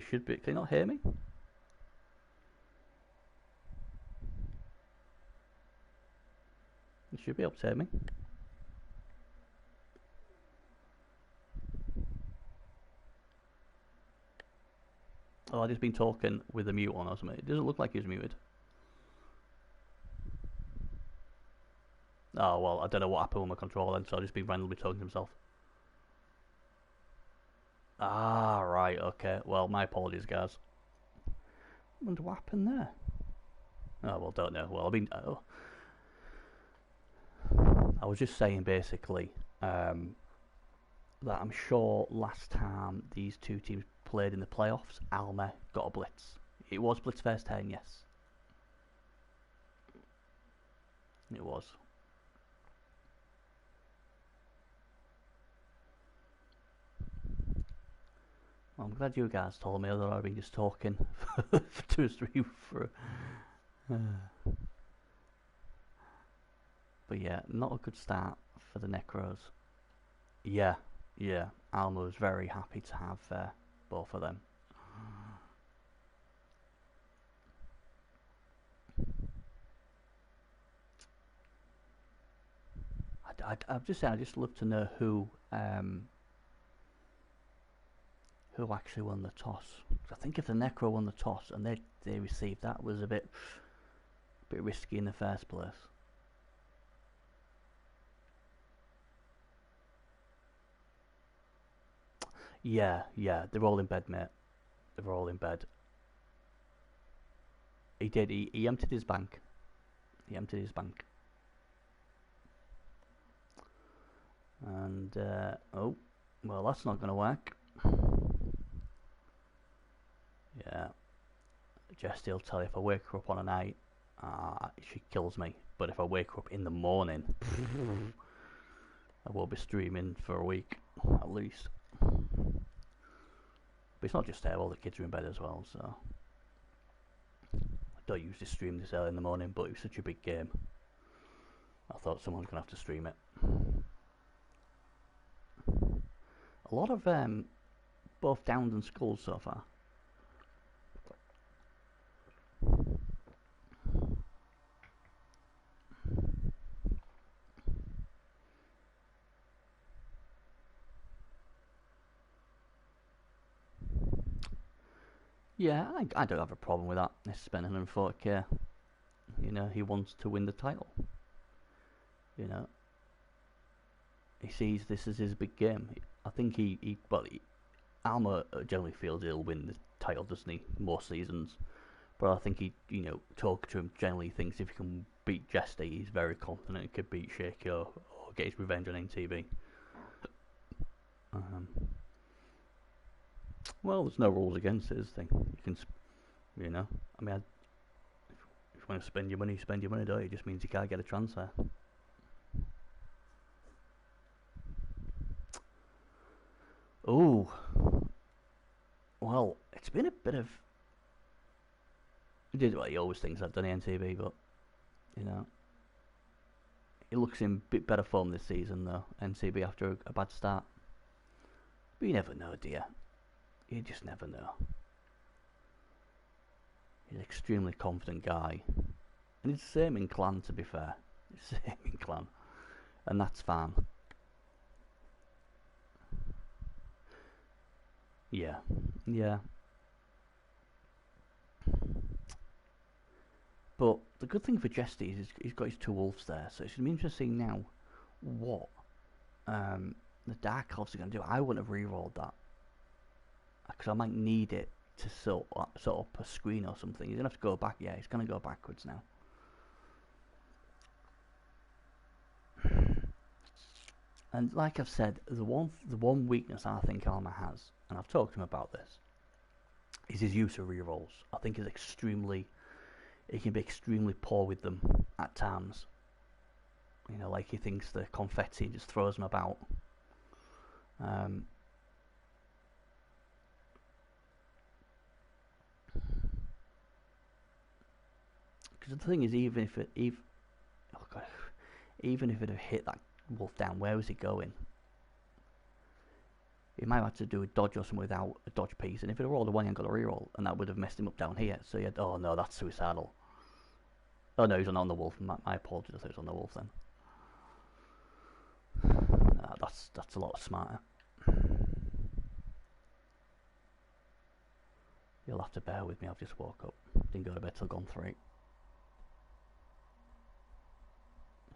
You should be. Can you not hear me? You should be able to hear me. Oh, I've just been talking with the mute on or something. It doesn't look like he's muted. Oh, well, I don't know what happened with my controller then, so I've just been randomly talking to himself. Ah, right, okay. Well, my apologies, guys. I wonder what happened there. Oh, well, don't know. Well, I was just saying, basically, that I'm sure last time these two teams played in the playoffs, Alma got a blitz. It was blitz first 10, yes. It was. Well, I'm glad you guys told me, otherwise I've been just talking to a stream for. But yeah, not a good start for the Necros. Yeah, yeah. Alma was very happy to have both of them. I've just said, I just love to know who actually won the toss. I think if the Necro won the toss and they received, that was a bit risky in the first place. Yeah, they're all in bed, mate. They're all in bed. He did. He emptied his bank. He emptied his bank. And oh, well, that's not going to work. Yeah, Jesty will tell you if I wake her up on a night, she kills me. But if I wake her up in the morning, I will be streaming for a week at least. But it's not just her; all the kids are in bed as well. So I don't usually stream this early in the morning, but it was such a big game. I thought someone's gonna have to stream it. A lot of both downs and skulls so far. Yeah, I don't have a problem with that. He's spending 140k. You know, he wants to win the title. You know, he sees this as his big game. I think Alma generally feels he'll win the title, doesn't he? Most seasons. But I think he, talking to him, generally thinks if he can beat Jester, he's very confident he could beat Shaky or get his revenge on NTV. Well, there's no rules against it, is there? You can, I mean, if you want to spend your money, don't you? It just means you can't get a transfer. Oh, well, it's been a bit of. He did what he always thinks I've done NTV, but he looks in a bit better form this season though. NCB after a bad start, but you never know, dear. You just never know. He's an extremely confident guy, and he's the same in clan. To be fair, he's the same in clan, and that's fine. Yeah. But the good thing for Jesty is he's got his two wolves there, so it's going to be interesting now what the Dark Elves are going to do. I wouldn't have re-rolled that because I might need it to set up a screen or something. He's going to have to go back. Yeah, he's going to go backwards now. And like I've said, the one weakness I think Alma has, and I've talked to him about this, is his use of rerolls. I think he can be extremely poor with them at times. Like he thinks the confetti just throws him about. Because the thing is, even if it had hit that wolf down, where was he going? he might have had to do a dodge or something without a dodge piece, and if it rolled a 1, he got a reroll, and that would have messed him up down here. So he had, oh no, that's suicidal. Oh no, he's on the wolf. My apologies, I thought he was on the wolf then. That's a lot smarter. You'll have to bear with me, I've just woke up. Didn't go to bed till gone 3.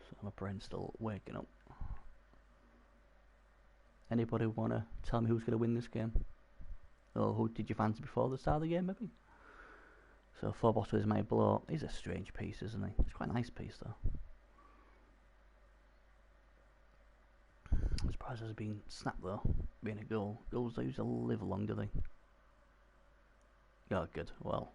So my brain's still waking up. Anybody want to tell me who's going to win this game? Or who did you fancy before the start of the game, maybe? So 4 boss with my blow. He's a strange piece, isn't he? It's quite a nice piece, though. I'm surprised it's been snapped, though, being a goal. Goals don't usually live long, do they? Oh, good. Well.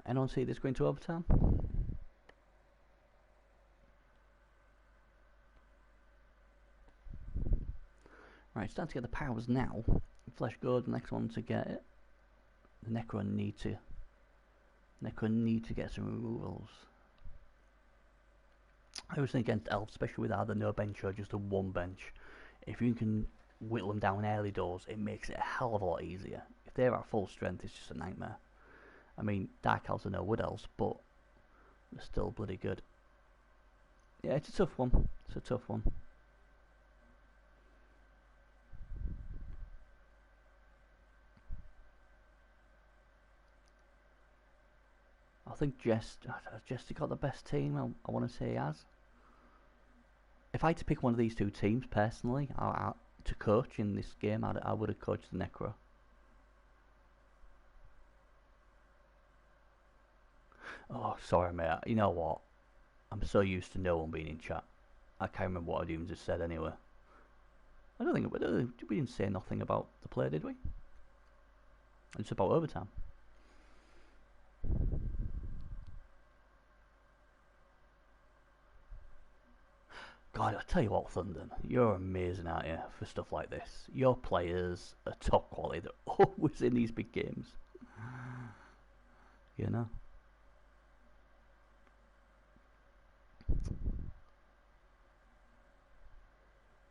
Anyone see this going to overtime? Right, starting to get the powers now. Flesh goes, the next one to get it. The Necro need to get some removals. I always think against elves, especially with either no bench or just a 1 bench, if you can whittle them down early doors, it makes it a hell of a lot easier. If they're at full strength, it's just a nightmare. I mean, Dark Elves are no Wood Elves, but they're still bloody good. Yeah, it's a tough one. It's a tough one. I think Jester got the best team. I want to say he has. If I had to pick one of these 2 teams personally to coach in this game, I would have coached the Necro. Oh, sorry, mate. You know what? I'm so used to no one being in chat. I can't remember what I even just said anyway. I don't think we didn't say nothing about the play, did we? It's about overtime. God, I tell you what, Thunden, you're amazing, aren't you, for stuff like this? Your players are top quality. They're always in these big games. You know.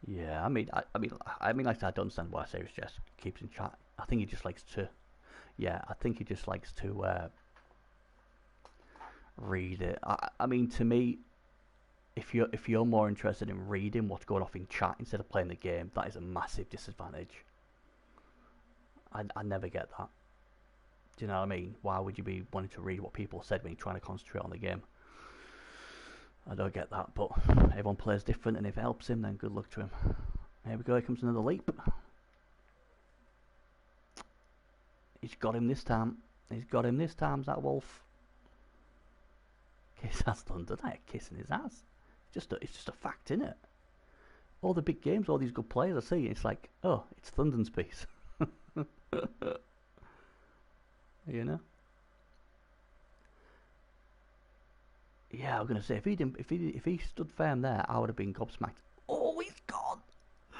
Yeah, I mean, like I said, I don't understand why Serious Jess keeps in chat. I think he just likes to. Yeah, I think he just likes to read it. I mean, to me, if you're more interested in reading what's going off in chat instead of playing the game, that is a massive disadvantage. I never get that. Do you know what I mean? Why would you be wanting to read what people said when you're trying to concentrate on the game? I don't get that, but everyone plays different, and if it helps him, then good luck to him. Here we go, here comes another leap. He's got him this time. He's got him this time, that wolf. Kiss ass Thunder, that kissing his ass. It's just a fact, innit? All the big games, all these good players I see, it's like, oh, it's Thunden's piece. You know? Yeah, I was gonna say if he stood firm there, I would have been gobsmacked. Oh, he's gone!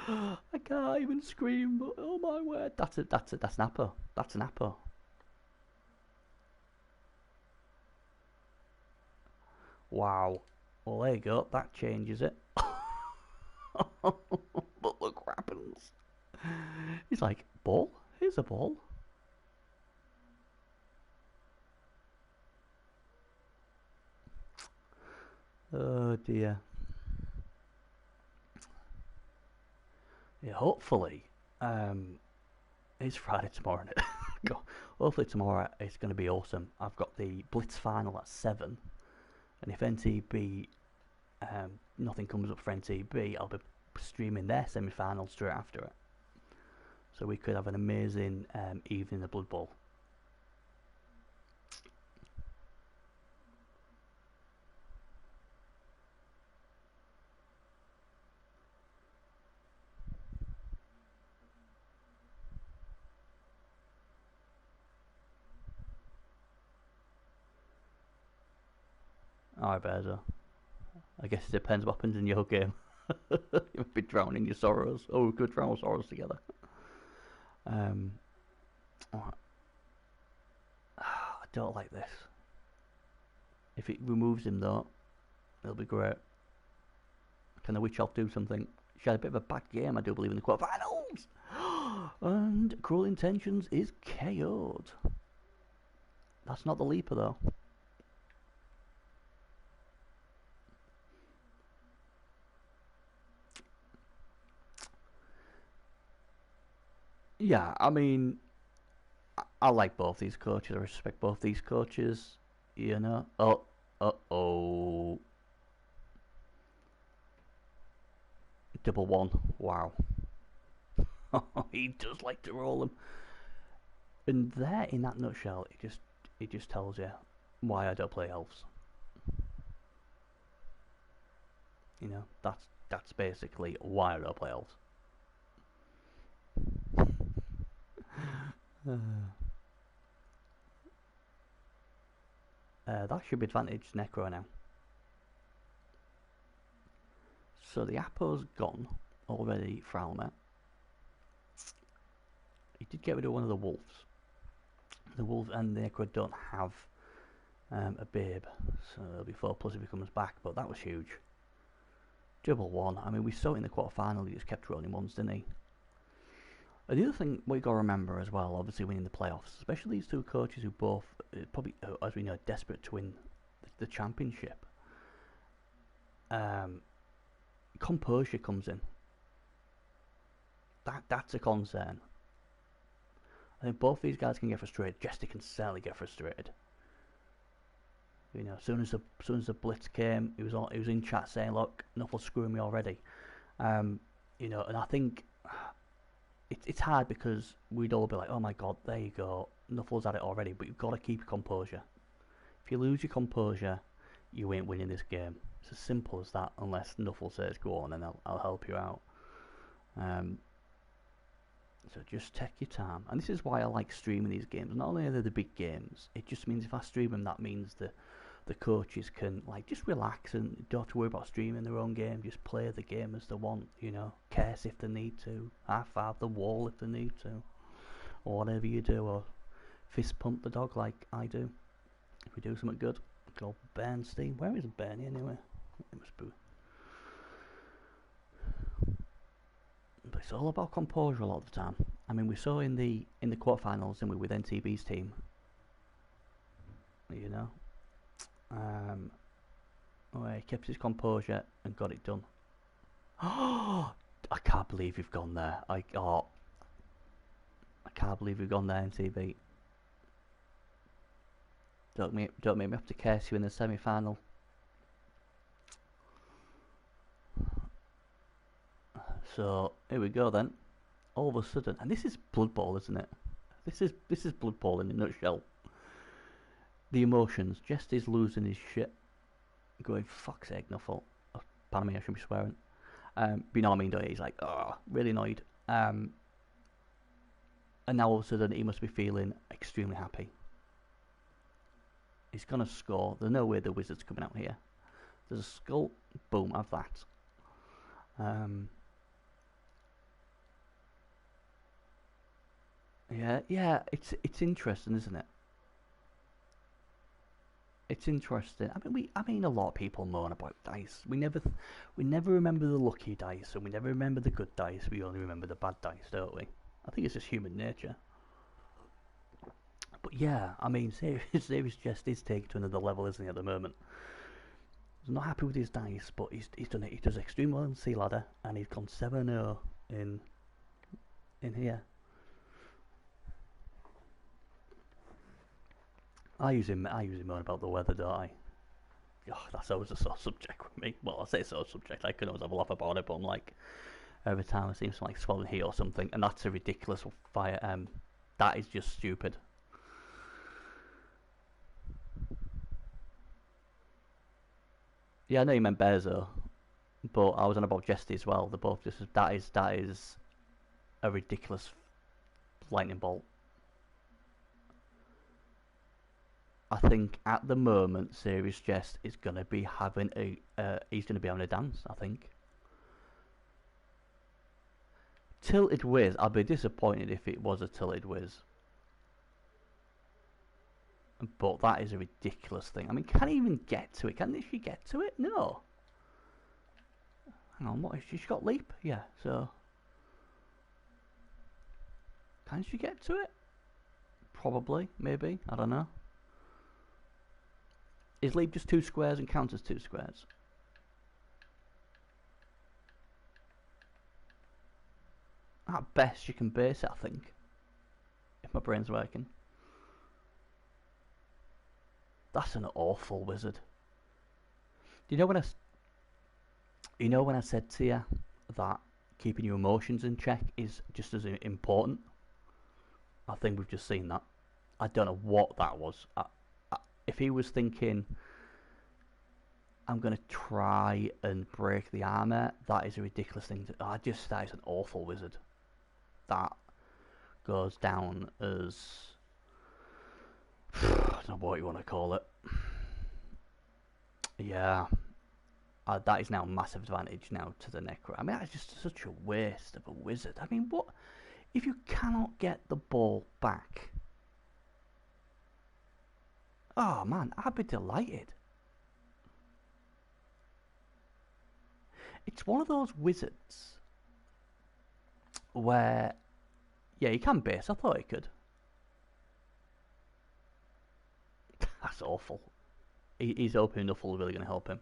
I can't even scream. But oh my word, that's an apple. That's an apple. Wow. Well, there you go. That changes it. But look what happens. He's like, ball? Here's a ball. Oh dear. Yeah, hopefully, it's Friday tomorrow, isn't it? Hopefully tomorrow it's going to be awesome. I've got the Blitz final at 7, and if NTB, nothing comes up for NTB, I'll be streaming their semi-final straight after it. So we could have an amazing evening in the Blood Bowl. Alright, Bezo. I guess it depends what happens in your game. You might be drowning your sorrows. Oh, we could drown our sorrows together. I don't like this. If it removes him though, it'll be great. Can the Witch Elf do something? She had a bit of a bad game, I do believe, in the quarterfinals. And Cruel Intentions is KO'd. That's not the Leaper though. Yeah, I mean, I like both these coaches. I respect both these coaches. You know. Oh. Double one. Wow. He does like to roll them. And there, in that nutshell, it just tells you why I don't play elves. You know, that's basically why I don't play elves. That should be advantage Necro now. So the Apo's gone already, Fralmer. He did get rid of one of the wolves. The wolves and the Necro don't have a babe, so it'll be 4+ if he comes back, but that was huge. Double one. I mean, we saw it in the quarterfinal, he just kept rolling ones, didn't he? And the other thing we got to remember as well, obviously winning the playoffs, especially these two coaches who both, probably, as we know, desperate to win the championship. Composure comes in. That's a concern. I think both these guys can get frustrated. Jester can certainly get frustrated. You know, as soon as the blitz came, he was in chat saying, "Look, Nuffle's screwing me already." You know, and I think it's hard because we'd all be like, "Oh my God, there you go, Nuffle's at it already." But you've got to keep your composure. If you lose your composure, you ain't winning this game. It's as simple as that. Unless Nuffle says, "Go on," and I'll help you out. So just take your time. And this is why I like streaming these games. Not only are they the big games, it just means if I stream them, that means the coaches can like just relax and don't have to worry about streaming their own game. Just play the game as they want, you know. Curse if they need to, high-five the wall if they need to, or whatever you do, or fist pump the dog like I do. If we do something good, go Bernstein. Where is Bernie anyway? It must be. But it's all about composure a lot of the time. I mean, we saw in the quarterfinals, didn't we, with NTB's team. You know, where he kept his composure and got it done. Oh, I can't believe you've gone there. I can't believe you've gone there, NTB. Don't make me have to curse you in the semi-final. So here we go then. All of a sudden, and this is Blood Bowl, isn't it? This is Blood Bowl in a nutshell. The emotions. Jesty's losing his shit. Going, fuck's sake, Nuffle. Oh, pardon me, I shouldn't be swearing. But you know what I mean, don't you? He's like, oh, really annoyed. And now all of a sudden, he must be feeling extremely happy. He's gonna score. There's no way the Wizard's coming out here. There's a skull. Boom, have that. Yeah, it's interesting, isn't it? It's interesting. I mean, a lot of people moan about dice. We never remember the lucky dice, and we never remember the good dice. We only remember the bad dice, don't we? I think it's just human nature. But yeah, I mean, Serious Jest is taken to another level, isn't he? At the moment, he's not happy with his dice, but he's done it. He does extremely well in Sea Ladder, and he's gone 7-0 in here. I usually moan about the weather, don't I? Oh, that's always a sore subject with me. Well, I say sore subject. I can always have a laugh about it, but I'm like, every time it seems like swelling heat or something, and that's a ridiculous fire. That is just stupid. Yeah, I know you meant Bezo, but I was on about Jesty as well. They're both just that is a ridiculous lightning bolt. I think at the moment, Serious Jest is going to be having he's going to be having a dance, I think. Tilted Wiz, I'd be disappointed if it was a Tilted Wiz. But that is a ridiculous thing. I mean, can he even get to it? Can she get to it? No. Hang on, what is she? She's got leap? Yeah, so... Can she get to it? Probably, maybe, I don't know. Is leap just 2 squares and counts as 2 squares? At best you can base it, I think. If my brain's working. That's an awful wizard. Do you know when I said to you that keeping your emotions in check is just as important? I think we've just seen that. I don't know what that was. If he was thinking, I'm going to try and break the armor, that is a ridiculous thing. That is an awful wizard. That goes down as... I don't know what you want to call it. Yeah. That is now a massive advantage now to the Necro. I mean, that's just such a waste of a wizard. I mean, what... If you cannot get the ball back... Oh, man, I'd be delighted. It's one of those wizards where... Yeah, he can base. I thought he could. That's awful. He's hoping Nuffle's really going to help him.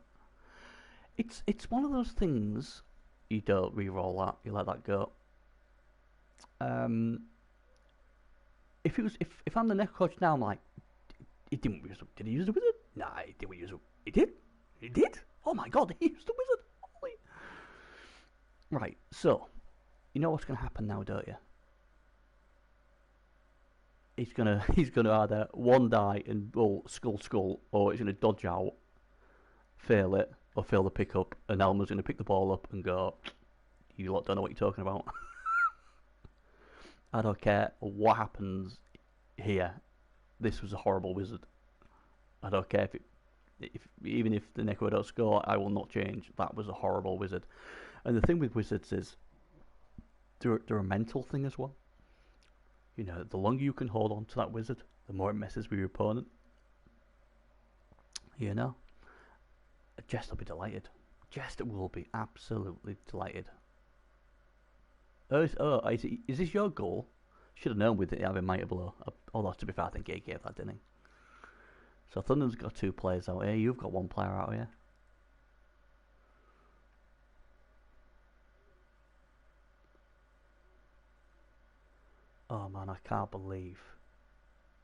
It's one of those things you don't re-roll that. You let that go. If I'm the Necro coach now, I'm like, he didn't use. Did he use the wizard? Nah, he didn't use it. He did. He did. Oh my god, he used the wizard. Holy. Right. So, you know what's going to happen now, don't you? He's gonna either one die and roll skull, or he's gonna dodge out, fail it, or fail the pickup, and Elmer's gonna pick the ball up and go, "You lot don't know what you're talking about." I don't care what happens here. This was a horrible wizard. I don't care even if the Necro don't score, I will not change. That was a horrible wizard. And the thing with wizards is they're a mental thing as well. You know, the longer you can hold on to that wizard, the more it messes with your opponent. You know? Jester will be delighted. Jester will be absolutely delighted. Is this your goal? Should have known with it having Mighty Blow. Although, to be fair, I think he gave that, didn't he? So Thunder's got 2 players out here. You've got 1 player out here. Oh man, I can't believe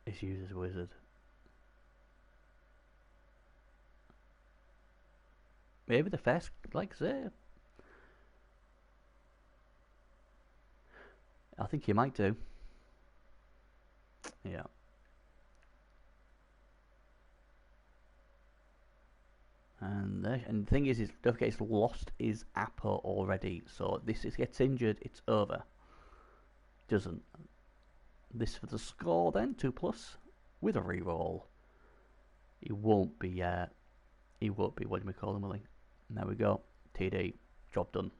this uses wizard. Maybe the first, like I say. I think you might do. Yeah. And the thing is don't forget he's lost his Apple already. So this gets injured, it's over. Doesn't. This for the score then, 2+ with a reroll. He won't be what do we call him, will he? There we go. TD. Job done.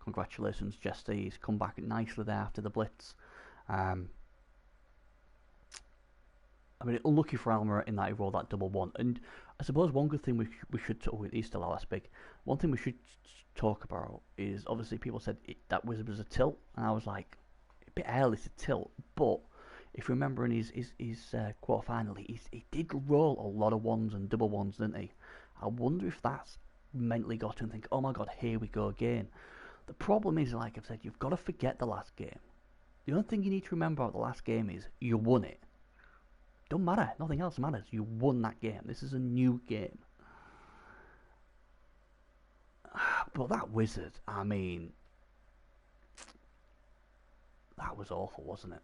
Congratulations, Jester. He's come back nicely there after the blitz. I mean, unlucky for Elmer in that he rolled that double 1. And I suppose one good thing we should... Oh, he's still last big. One thing we should talk about is, obviously, people said that wizard was a tilt. And I was like, a bit early to tilt. But if you remember in his quarter-final, he did roll a lot of 1s and double 1s, didn't he? I wonder if that's mentally got to him and think, oh my god, here we go again. The problem is, like I've said, you've got to forget the last game. The only thing you need to remember about the last game is you won it. Don't matter. Nothing else matters. You won that game. This is a new game. But that wizard, I mean... That was awful, wasn't it?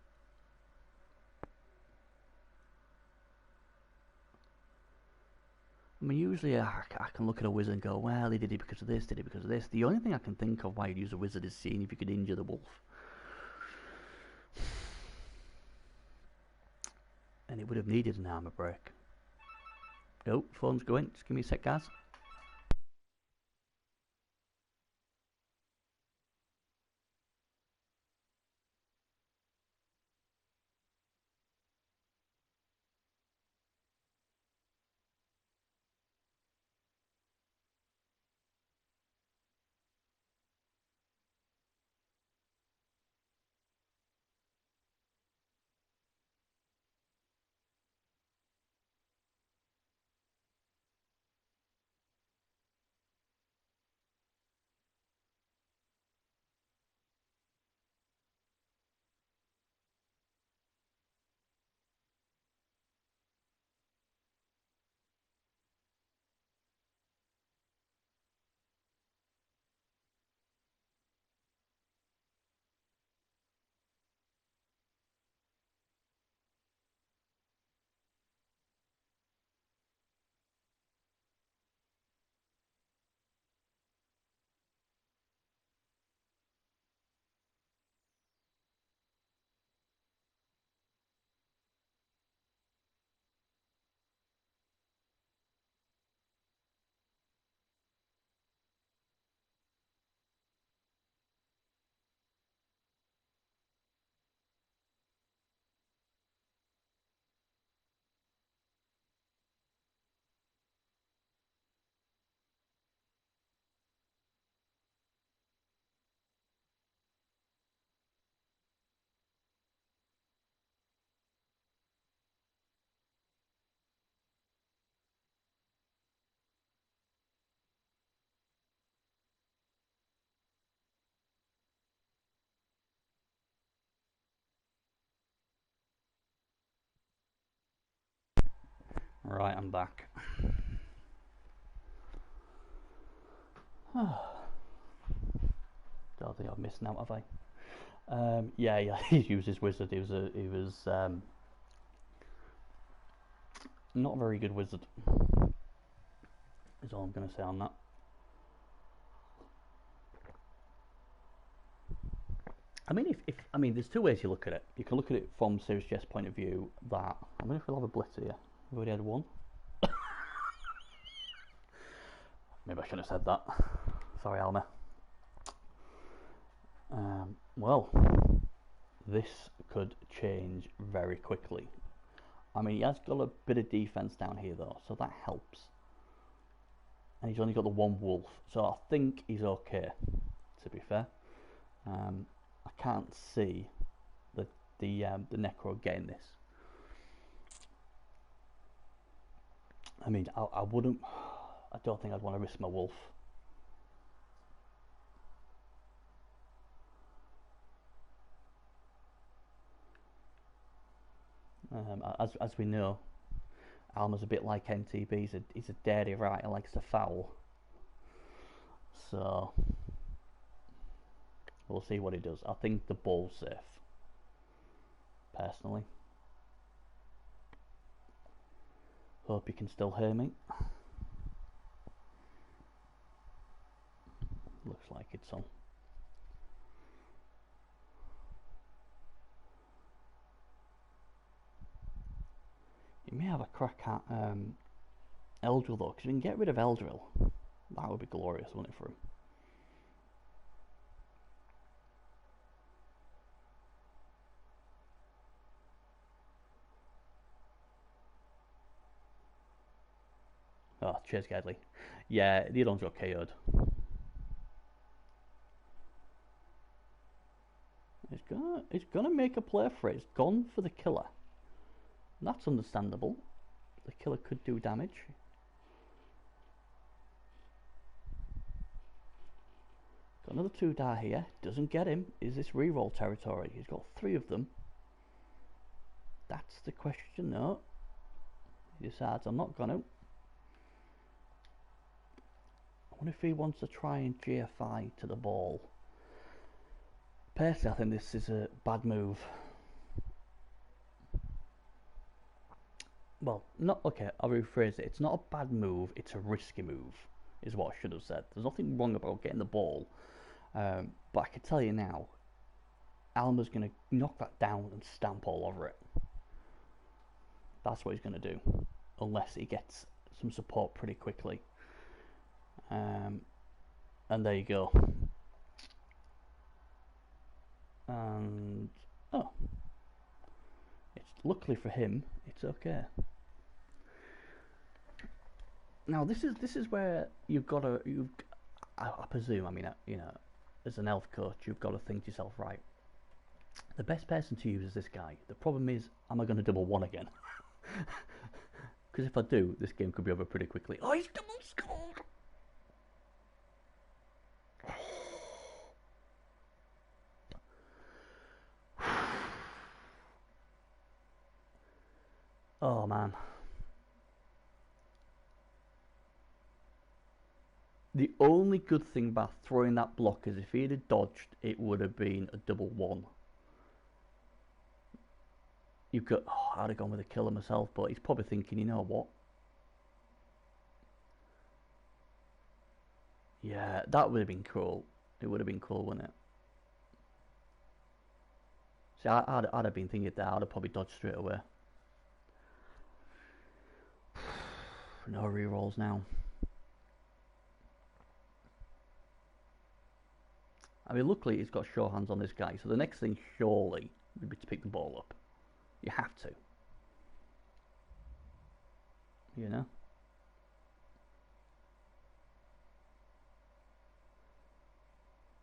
I mean, usually I can look at a wizard and go, well, he did it because of this, did it because of this. The only thing I can think of why you'd use a wizard is seeing if you could injure the wolf. And it would have needed an armor break. Nope, phone's going. Just give me a sec, guys. Right, I'm back. Don't think I've missed out, have I? Yeah, he used his wizard. He was not a very good wizard. Is all I'm going to say on that. I mean, if I mean, there's two ways you look at it. You can look at it from Serious Jess' point of view. That I wonder if we'll have a blitz here. We've already had one. Maybe I shouldn't have said that. Sorry, Alma. Well, this could change very quickly. I mean, he has got a bit of defense down here though, so that helps. And he's only got the one wolf, so I think he's okay. To be fair, I can't see the Necro getting this. I mean, I wouldn't. I don't think I'd want to risk my wolf. As we know, Alma's a bit like NTB. He's a dirty rat. He likes to foul. So we'll see what he does. I think the ball's safe. Personally. Hope you can still hear me. Looks like it's on. You may have a crack at Eldril though, because if we can get rid of Eldril, that would be glorious, wouldn't it, for him? Oh, cheers, Gedley. Yeah, the other one's got KO'd. It's gonna make a play for it. It's gone for the killer. That's understandable. The killer could do damage. Got another 2-die here. Doesn't get him. Is this reroll territory? He's got 3 of them. That's the question. No. He decides I'm not gonna. I wonder if he wants to try and GFI to the ball. Personally, I think this is a bad move. Well, not okay. I'll rephrase it. It's not a bad move. It's a risky move, is what I should have said. There's nothing wrong about getting the ball, but I can tell you now, Alma's going to knock that down and stamp all over it. That's what he's going to do, unless he gets some support pretty quickly. And there you go. And oh, it's luckily for him, it's okay. Now this is where you've got to I presume, I mean, you know, as an elf coach, you've got to think to yourself, right, the best person to use is this guy. The problem is, am I going to double one again? Because if I do, this game could be over pretty quickly. Oh, he's double scored! Oh man. The only good thing about throwing that block is if he'd have dodged, it would have been a double one. You could, I'd have gone with a killer myself, but he's probably thinking, you know what? Yeah, that would have been cool. It would have been cool, wouldn't it? See, I'd have been thinking that. I'd have probably dodged straight away. No rerolls now. I mean, luckily he's got sure hands on this guy, so the next thing surely would be to pick the ball up. You have to. You know?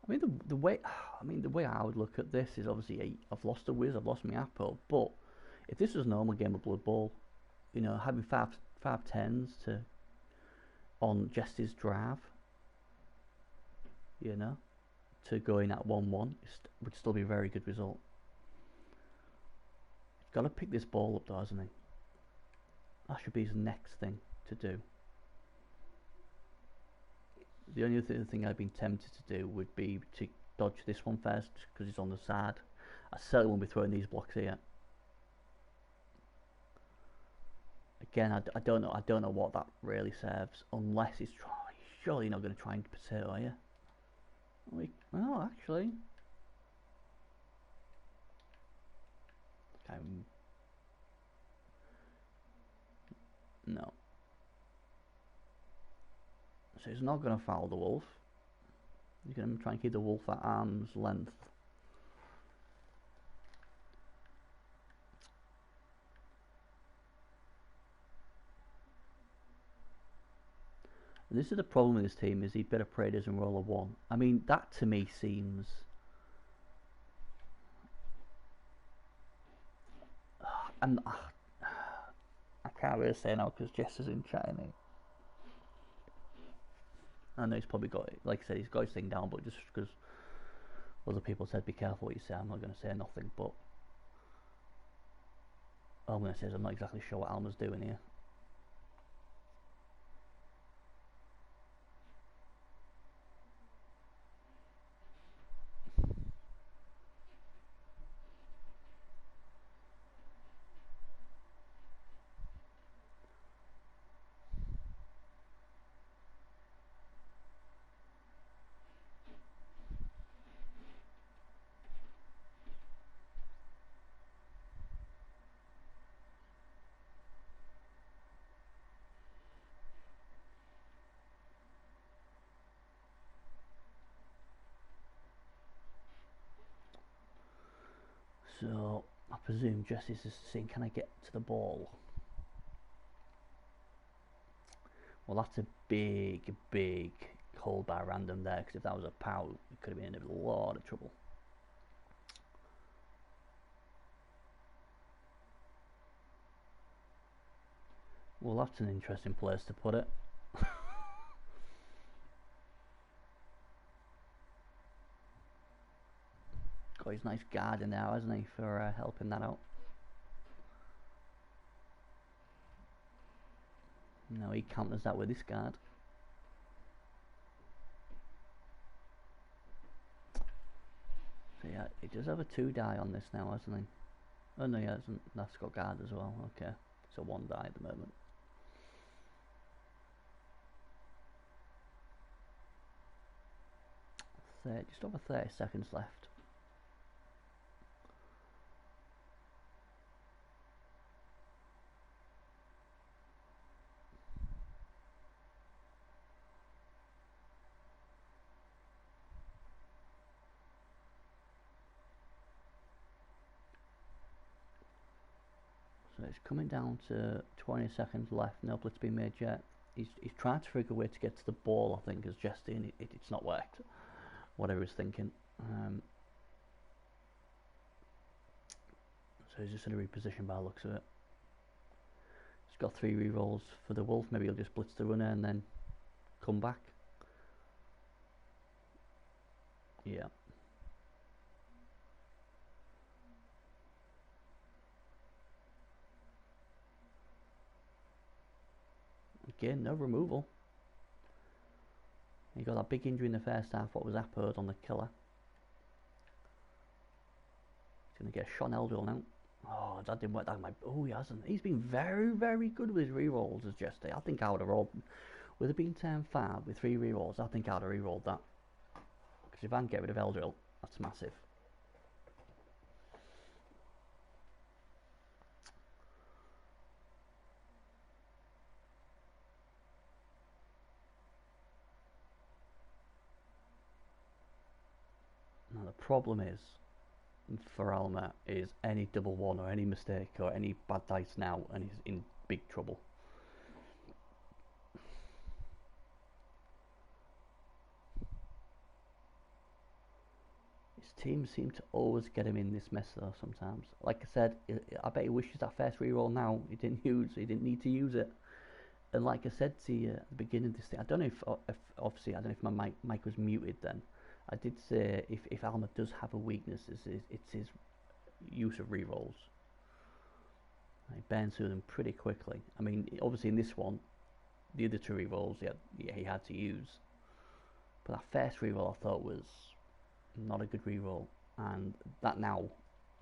I mean, the way I would look at this is obviously I've lost a whiz, I've lost my apple, but if this was a normal game of Blood Bowl, you know, having five tens to on Jester's drive, you know, to going at 1-1 would still be a very good result. He's got to pick this ball up though, hasn't he? That should be his next thing to do. The only other thing I've been tempted to do would be to dodge this one first, because it's on the side. I certainly won't be throwing these blocks here. Again, I don't know. I don't know what that really serves, unless he's trying. Surely you're not going to try and pursue, are you? Oh, actually, no. So he's not going to foul the wolf. He's going to try and keep the wolf at arm's length. And this is the problem with this team, is he'd better pray doesn't roll a 1. I mean, that to me seems... I can't really say now because Jess is in chat. I know he's probably got it, like I said, he's got his thing down, but just because other people said be careful what you say, I'm not going to say nothing, but all I'm going to say is I'm not exactly sure what Alma's doing here. So I presume Jesse's just saying, can I get to the ball? Well, that's a big hold by random there, because if that was a pout, it could have been in a lot of trouble. Well, that's an interesting place to put it. Got his nice guard in there, hasn't he, for helping that out. No, he counters that with his guard. So yeah, he does have a 2 die on this now, hasn't he? Oh no, he hasn't. That's got guard as well. Okay, so 1 die at the moment. Just over 30 seconds left. So it's coming down to 20 seconds left. No blitz being made yet. He's trying to figure a way to get to the ball, I think, as Jesse, and it's not worked. Whatever he's thinking. So he's just in a reposition by the looks of it. He's got 3 rerolls for the wolf. Maybe he'll just blitz the runner and then come back. Yeah. Again, no removal. He got that big injury in the first half. What was Appard on the killer? He's going to get a shot on Eldril now. Oh, that didn't work. Oh, he hasn't. He's been very good with his rerolls as Jesse. I think I would have rolled. With it being turn 5 with 3 rerolls, I think I would have rerolled that. Because if I can get rid of Eldril, that's massive. Now the problem is, for Alma, is any double 1 or any mistake or any bad dice now, and he's in big trouble. His team seem to always get him in this mess though sometimes. Like I said, I bet he wishes that first reroll now he didn't need to use it. And like I said to you at the beginning of this thing, I don't know if obviously I don't know if my mic was muted then. I did say if Alma does have a weakness, it's his use of rerolls. He burns through them pretty quickly. I mean, obviously in this one, the other two rerolls he had to use. But that first reroll I thought was not a good reroll. And that now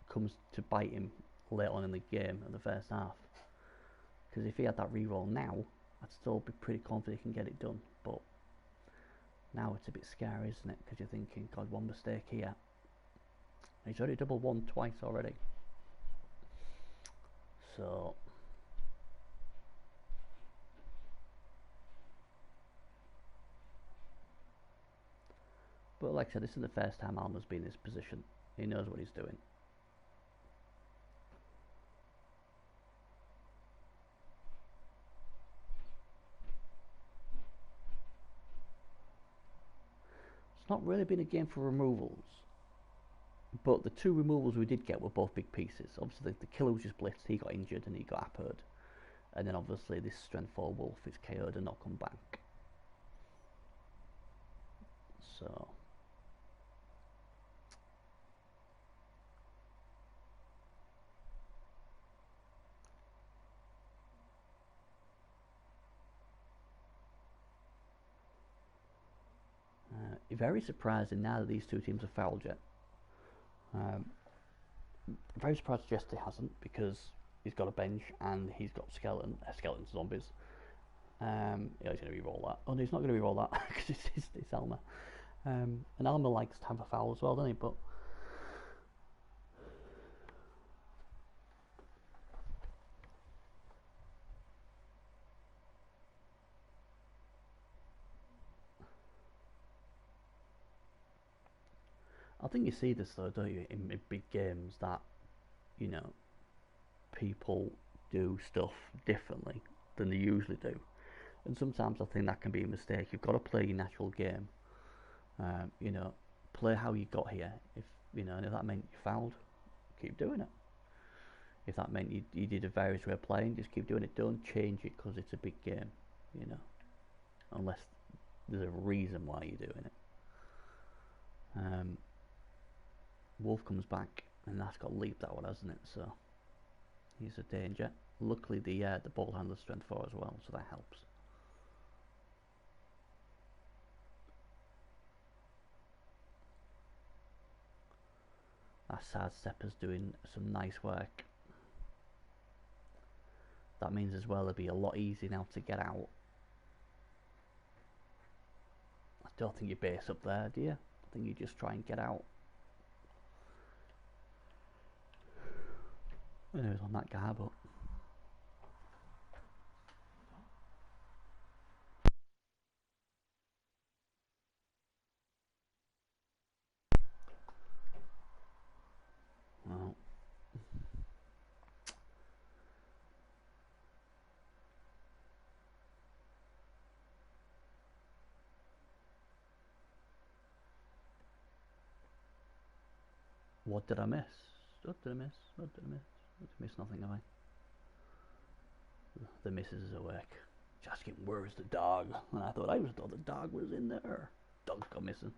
comes to bite him later on in the game, in the first half. Because if he had that reroll now, I'd still be pretty confident he can get it done. But now it's a bit scary, isn't it? Because you're thinking, God, one mistake here. He's already double won twice already. So... But like I said, this is the first time Alma's been in this position. He knows what he's doing. It's not really been a game for removals. But the two removals we did get were both big pieces. Obviously, the killer was just blitzed, he got injured and he got appered. And then obviously this strength 4 wolf is KO'd and not come back. So... very surprising now that these two teams have fouled yet. Very surprised Jester hasn't, because he's got a bench and he's got skeleton zombies. Yeah, he's going to re-roll that. Oh no, he's not going to re-roll that because it's Alma. And Alma likes to have a foul as well, doesn't he? But I think you see this though, don't you, in big games, that, you know, people do stuff differently than they usually do. And sometimes I think that can be a mistake. You've got to play your natural game. You know, play how you got here. If you know, and if that meant you fouled, keep doing it. If that meant you did a various way of playing, just keep doing it. Don't change it because it's a big game. You know, unless there's a reason why you're doing it. Wolf comes back, and that's got leap, that one, hasn't it? So he's a danger. Luckily, the ball handler's strength 4 as well, so that helps. That sad stepper's doing some nice work. That means as well it'll be a lot easier now to get out. I don't think you base up there, do you? I think you just try and get out. I know it was on that guy, but... Well... What did I miss? What did I miss? What did I miss? What did I miss? Nothing, have I? The missus is awake. Just asking, where's the dog? And I thought the dog was in there. Dog's gone missing.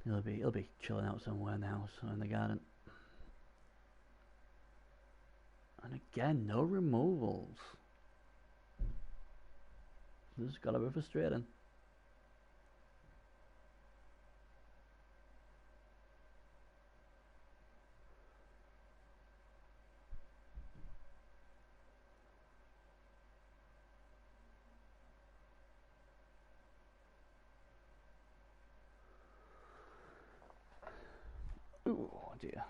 He'll be chilling out somewhere in the house or in the garden. And again, no removals. This has got to be frustrating. Oh dear.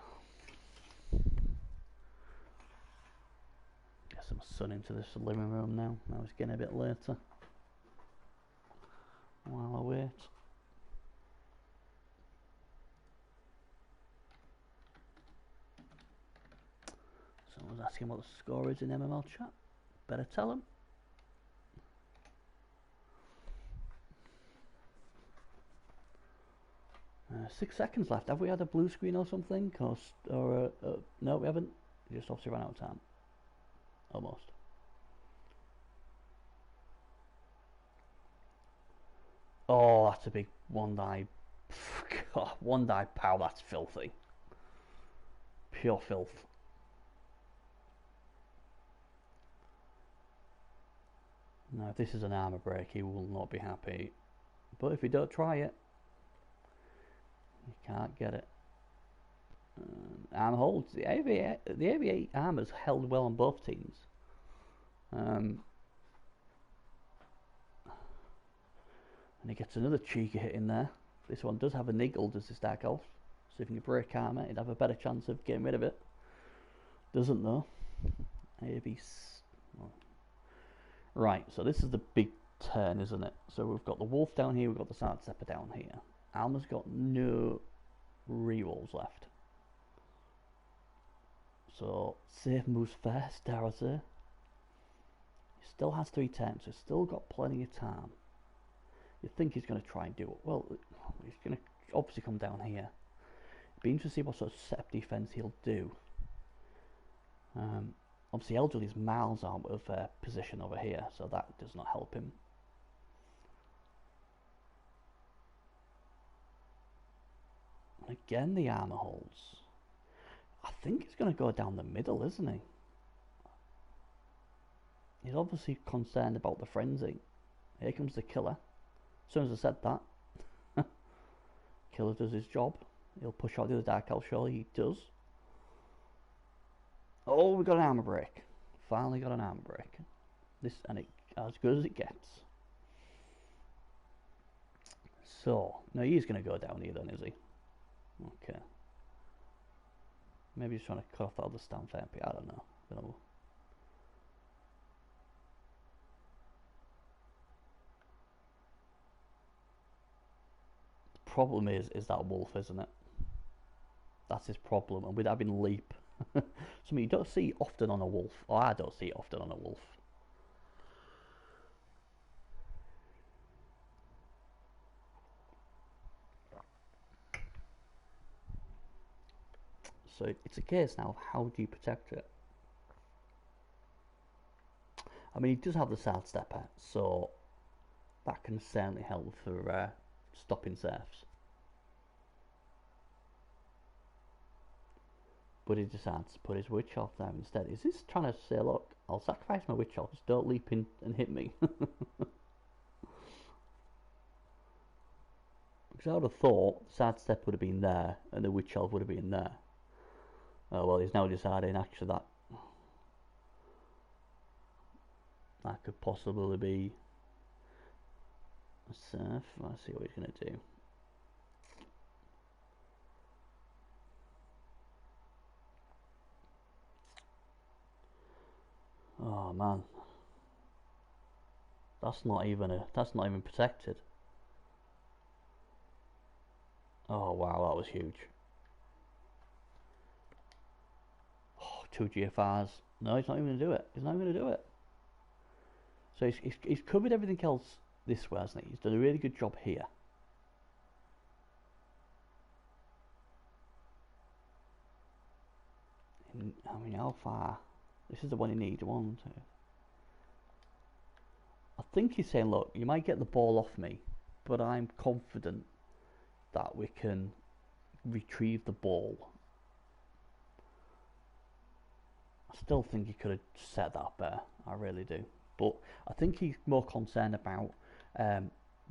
Get some sun into this living room now. Now it's getting a bit later. While I wait. Someone's asking what the score is in MML chat. Better tell them. 6 seconds left. Have we had a blue screen or something? No, we haven't. Just obviously ran out of time. Almost. Oh, that's a big one die. God, one die pow. That's filthy. Pure filth. Now, if this is an armor break, he will not be happy. But if you don't try it, you can't get it. Armor holds. The AV8 armor's held well on both teams. And he gets another cheeky hit in there. This one does have a niggle, does this Dark Elf. So if you can break armor, he'd have a better chance of getting rid of it. Doesn't though. AV. Right, so this is the big turn, isn't it? So we've got the wolf down here, we've got the sidestepper down here. Alma's got no rerolls left. So safe moves first, dare I say. He still has 3 turns, so he's still got plenty of time. You think he's going to try and do it. Well, he's going to obviously come down here. It'd be interesting to see what sort of setup defense he'll do. Obviously, Elderly's miles out of position over here, so that does not help him. And again, the armor holds. I think he's going to go down the middle, isn't he? He's obviously concerned about the frenzy. Here comes the killer. As soon as I said that, killer does his job. He'll push out the other Dark Elf, surely he does. Oh, we got an armor break. Finally got an armor break. This, and it as good as it gets. So, now he's going to go down here then, is he? Okay. Maybe he's trying to cut off the other stamp therapy. I don't know. The problem is that wolf, isn't it? That's his problem. And with having leap, something you don't see often on a wolf, or I don't see it often on a wolf. So it's a case now of how do you protect it. I mean, he does have the sidestepper, so that can certainly help for stopping serfs. But he decides to put his witch elf there instead. Is this trying to say, look, I'll sacrifice my witch elf, just don't leap in and hit me? Because I would have thought the sidestep would have been there and the witch elf would have been there. Oh well, he's now deciding actually that could possibly be a serf. Let's see what he's going to do. Oh man, that's not even protected. Oh wow, that was huge. Oh, 2 GFRs. No, he's not even going to do it. He's not even going to do it. So he's covered everything else this way, hasn't he? He's done a really good job here. I mean, how far? This is the one he needs. 1, 2. I think he's saying, look, you might get the ball off me, but I'm confident that we can retrieve the ball. I still think he could have set that up better. I really do. But I think he's more concerned about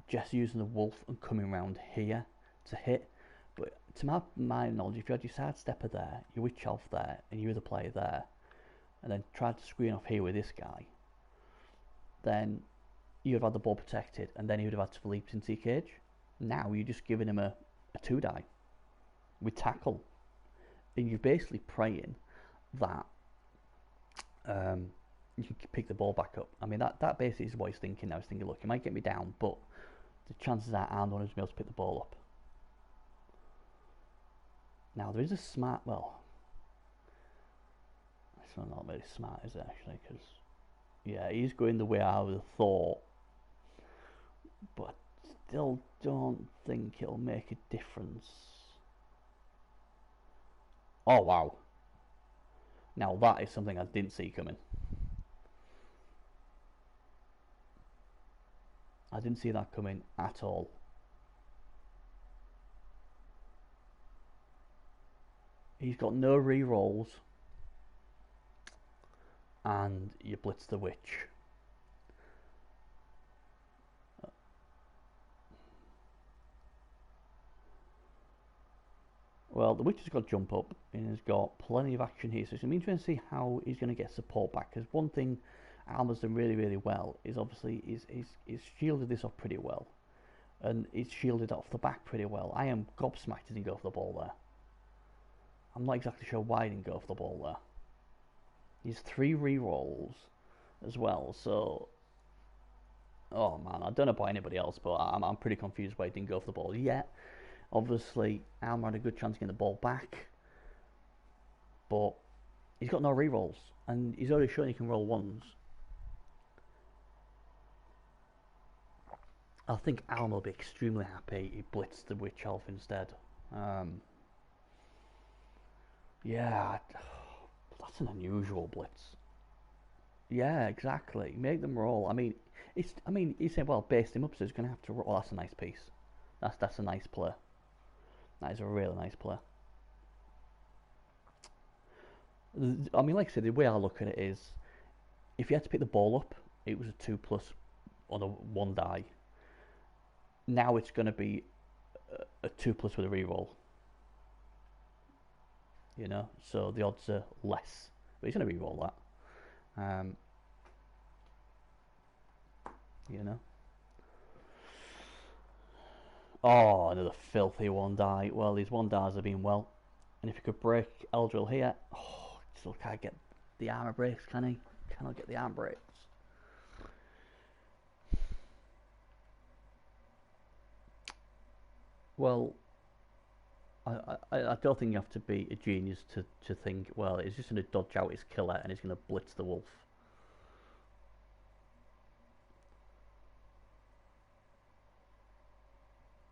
just using the wolf and coming around here to hit. But to my knowledge, if you had your sidestepper there, your witch elf there, and your other player there, and then tried to screen off here with this guy, then you would have had the ball protected, and then he would have had to leap into your cage. Now you're just giving him a 2-die with tackle, and you're basically praying that you can pick the ball back up. I mean, that basically is what he's thinking now. He's thinking, look, he might get me down, but the chances are I'm the one who's going to be able to pick the ball up. Now there is a smart, well, it's not very smart, is it actually? Because yeah, he's going the way I would have thought, but still don't think it'll make a difference. Oh wow! Now that is something I didn't see coming. I didn't see that coming at all. He's got no re-rolls, and you blitz the witch. Well, the Witcher's got jump up and has got plenty of action here, so it's going to be interesting to see how he's going to get support back. Because one thing Alma's done really, really well is obviously he's shielded this off pretty well, and he's shielded it off the back pretty well. I am gobsmacked he didn't go for the ball there. I'm not exactly sure why he didn't go for the ball there. He's 3 re-rolls as well, so oh man, I don't know about anybody else, but I'm pretty confused why he didn't go for the ball yet. Obviously, Alma had a good chance of getting the ball back, but he's got no re-rolls, and he's already shown he can roll ones. I think Alma will be extremely happy he blitzed the Witch Elf instead. Yeah, that's an unusual blitz. Yeah, exactly. Make them roll. I mean, he said, well, based him up, so he's going to have to roll. Oh, that's a nice piece. That's a nice play. That is a really nice play. I mean, like I said, the way I look at it is, if you had to pick the ball up, it was a 2+ on a 1 die. Now it's going to be a 2+ with a reroll. You know, so the odds are less. But he's going to reroll that. You know. Oh, another filthy 1 die. Well, these 1 dies have been well. And if he could break Eldril here, oh, still can't get the armor breaks, can he? Cannot get the armor breaks. Well, I don't think you have to be a genius to think, well, he's just going to dodge out his killer and he's going to blitz the wolf.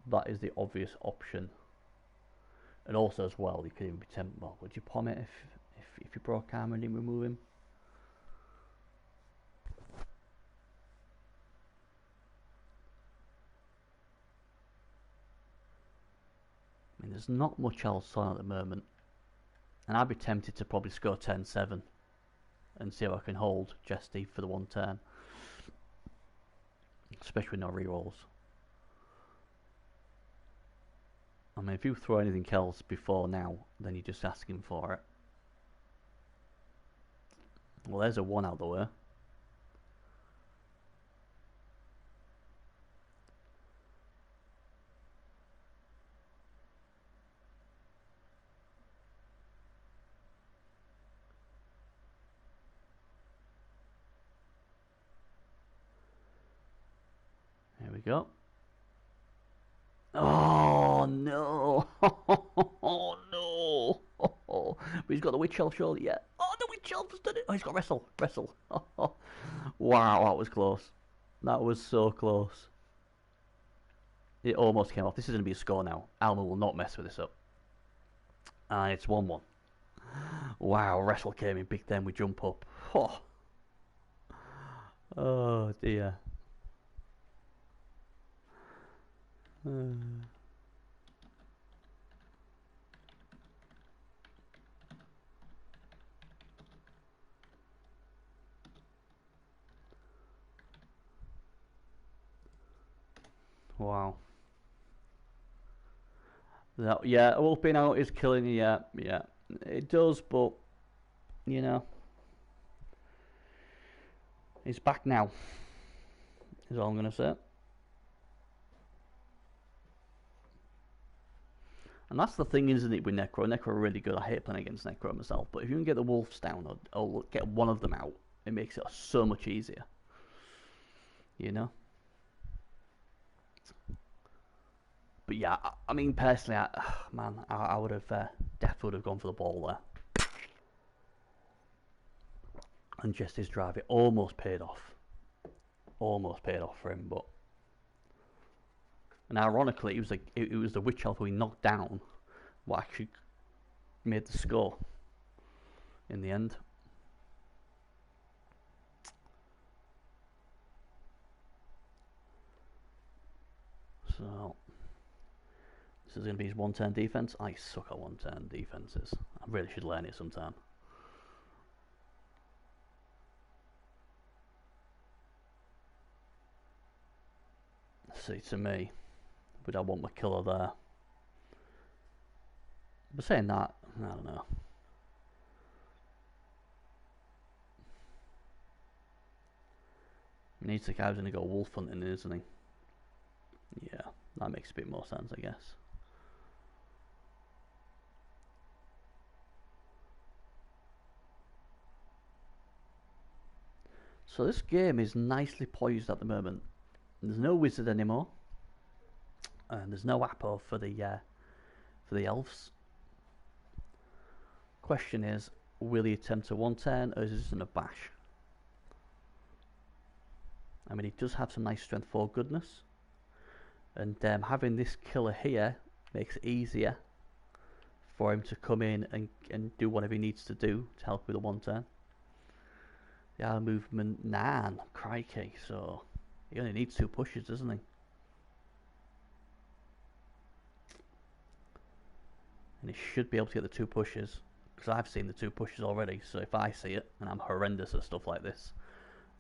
That is the obvious option. And also as well, you could even be tempted, well, would you palm it if you broke armor and didn't remove him? I mean, there's not much else on at the moment. And I'd be tempted to probably score 10-7 and see if I can hold Jesty for the 1 turn. Especially with no rerolls. I mean, if you throw anything else before now, then you're just asking for it. Well, there's a 1 out the way. There we go. Oh no! Oh no! Oh, but he's got the Witch Elf surely yet. Oh, the Witch Elf's done it! Oh, he's got Wrestle. Wow, that was close. That was so close. It almost came off. This is going to be a score now. Alma will not mess with this up. And it's 1-1. Wow, Wrestle came in big then. We jump up. Oh dear. Wow. That, yeah, Wolfing out is killing you. Yeah, it does, but you know, he's back now. Is all I'm gonna say. And that's the thing, isn't it, with Necro? Necro are really good. I hate playing against Necro myself, but if you can get the wolves down or get one of them out, it makes it so much easier. You know. But yeah, I mean, personally, I would have definitely have gone for the ball there. And just his drive, it almost paid off. Almost paid off for him, but. And ironically, it was the Witch Elf who he knocked down what actually made the score in the end. So. This is going to be his 1-turn defense. I suck at 1-turn defenses. I really should learn it sometime. See, to me, but I want my killer there. But saying that, I don't know. He needs the guy who's going to go wolf hunting, isn't he? Yeah, that makes a bit more sense, I guess. So this game is nicely poised at the moment. There's no wizard anymore, and there's no Apo for the elves. Question is, will he attempt a 110 or is this in a bash? I mean, he does have some nice strength 4 goodness, and having this killer here makes it easier for him to come in and do whatever he needs to do to help with the 110. The arm movement 9, crikey, so he only needs 2 pushes, doesn't he? And he should be able to get the 2 pushes, because I've seen the 2 pushes already, so if I see it, and I'm horrendous at stuff like this,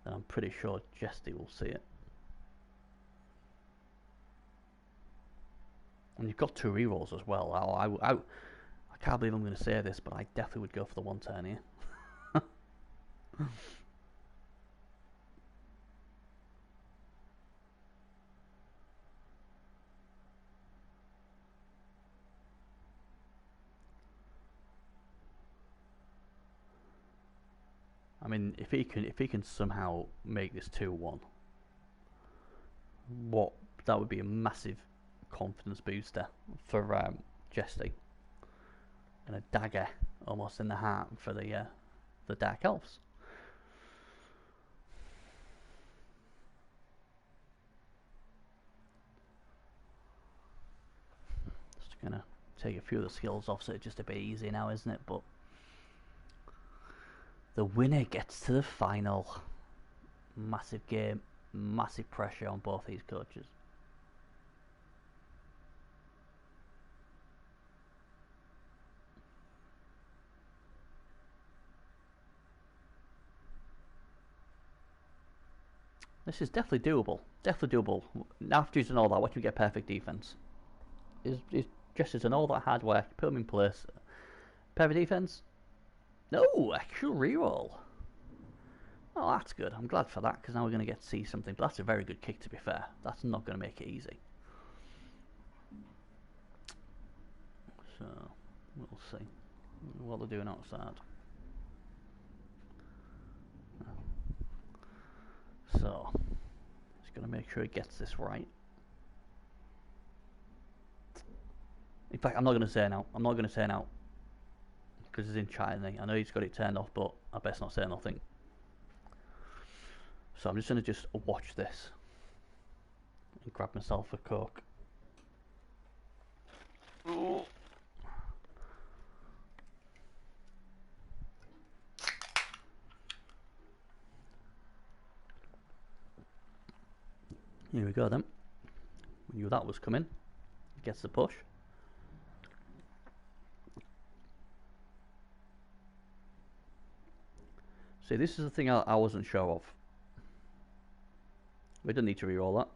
then I'm pretty sure Jesty will see it. And you've got 2 rerolls as well. I can't believe I'm going to say this, but I definitely would go for the 110 here. I mean, if he can somehow make this 2-1, that would be a massive confidence booster for Jesty, and a dagger almost in the heart for the Dark Elves. Just gonna take a few of the skills off, so it's just a bit easier now, isn't it? But the winner gets to the final. Massive game, massive pressure on both these coaches. This is definitely doable. Definitely doable. After he's done all that, watch him get perfect defense. He's just done all that hard work, put him in place. Perfect defense? No, actual reroll. Oh, that's good. I'm glad for that, because now we're going to get to see something. But that's a very good kick, to be fair. That's not going to make it easy. So, we'll see what they're doing outside. So, he's going to make sure he gets this right. In fact, I'm not going to say now. I'm not going to say now, because he's in chat, isn't he? I know he's got it turned off, but I best not say nothing. So I'm just going to watch this and grab myself a Coke. Oh. Here we go then. We knew that was coming. Gets the push. See, this is the thing I wasn't sure of. We don't need to reroll that.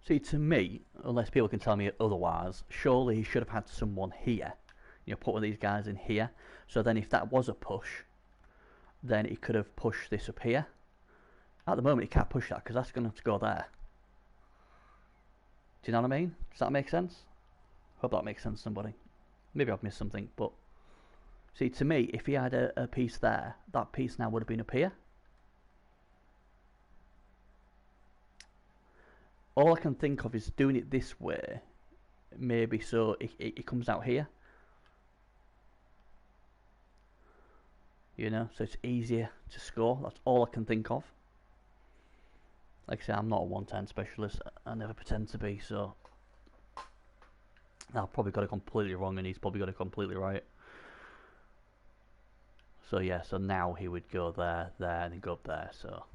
See, to me, unless people can tell me otherwise, surely he should have had someone here. You know, put one of these guys in here. So then if that was a push, then he could have pushed this up here. At the moment, he can't push that because that's going to have to go there. Do you know what I mean? Does that make sense? Hope that makes sense to somebody. Maybe I've missed something, but see, to me, if he had a piece there, that piece now would have been up here. All I can think of is doing it this way, maybe so it comes out here. You know, so it's easier to score. That's all I can think of. Like I say, I'm not a 110 specialist. I never pretend to be, so I've probably got it completely wrong and he's probably got it completely right. So yeah, so now he would go there, there, and then go up there, so.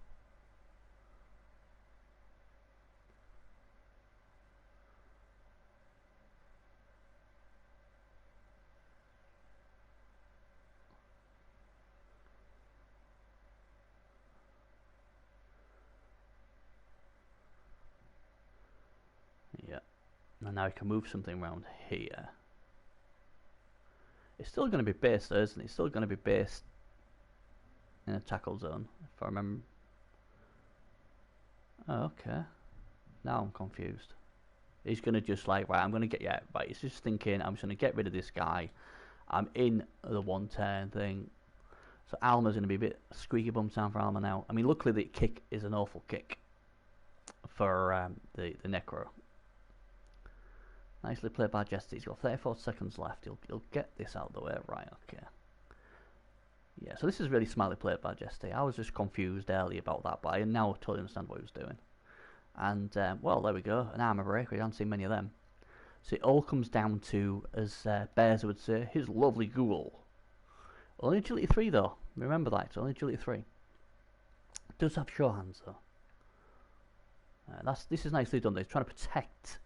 Yeah. And now I can move something around here. It's still going to be based, though, isn't it? It's still going to be based in a tackle zone, if I remember. Oh, okay. Now I'm confused. He's going to just like, right, I'm going to get, yeah, right, he's just thinking, I'm just going to get rid of this guy. I'm in the 110 thing. So Alma's going to be a bit squeaky bum sound for Alma now. I mean, luckily the kick is an awful kick for the Necro. Nicely played by Jester. He's got 34 seconds left. He'll get this out of the way. Right, okay. Yeah, so this is really smartly played by Jester. I was just confused earlier about that, but I now totally understand what he was doing. And, well, there we go. An armor break. We haven't seen many of them. So it all comes down to, as Bears would say, his lovely ghoul. Only agility 3 though. Remember that, it's only agility 3. It does have sure hands though. This is nicely done though. He's trying to protect,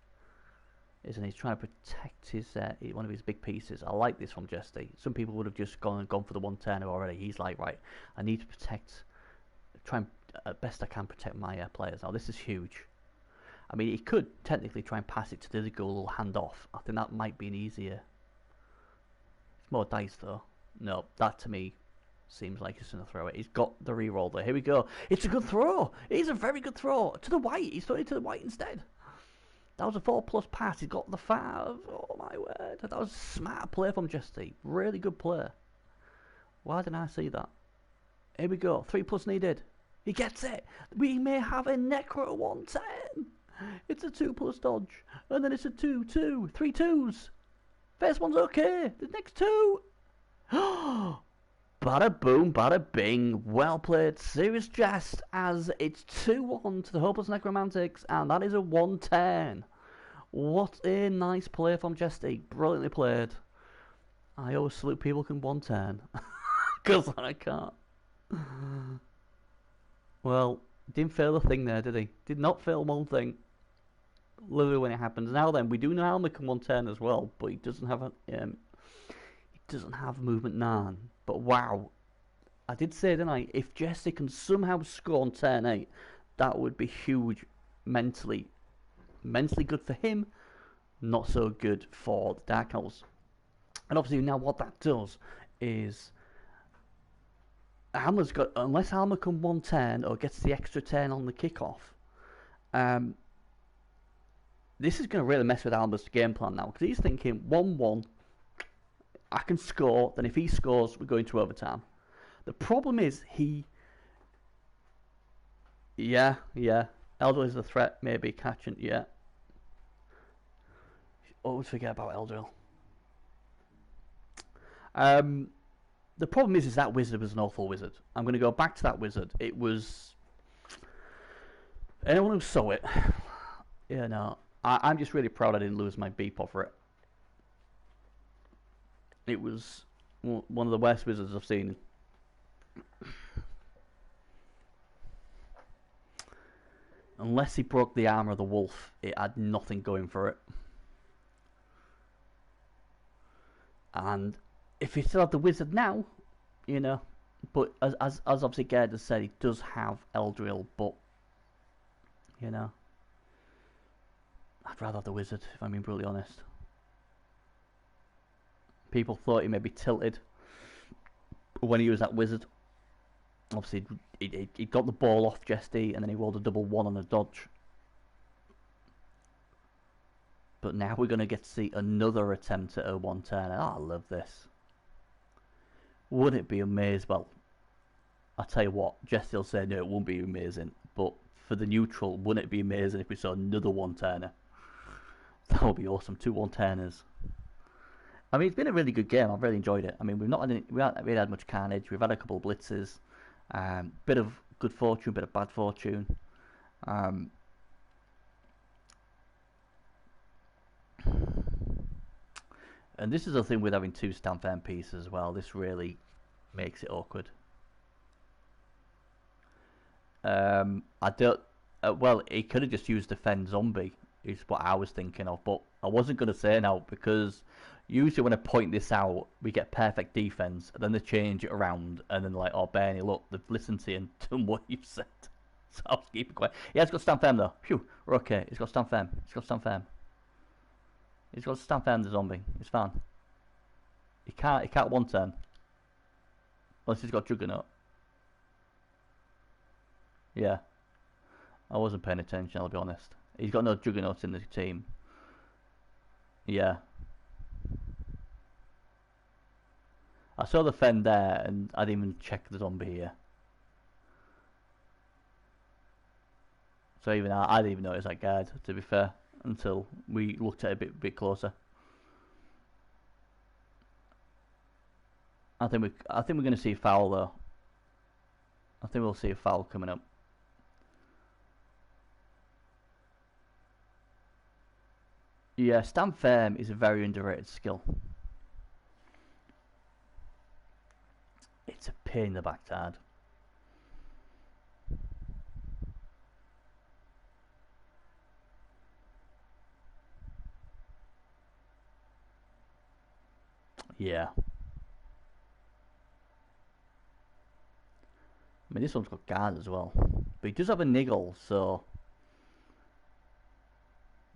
isn't he? He's trying to protect his one of his big pieces. I like this from Jesty. Some people would have just gone for the 110 already. He's like, right, I need to protect, try and best I can protect my players. Now this is huge. I mean, he could technically try and pass it to the other goal, hand off. I think that might be an easier. It's more dice though. No, that to me seems like he's going to throw it. He's got the re-roll there. Here we go. It's a good throw. It's a very good throw. To the white. He's throwing it to the white instead. That was a 4+ pass. He's got the 5. Oh my word. That was a smart play from Justy. Really good play. Why didn't I see that? Here we go. 3+ needed. He gets it. We may have a Necro 110. It's a 2+ dodge. And then it's a 2-2. 3 2s. First one's okay. The next 2. Bada boom, bada bing. Well played, serious jest, as it's 2-1 to the hopeless Necromantics, and that is a 110. What a nice play from Jesty. Brilliantly played. I always salute people who can 110. Because I can't. Well, didn't fail a thing there, did he? Did not fail one thing. Literally when it happens. Now then, we do know Alma can 110 as well, but he doesn't have a... doesn't have movement 9, but wow, I did say, didn't I, if Jesse can somehow score on turn 8, that would be huge mentally good for him, not so good for the Dark Elves. And obviously now what that does is Alma's got, unless Alma can 110 or gets the extra 10 on the kickoff, this is going to really mess with Alma's game plan now, because he's thinking 1-1, I can score, then if he scores, we're going to overtime. The problem is Yeah. Eldril is a threat, maybe catching, yeah. Always forget about Eldril. The problem is that wizard was an awful wizard. I'm going to go back to that wizard. It was... Anyone who saw it... Yeah, no. I'm just really proud I didn't lose my beep over it. It was one of the worst wizards I've seen. Unless he broke the armor of the wolf, it had nothing going for it. And if he still had the wizard now, you know, but as obviously Gerd has said, he does have Eldril, but you know, I'd rather have the wizard if I'm being brutally honest. People thought he may be tilted when he was that wizard. Obviously, he got the ball off Jesty, and then he rolled a double 1 on a dodge. But now we're going to get to see another attempt at a 110. Oh, I love this. Wouldn't it be amazing? Well, I'll tell you what, Jesty will say no, it won't be amazing. But for the neutral, wouldn't it be amazing if we saw another 110er? That would be awesome. 2 110ers. I mean, it's been a really good game. I've really enjoyed it. I mean, we haven't really had much carnage. We've had a couple of blitzes, bit of good fortune, bit of bad fortune. And this is the thing with having 2 stand firm pieces as well. This really makes it awkward. I don't. Well, he could have just used defend zombie. Is what I was thinking of, but I wasn't going to say now because usually when I point this out, we get perfect defense, and then they change it around, and then they're like, "Oh, Bernie, look, they've listened to you and done what you said." So I'll keep it quiet. Yeah, it's got stand firm though. Phew, we're okay. It's got stand firm. It's got stand firm. He's got to stand firm, the zombie. It's fine. He can't one turn. Unless he's got Juggernaut. Yeah. I wasn't paying attention, I'll be honest. He's got no Juggernauts in the team. Yeah. I saw the Fen there and I didn't even check the zombie here. So even I didn't even notice that guard, to be fair, until we looked at it a bit closer. I think we're going to see a foul though. I think we'll see a foul coming up. Yeah, stand firm is a very underrated skill. It's a pain in the backside. Yeah. I mean, this one's got guard as well. But he does have a niggle, so...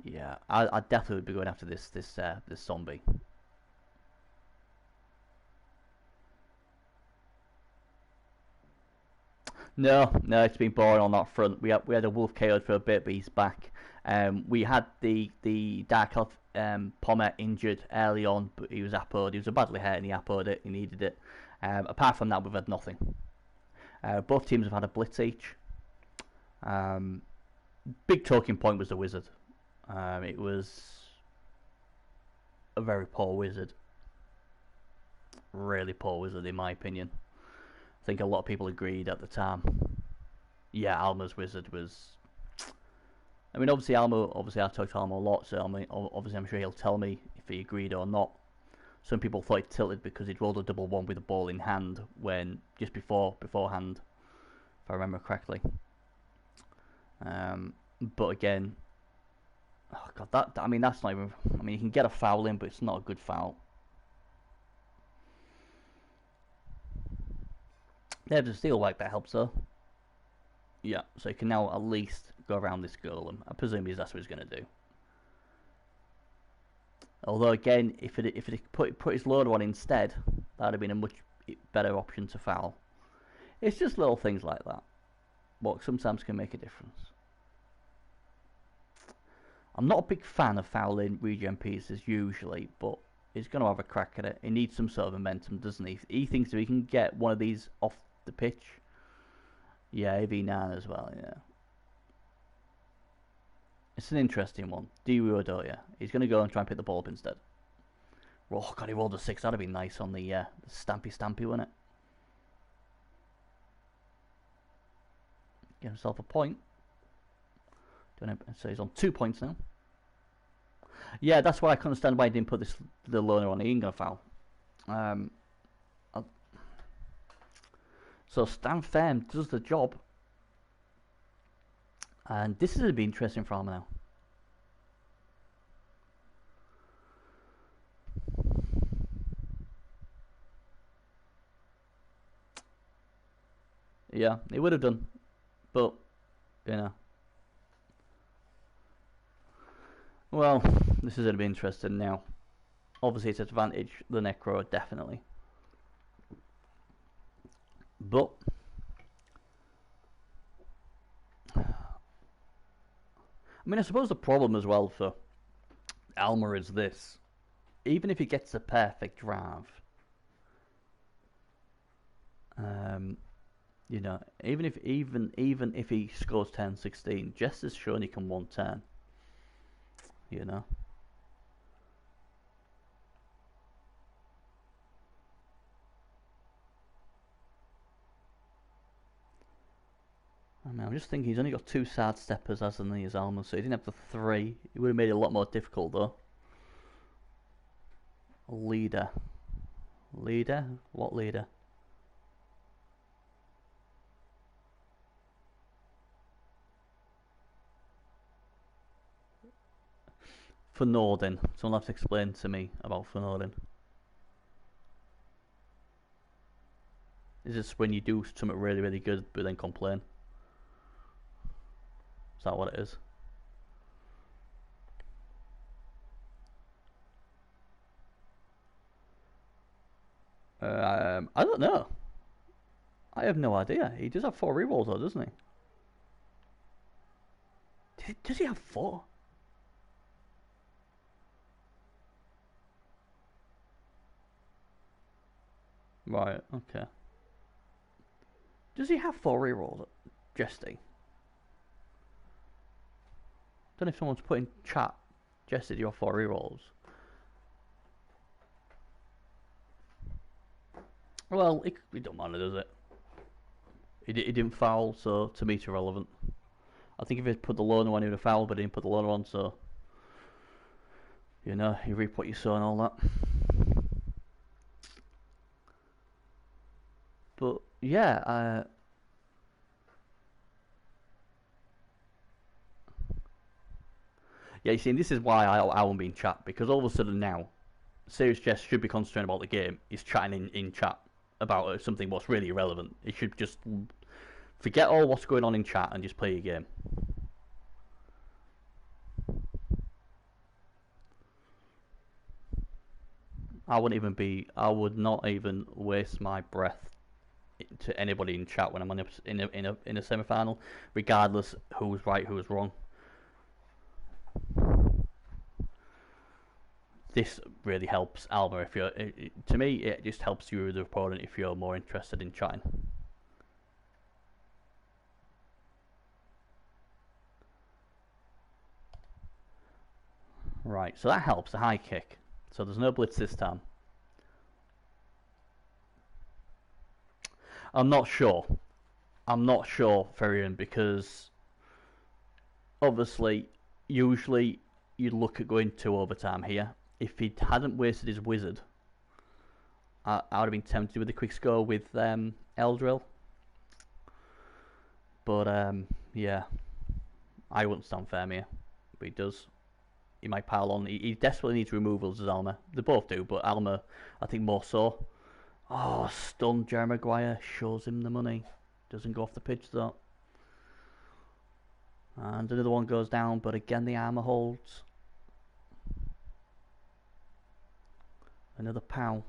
Yeah, I definitely would be going after this zombie. No, it's been boring on that front. We had a wolf KO'd for a bit, but he's back. We had the Dark Elf Pommer injured early on, but he was APO'd. He was badly hurt and he APO'd it. He needed it. Apart from that, we've had nothing. Both teams have had a blitz each. Big talking point was the wizard. It was a very poor wizard. Really poor wizard, in my opinion. I think a lot of people agreed at the time. Yeah, Alma's wizard was... I mean, obviously I've talked to Alma a lot, so obviously I'm sure he'll tell me if he agreed or not. Some people thought he tilted because he'd rolled a double one with a ball in hand when just beforehand, if I remember correctly. But again, oh god, that's not even. I mean, you can get a foul in, but it's not a good foul. There's a steal wipe that helps though. Yeah, so you can now at least go around this golem. I presume that's what he's going to do. Although again, if it put his loader on instead, that would have been a much better option to foul. It's just little things like that, but sometimes can make a difference. I'm not a big fan of fouling regen pieces usually, but he's going to have a crack at it. He needs some sort of momentum, doesn't he? He thinks if he can get one of these off the pitch. Yeah, AV9 as well, yeah. It's an interesting one. Do you or don't you? He's going to go and try and pick the ball up instead. Oh god, he rolled a 6. That'd be nice on the stampy, wouldn't it? Get himself a point. So he's on 2 points now. Yeah, that's why I couldn't understand why he didn't put the loner on. He ain't going to foul. So stand firm does the job. And this is going to be interesting for him now. Yeah, he would have done. But, you know. Well, this is going to be interesting now. Obviously, it's advantage the Necro, definitely. But I mean, I suppose the problem as well for Alma is this: even if he gets a perfect drive, you know, even if he scores 10-16, just as shown he can 1-10. You know. I mean, I'm just thinking he's only got 2 side steppers as in his Alma, so he didn't have the 3. It would have made it a lot more difficult though. Leader. Leader? What leader? For Norden. Someone will have to explain to me about for Norden. Is this when you do something really, really good but then complain? Is that what it is? I don't know. I have no idea. He does have 4 rerolls though, doesn't he? Does he have 4? Right, okay. Does he have 4 rerolls? Jesty. Don't know if someone's put in chat. Jesse, do you have 4 rerolls? Well, it don't matter, does it? He didn't foul, so to me it's irrelevant. I think if he put the loner on, he would have fouled, but he didn't put the loner on, so... You know, you reap what you sow and all that. But, yeah, yeah, you see, this is why I won't be in chat, because all of a sudden now, Serious Jess should be concerned about the game. He's chatting in chat about something what's really irrelevant. He should just forget all what's going on in chat and just play your game. I would not even waste my breath to anybody in chat when I'm in a semi-final, regardless who's right, who's wrong. This really helps Alma if you're. To me, it just helps you with the opponent if you're more interested in chatting. Right, so that helps, the high kick. So there's no blitz this time. I'm not sure, Ferian, because obviously, usually you'd look at going to overtime here. If he hadn't wasted his wizard, I would have been tempted with a quick score with Eldril. But yeah, I wouldn't stand firm here, but he does. He might pile on. He desperately needs removals as Alma. They both do, but Alma, I think more so. Oh, stunned Jerry Maguire. Shows him the money. Doesn't go off the pitch though. And another one goes down, but again the armour holds. Another pow.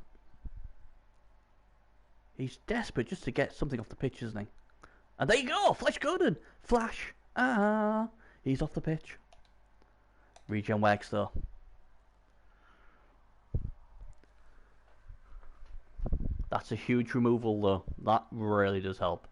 He's desperate just to get something off the pitch, isn't he? And there you go! Flash Gordon! Flash! He's off the pitch. Regen works though. That's a huge removal though. That really does help.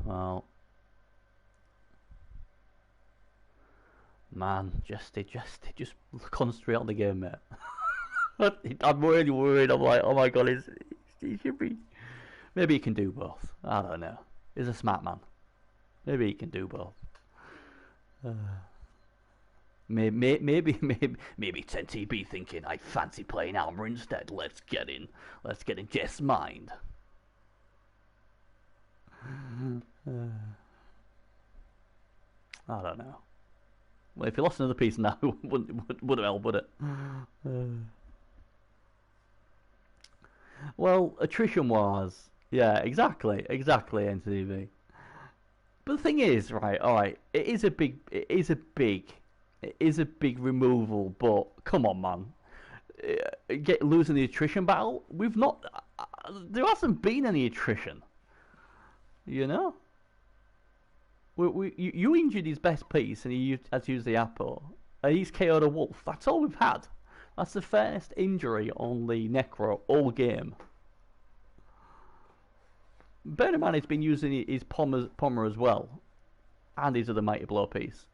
Well, man, just concentrate on the game, mate. I'm really worried. I'm like, oh my god, he should be. Maybe he can do both. I don't know. He's a smart man. Maybe he can do both. Maybe TNTB thinking I fancy playing Alma instead. Let's get in Jess' mind. I don't know. Well, if he lost another piece now, wouldn't help, would it? Well, attrition wise, yeah, exactly, NTV. But the thing is, right, alright, it is a big removal, but come on, man. Losing the attrition battle, we've not, there hasn't been any attrition. You know? You injured his best piece and he had to use the Apo. And he's KO'd a wolf. That's all we've had. That's the first injury on the Necro all game. Bear in mind he's been using his Pommer as well. And his other Mighty Blow piece.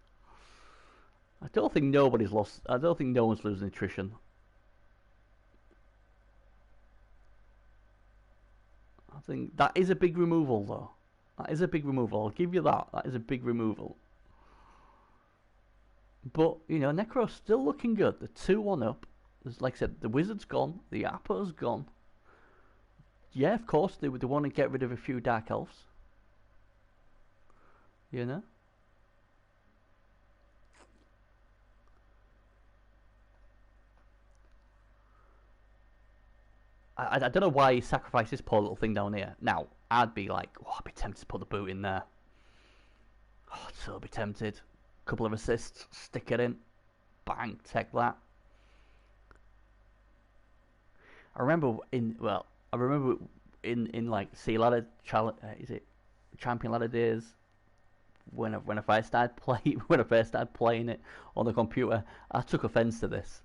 I don't think nobody's lost. I don't think no one's losing attrition. I think that is a big removal though. That is a big removal. I'll give you that. That is a big removal. But, you know, Necro's still looking good. The 2-1 up. Like I said, the Wizard's gone. The Apo's gone. Yeah, of course, they want to get rid of a few Dark Elves. You know? I don't know why he sacrificed this poor little thing down here. Now, I'd be like, oh, I'd be tempted to put the boot in there. Oh, I'd so be tempted. Couple of assists, stick it in. Bang, take that. I remember in like Sea Ladder is it Champion Ladder days when I first started playing it on the computer. I took offence to this.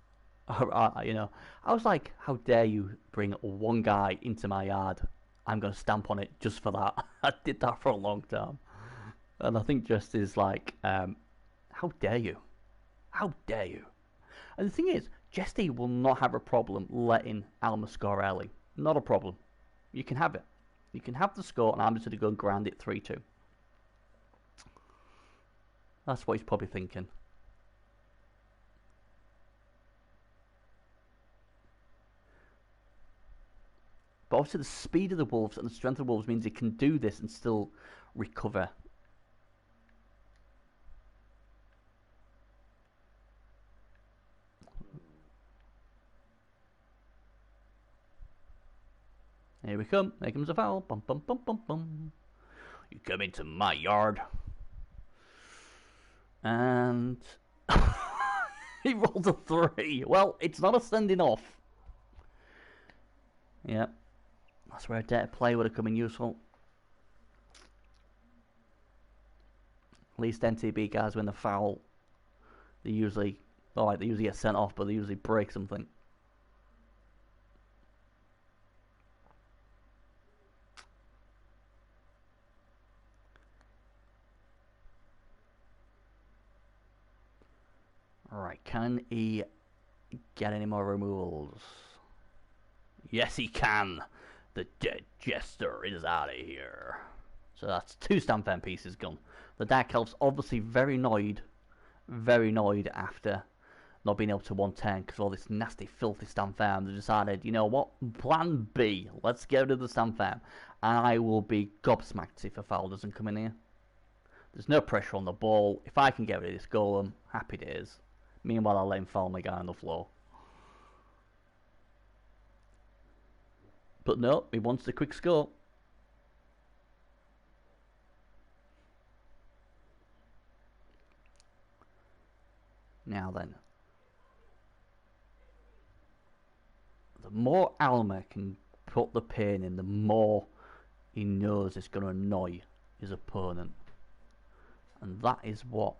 I was like, how dare you bring one guy into my yard? I'm gonna stamp on it just for that. I did that for a long time, and I think just is like, how dare you? How dare you? And the thing is, Jesty will not have a problem letting Alma score early. Not a problem. You can have it. You can have the score, and I'm just going to go and ground it 3-2. That's what he's probably thinking. But obviously the speed of the Wolves and the strength of the Wolves means he can do this and still recover. Here we come. Here comes a foul. Bum, bum, bum, bum, bum. You come into my yard. And he rolled a 3. Well, it's not a sending off. Yep. That's where a data play would have come in useful. At least NTB guys, when the foul, they usually get sent off, but they usually break something. Alright, can he get any more removals? Yes, he can! The dead jester is out of here. So that's 2 Stamfan pieces gone. The Dark Elf's obviously very annoyed after not being able to 110 because of all this nasty, filthy Stamfan. They decided, you know what? Plan B. Let's get rid of the Stamfan. And I will be gobsmacked if a foul doesn't come in here. There's no pressure on the ball. If I can get rid of this golem, happy days. Meanwhile, I'll let him foul my guy on the floor. But no, he wants the quick score. Now then. The more Alma can put the pain in, the more he knows it's going to annoy his opponent. And that is what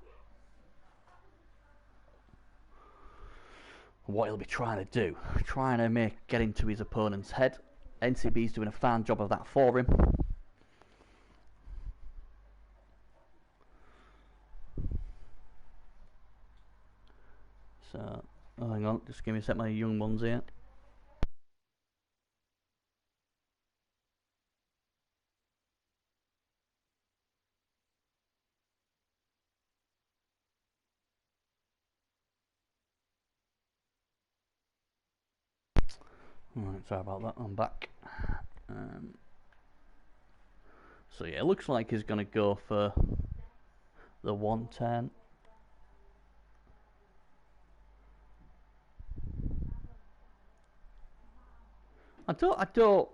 he'll be trying to do. Trying to get into his opponent's head. NCB's doing a fine job of that for him. So, hang on, just give me a sec, my young ones here. Alright, sorry about that, I'm back. So yeah, it looks like he's going to go for the 110. I don't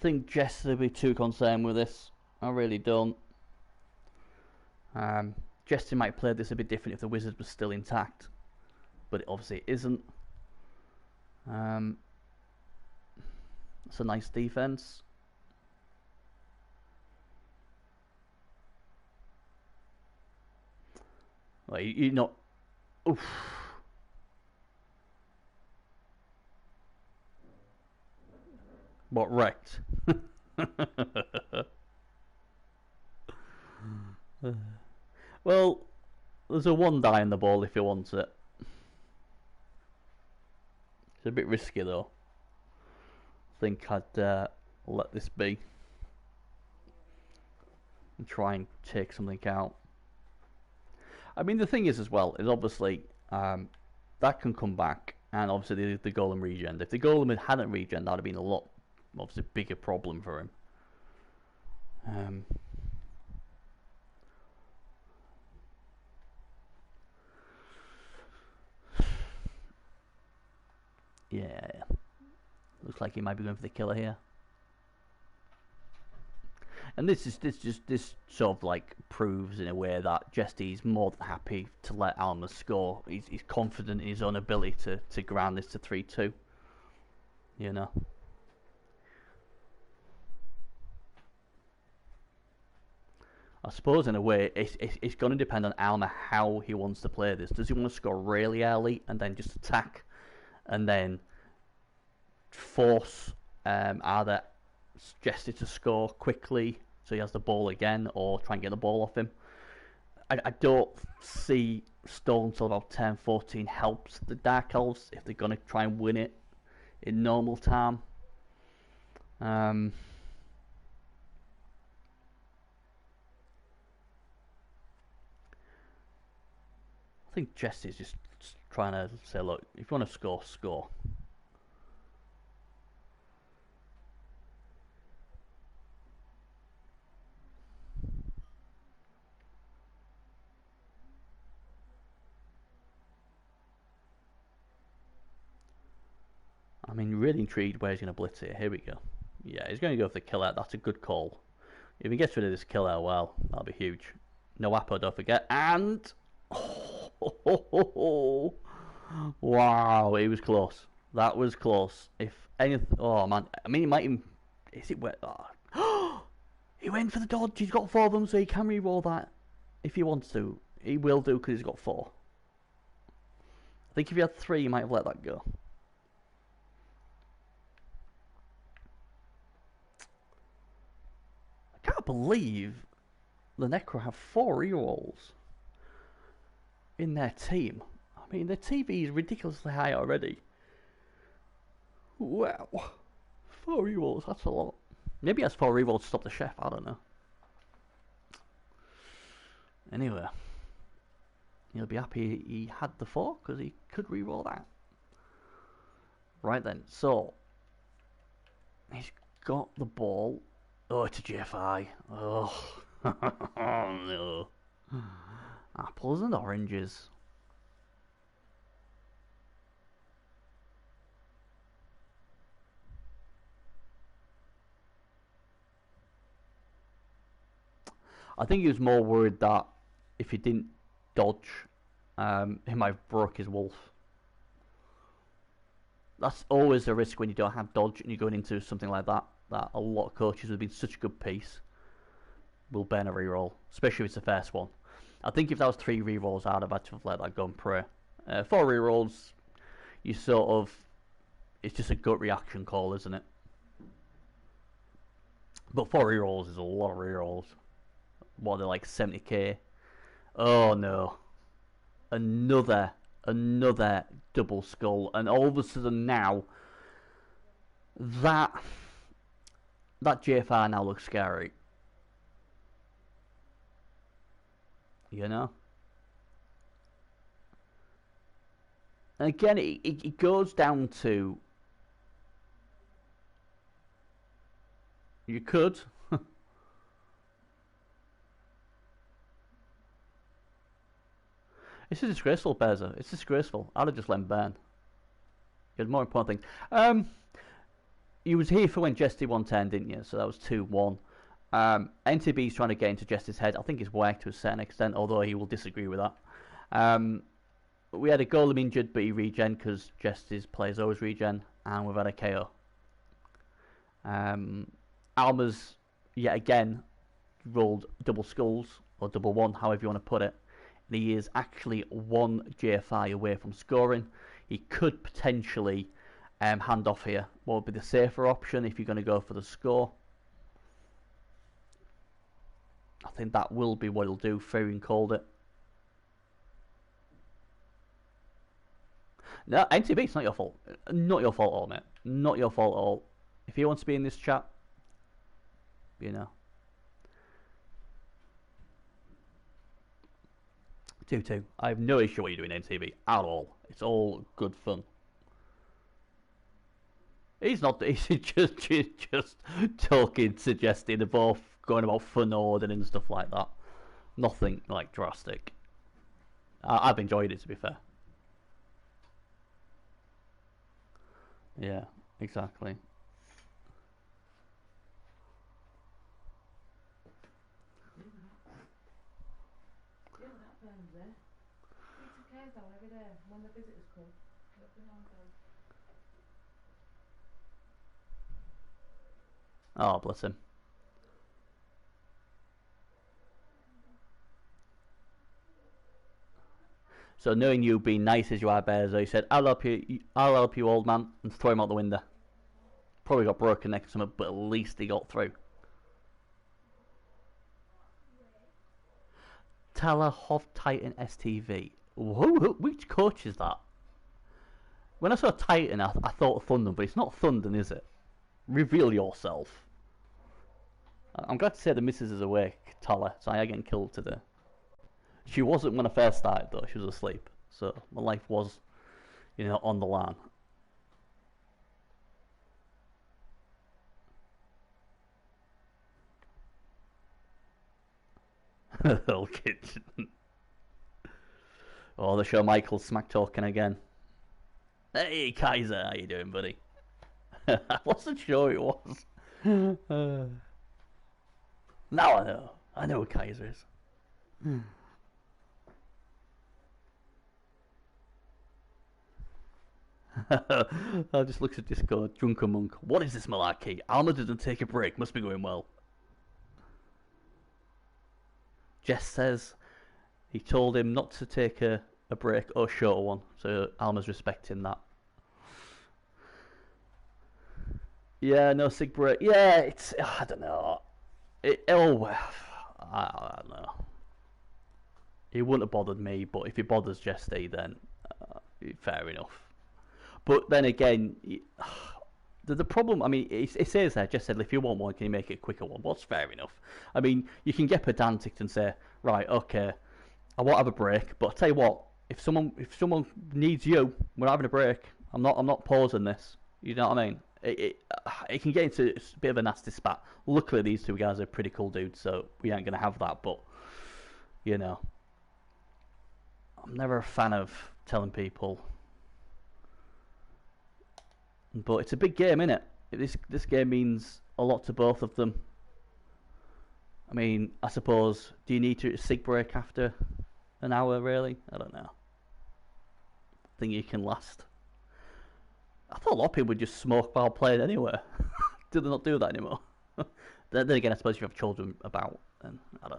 think Jess will be too concerned with this. I really don't. Jesse might play this a bit different if the Wizard was still intact, but it obviously isn't. It's a nice defense. Well, you know, oof. What, wrecked? Well, there's a 1 die in the ball if you want it. It's a bit risky though. I think I'd let this be and try and take something out. I mean, the thing is as well, is obviously that can come back, and obviously the golem regen. If the golem hadn't regen, that would have been a lot, obviously, bigger problem for him. Yeah, Looks like he might be going for the killer here. And this sort of like proves in a way that Jesty's more than happy to let Alma score. He's confident in his own ability to ground this to 3-2. You know. I suppose in a way it's going to depend on Alma how he wants to play this. Does he want to score really early and then just attack and then force either Jesty to score quickly so he has the ball again, or try and get the ball off him? I don't see Stone until about 10-14 helps the Dark Elves if they're going to try and win it in normal time. I think Jesty's just trying to say, look, if you want to score, score. I mean, really intrigued where he's going to blitz here. Here we go. Yeah, he's going to go for the killer. That's a good call. If he gets rid of this killer, well, that'll be huge. No Apo, don't forget. And... Oh, wow, it was close. That was close. If anything... Oh, man. I mean, he might even... Is it wet? Oh. He went for the dodge. He's got 4 of them, so he can re-roll that if he wants to. He will do, because he's got 4. I think if he had 3, he might have let that go. I can't believe the Necro have 4 rerolls in their team. I mean, their TV is ridiculously high already. Wow. 4 rerolls, that's a lot. Maybe he has 4 rerolls to stop the chef, I don't know. Anyway, he'll be happy he had the 4, because he could reroll that. Right then, so he's got the ball. Oh, it's a GFI. Oh, no. Apples and oranges. I think he was more worried that if he didn't dodge, he might have broke his wolf. That's always a risk when you don't have dodge and you're going into something like that. That a lot of coaches who've been such a good piece will burn a reroll, especially if it's the first one. I think if that was 3 rerolls, I'd have had to have let that go and pray. 4 rerolls, you sort of, it's just a gut reaction call, isn't it? But 4 rerolls is a lot of rerolls. What, they're like 70k? Oh no. Another double skull, and all of a sudden now, that GFR now looks scary. You know? And again, it goes down to... You could. It's a disgraceful, Beza. It's disgraceful. I'd have just let him burn. You had more important things. You was here for when Jesty 110, didn't you? So that was 2-1. NTB's trying to get into Jesty's head. I think it's worked to a certain extent, although he will disagree with that. We had a golem injured, but he regen because Jesty's players always regen, and we've had a KO. Alma's, yet again, rolled double skulls, or double 1, however you want to put it. And he is actually 1 GFI away from scoring. He could potentially hand off here. What would be the safer option if you're going to go for the score? I think that will be what he'll do. Fearing called it. No, NTB, it's not your fault. Not your fault at all, mate. Not your fault at all. If he wants to be in this chat, you know. 2-2. I have no issue what you're doing, NTB, at all. It's all good fun. He's not. He's just talking, suggesting, both going about fun ordering and stuff like that. Nothing like drastic. I've enjoyed it, to be fair. Yeah. Exactly. Oh, bless him. So knowing you being nice as you are, Bezo, he said, I'll help you, old man, and throw him out the window. Probably got broken neck or something, but at least he got through. Telehov Titan STV. Which coach is that? When I saw Titan, I thought of Thunder, but it's not Thunder, is it? Reveal yourself. I'm glad to say the missus is awake, Tala, so I ain't getting killed today. She wasn't when I first started, though. She was asleep. So my life was, on the line. Little kitchen. Oh, the show Michael smack talking again. Hey, Kaiser, how you doing, buddy? I wasn't sure it was. Now I know. I know who Kaiser is. I just looks at Discord. Drunken Monk. What is this malarkey? Alma didn't take a break. Must be going well. Jess says he told him not to take a break or a shorter one. So Alma's respecting that. Yeah, no sig break. Yeah, it's... I don't know. I don't know. It wouldn't have bothered me, but if it bothers Jesty, then fair enough. But then again, the problem, I mean, it says there, Jess said, if you want one, can you make it a quicker one? Well, that's fair enough. I mean, you can get pedantic and say, right, okay, I won't have a break, but I'll tell you what, if someone needs you, we're having a break. I'm not pausing this. You know what I mean? It can get into a bit of a nasty spat. Luckily, these two guys are pretty cool dudes, so we ain't gonna have that. But I'm never a fan of telling people. But it's a big game, isn't it? This game means a lot to both of them. I mean, I suppose, do you need to sig break after an hour, really? I don't know. I think you can last. I thought a lot of people would just smoke while playing anyway. Do they not do that anymore? Then again, I suppose if you have children about, and I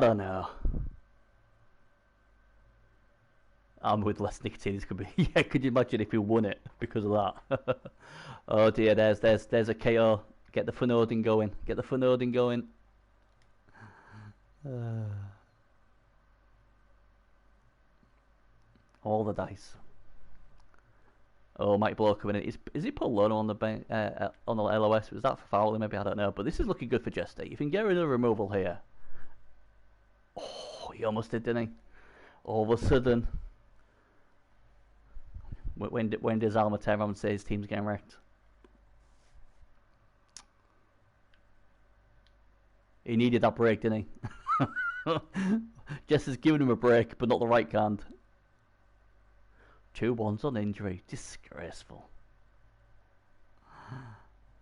don't know. With less nicotine, this could be. Yeah, could you imagine if he won it because of that? Oh dear, there's a KO. Get the Funodin going. Get the Funodin going. All the dice. Oh, Mike Blow coming in. Is he put Lono on the LOS? Was that for fouling? Maybe, I don't know. But this is looking good for Jesty. If you can get rid of the removal here. Oh, he almost did, didn't he? All of a sudden. When does Alma turn around and say his team's getting wrecked? He needed that break, didn't he? Jess has given him a break, but not the right kind. 2-1s on injury. Disgraceful.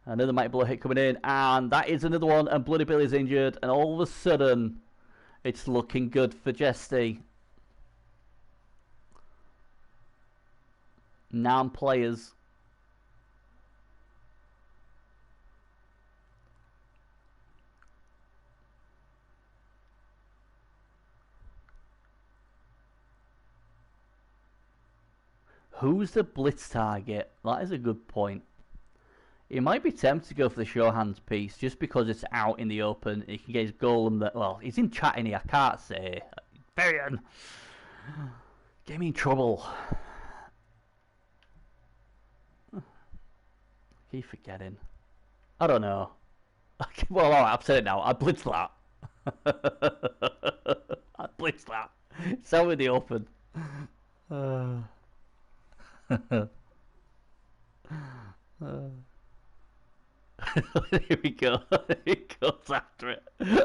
Another Mighty Blow hit coming in, and that is another one, and Bloody Billy's injured, and all of a sudden, it's looking good for Jesty. 9 players. Who's the blitz target? That is a good point. He might be tempted to go for the sure hands piece just because it's out in the open. He can get his golem that. Well, he's in chat in here. I can't say. Varian, get me in trouble. Keep forgetting. I don't know. Well, alright, I've said it now. I blitz that. I blitz that. It's out in the open. Here we go. He goes after it. This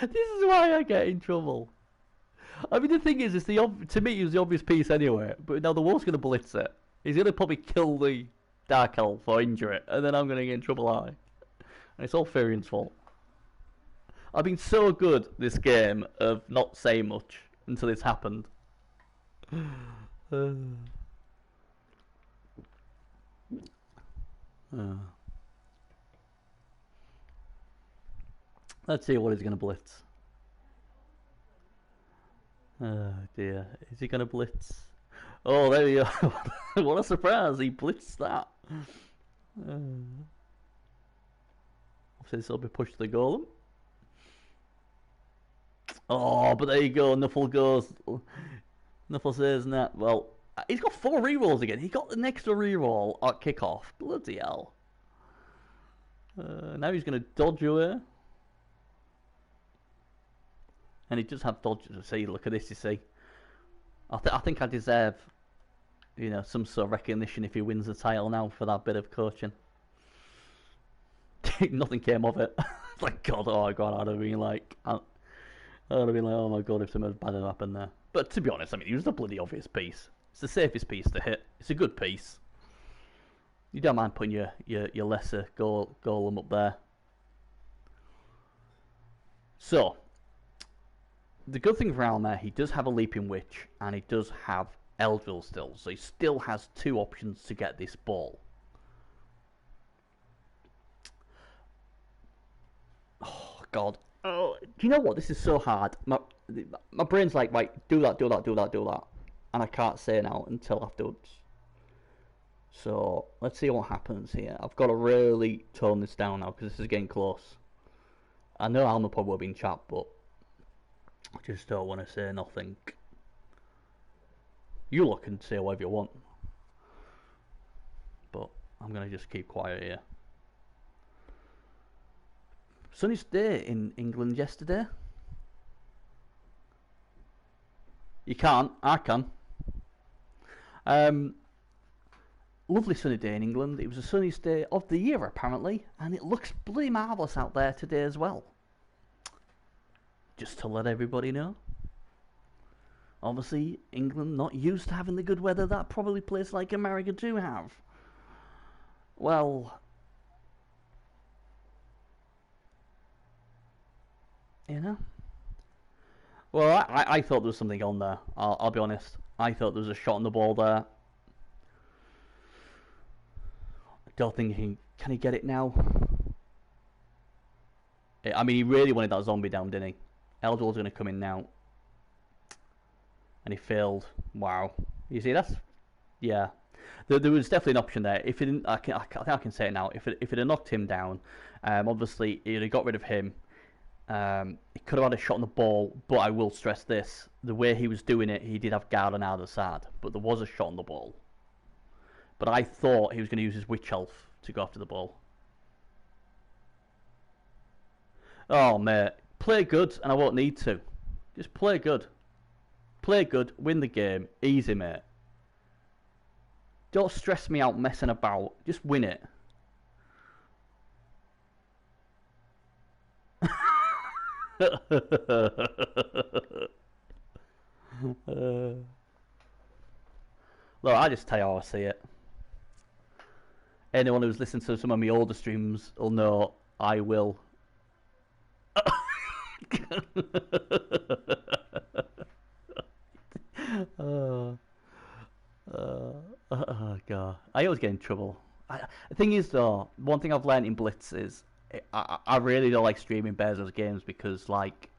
is why I get in trouble. I mean, the thing is, to me, it was the obvious piece anyway. But now the wolf's going to blitz it. He's gonna probably kill the Dark Elf or injure it, and then I'm gonna get in trouble, aren't I? And it's all Furian's fault. I've been so good this game of not saying much until it's happened. Let's see what he's going to blitz. Oh dear, is he going to blitz? Oh, there we go. What a surprise, he blitzed that. This will be pushed to the golem. Oh, but there you go, Nuffle goes. Nuffle says that. Well, he's got 4 rerolls again. He got an extra reroll at kickoff. Bloody hell. Now he's going to dodge away. And he does have dodges. See, look at this, you see. I think I deserve, you know, some sort of recognition if he wins the title now for that bit of coaching. Nothing came of it. Like, God, oh my God, I'd have been like, oh my God, if something bad had happened there. But to be honest, I mean, he was the bloody obvious piece. It's the safest piece to hit. It's a good piece. You don't mind putting your lesser golem up there. So, the good thing for Almer, he does have a Leaping Witch, and he does have Eldril still. So he still has 2 options to get this ball. Oh, God. Oh, do you know what? This is so hard. My brain's like, right, do that. And I can't say now until afterwards. So, let's see what happens here. I've got to really tone this down now, because this is getting close. I know Almer probably will be in chat, but I just don't want to say nothing. You look and say whatever you want. But I'm going to just keep quiet here. Sunniest day in England yesterday. You can't. I can. Lovely sunny day in England. It was the sunniest day of the year apparently. And it looks bloody marvellous out there today as well. Just to let everybody know. Obviously, England not used to having the good weather that probably places like America do have. Well, you know. Well, I thought there was something on there. I'll be honest. I thought there was a shot on the ball there. I don't think can he get it now? I mean, he really wanted that zombie down, didn't he? Eldril's going to come in now. And he failed. Wow. You see, that's... Yeah. There was definitely an option there. If it didn't... I think I can say it now. If it had knocked him down, obviously, he'd have got rid of him. He could have had a shot on the ball, but I will stress this. The way he was doing it, he did have guard on either side. But there was a shot on the ball. But I thought he was going to use his Witch Elf to go after the ball. Oh, mate. Play good, and I won't need to. Just play good. Play good, win the game. Easy, mate. Don't stress me out messing about. Just win it. Look, I just tell you how I see it. Anyone who's listened to some of my older streams will know I will. Oh God, I always get in trouble. The thing is though, one thing I've learned in Blitz is I really don't like streaming Bezos games because, like,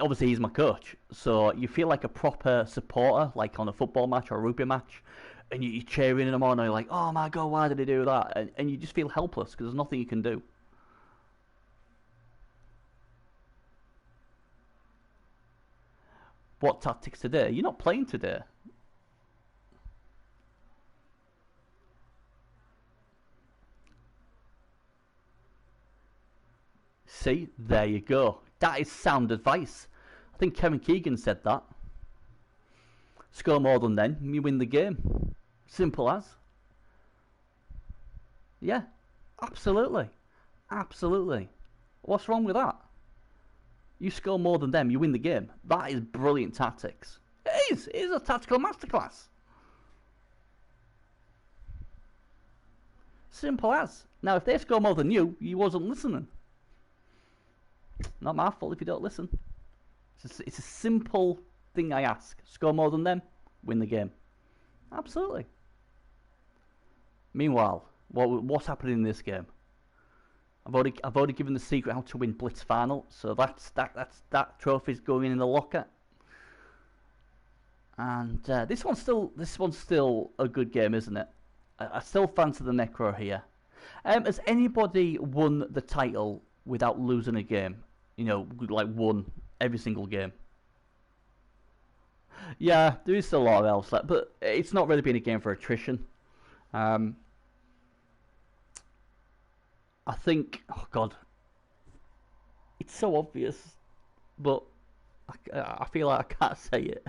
obviously he's my coach, so you feel like a proper supporter, like on a football match or a rugby match, and you're cheering him on, and you're like, oh my God, why did he do that? And you just feel helpless because there's nothing you can do. What tactics today? You're not playing today. See, there you go. That is sound advice. I think Kevin Keegan said that. Score more than them, you win the game. Simple as. Yeah, absolutely. Absolutely. What's wrong with that? You score more than them, you win the game. That is brilliant tactics. It is a tactical masterclass. Simple as. Now, if they score more than you wasn't listening. Not my fault if you don't listen. It's a simple thing I ask. Score more than them, win the game. Absolutely. Meanwhile, what's happening in this game? I've already given the secret how to win Blitz final, so that trophy's going in the locker. And this one's still a good game, isn't it? I still fancy the Necro here. Has anybody won the title without losing a game? You know, like won every single game. Yeah, there is still a lot of elves left, but it's not really been a game for attrition. I think, oh god, it's so obvious, but I feel like I can't say it.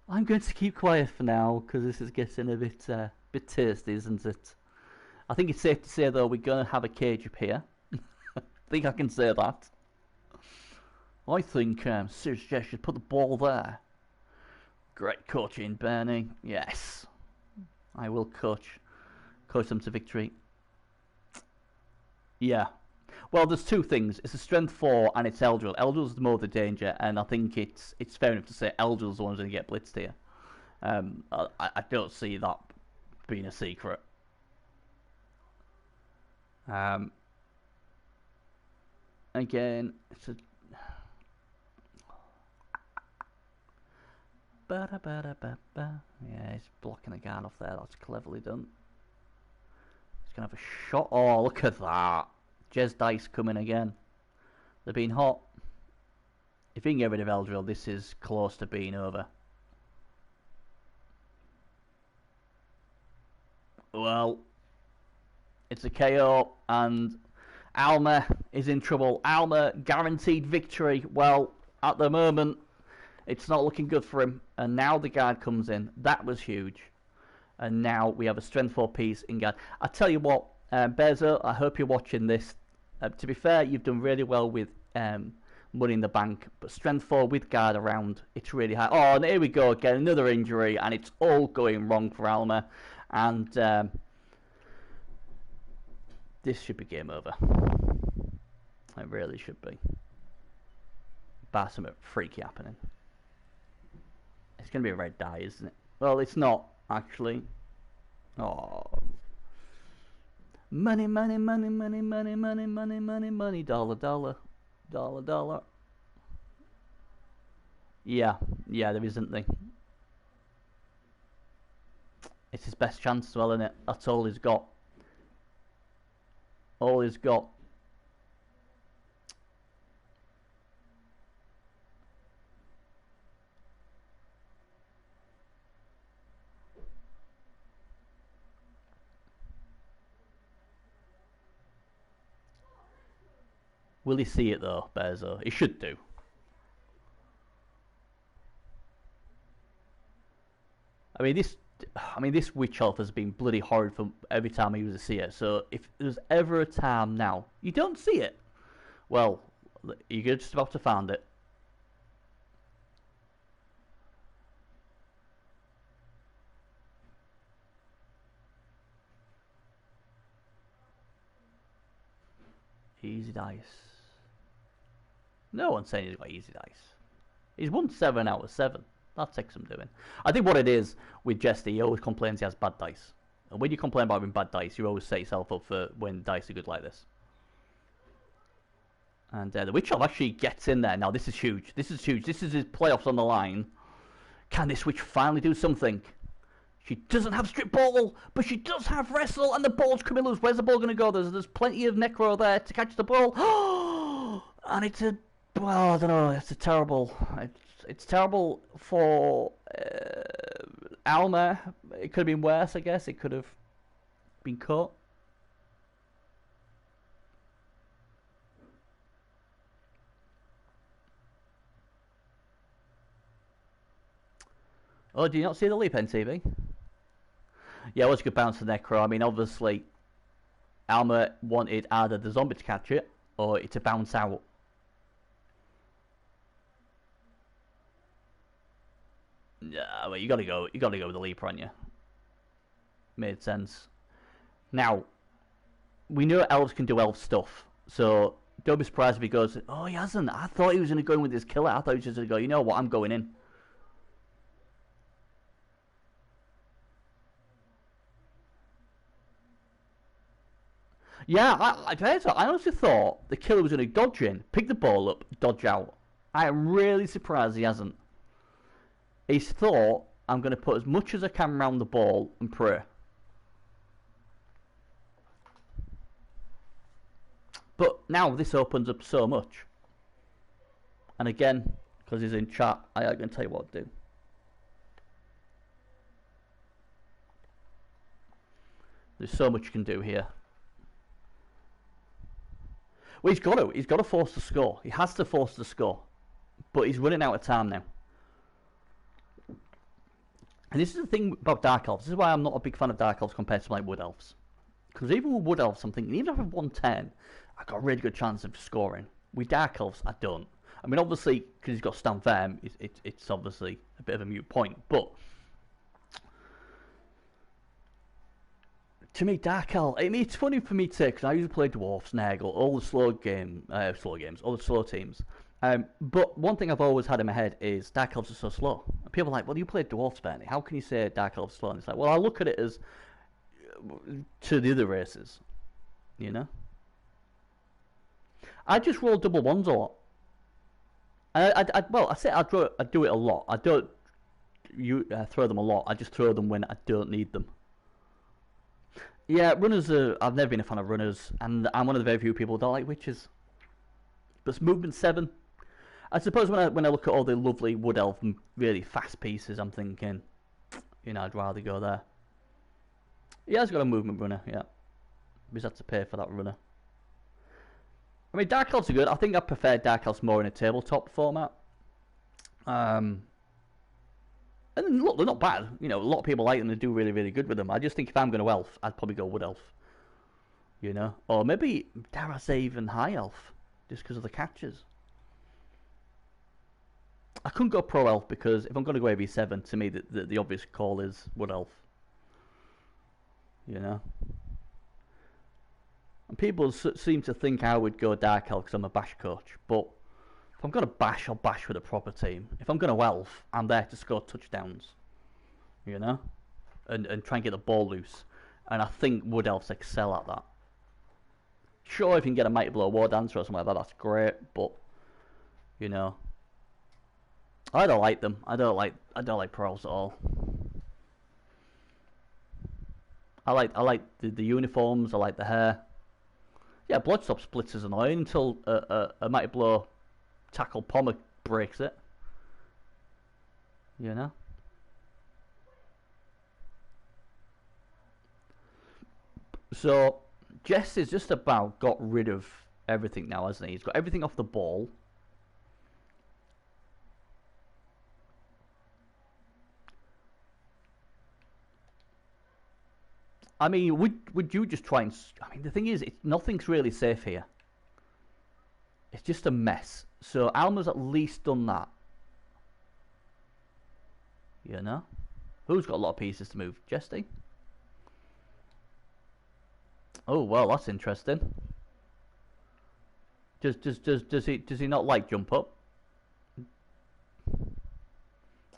I'm going to keep quiet for now because this is getting a bit tasty, isn't it? I think it's safe to say though we're going to have a cage up here. I think I can say that. I think Sir Jess should put the ball there. Great coaching, Bernie. Yes, I will coach them to victory. Yeah. Well, there's two things. It's a strength 4 and it's Eldril. Eldril's the more the danger, and I think it's fair enough to say Eldril's the one's going to get blitzed here. I don't see that being a secret. Again, it's a... Yeah, he's blocking the guard off there. That's cleverly done. He's going to have a shot. Oh, look at that. Jez Dice coming again. They're being hot. If he can get rid of Eldril, this is close to being over. Well, it's a KO, and Alma is in trouble. Alma guaranteed victory. Well, at the moment, it's not looking good for him. And now the guard comes in. That was huge. And now we have a strength 4 piece in guard. I tell you what, Bezo, I hope you're watching this. To be fair, you've done really well with Money in the Bank, but strength 4 with guard around, it's really high. Oh, and here we go again, another injury, and it's all going wrong for Alma. And this should be game over. It really should be. Bar something freaky happening. It's going to be a red die, isn't it? Well, it's not, actually. Oh. Money, money, money, money, money, money, money, money, money, dollar, dollar, dollar, dollar. Yeah, there isn't there. It's his best chance as well, isn't it? That's all he's got. All he's got. Will he see it though, Bezo? He should do. I mean, this witch elf has been bloody horrid for every time I use to see it. So if there's ever a time now you don't see it, well, you're just about to find it. Easy dice. No one's saying he's got easy dice. He's won 7 out of 7. That takes some doing. I think what it is with Jester, he always complains he has bad dice. And when you complain about having bad dice, you always set yourself up for when dice are good like this. And the Witch Elf actually gets in there. Now this is huge. This is huge. This is his playoffs on the line. Can this Witch finally do something? She doesn't have strip ball, but she does have wrestle, and the ball's coming loose. Where's the ball going to go? There's plenty of Necro there to catch the ball. And it's a... Well, I don't know. It's a terrible... It's terrible for Alma. It could have been worse, I guess. It could have been cut. Oh, do you not see the leap, NTV? Yeah, it was a good bounce to Necro. I mean, obviously, Alma wanted either the zombie to catch it or it to bounce out. Yeah, well, you gotta go with the leap, aren't you? made sense. Now, we know elves can do elf stuff, so don't be surprised if he goes, oh, he hasn't. I thought he was going to go in with his killer. I thought he was just going to go, you know what, I'm going in. Yeah, I honestly thought the killer was going to dodge in, pick the ball up, dodge out. I am really surprised he hasn't. He's thought, I'm going to put as much as I can around the ball and pray. But now this opens up so much. And again, because he's in chat, I ain't going to tell you what to do. There's so much you can do here. Well, he's got to force the score. He has to force the score. But he's running out of time now. And this is the thing about Dark Elves. This is why I'm not a big fan of Dark Elves compared to like Wood Elves. Because even with Wood Elves, I'm thinking, even if I have 110, I've got a really good chance of scoring. With Dark Elves, I don't. I mean, obviously, because he's got Stand Firm, it's obviously a bit of a moot point. But to me, Dark Elf, I mean, it's funny for me to say, because I usually play Dwarfs, Nurgle, all the slow games, all the slow teams. But one thing I've always had in my head is Dark Elves are so slow. And people are like, well, you played Dwarfs, Bernie. How can you say Dark Elves are slow? And it's like, well, I look at it as to the other races, you know? I just roll double ones a lot. I do it a lot. I don't throw them a lot. I just throw them when I don't need them. Yeah, runners I've never been a fan of runners, and I'm one of the very few people who don't like witches. But movement 7. I suppose when I look at all the lovely Wood Elf and really fast pieces, I'm thinking, you know, I'd rather go there. He has got a movement runner, yeah. We just had to pay for that runner. I mean, Dark Elves are good. I think I prefer Dark Elves more in a tabletop format. And look, they're not bad. You know, a lot of people like them. They do really, really good with them. I just think if I'm going to Elf, I'd probably go Wood Elf. You know? Or maybe, dare I say, even High Elf. Just because of the catches. I couldn't go Pro Elf because if I'm going to go AV7, to me, the obvious call is Wood Elf. You know? And people seem to think I would go Dark Elf because I'm a bash coach. But if I'm going to bash, I'll bash with a proper team. If I'm going to Elf, I'm there to score touchdowns. You know? And try and get the ball loose. And I think Wood Elves excel at that. Sure, if you can get a Mighty Blow War Dancer or something like that, that's great. But, you know, I don't like them. I don't like Pro Elves at all. I like the uniforms. I like the hair. Yeah, Bloodstop Splits is annoying until a Mighty Blow Tackle Pommer breaks it. You know? So, Jess is just about got rid of everything now, hasn't he? He's got everything off the ball. I mean, would you just try and... I mean, the thing is, nothing's really safe here. It's just a mess. So, Alma's at least done that. You know? Who's got a lot of pieces to move? Jesty? Oh, well, that's interesting. Does he not like jump up?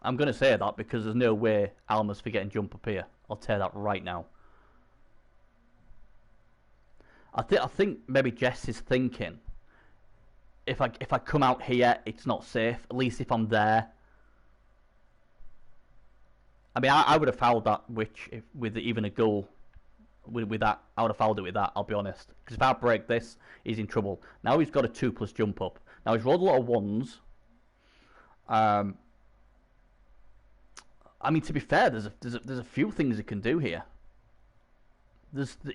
I'm going to say that because there's no way Alma's forgetting jump up here. I'll tell that right now. I think maybe Jess is thinking, if I come out here, it's not safe. At least if I'm there. I mean, I would have fouled that witch with even a goal. With that, I would have fouled it with that. I'll be honest, because if I break this, he's in trouble. Now he's got a 2+ jump up. Now he's rolled a lot of 1s. I mean, to be fair, there's a few things he can do here.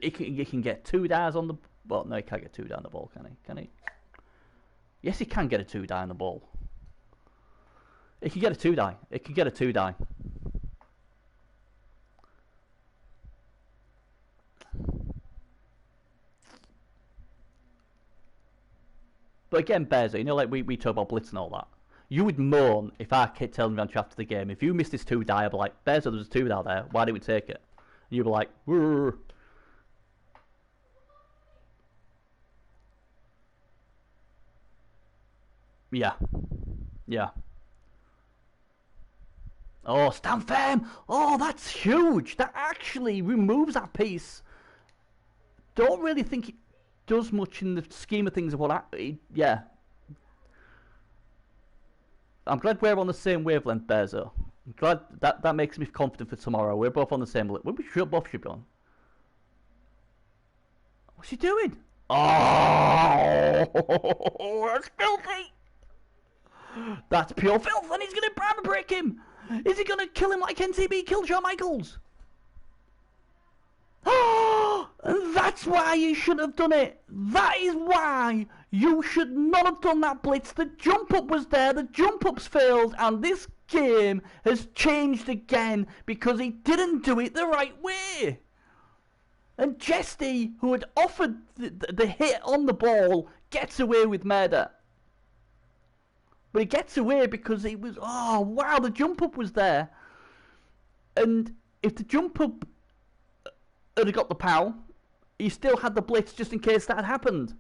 He can get 2 dies on the... Well, no, he can't get 2 die on the ball, can he? Can he? Yes, he can get a 2 die on the ball. He can get a 2 die. It can get a 2 die. But again, Bezo, you know, like we talk about blitz and all that. You would moan if I kept telling you after the game, if you missed this 2 die, I'd be like, Bezo, there was a 2 die there. Why didn't we take it? You were like, "Whoa." Yeah. Yeah. Oh, stand firm! Oh, that's huge! That actually removes that piece. Don't really think it does much in the scheme of things of what yeah. I'm glad we're on the same wavelength, Bezo. I'm glad that makes me confident for tomorrow. We're both on the same level. We should both should be on. What's she doing? Oh, that's filthy! That's pure filth, and he's gonna primer break him! Is he gonna kill him like NTB killed Shawn Michaels? And that's why you should have done it. That is why you should not have done that blitz. The jump up was there, the jump ups failed, and this game has changed again because he didn't do it the right way. And Jesty, who had offered the hit on the ball, gets away with murder. But he gets away because he was, oh wow, the jump up was there. And if the jump up had got the POW, he still had the blitz just in case that had happened.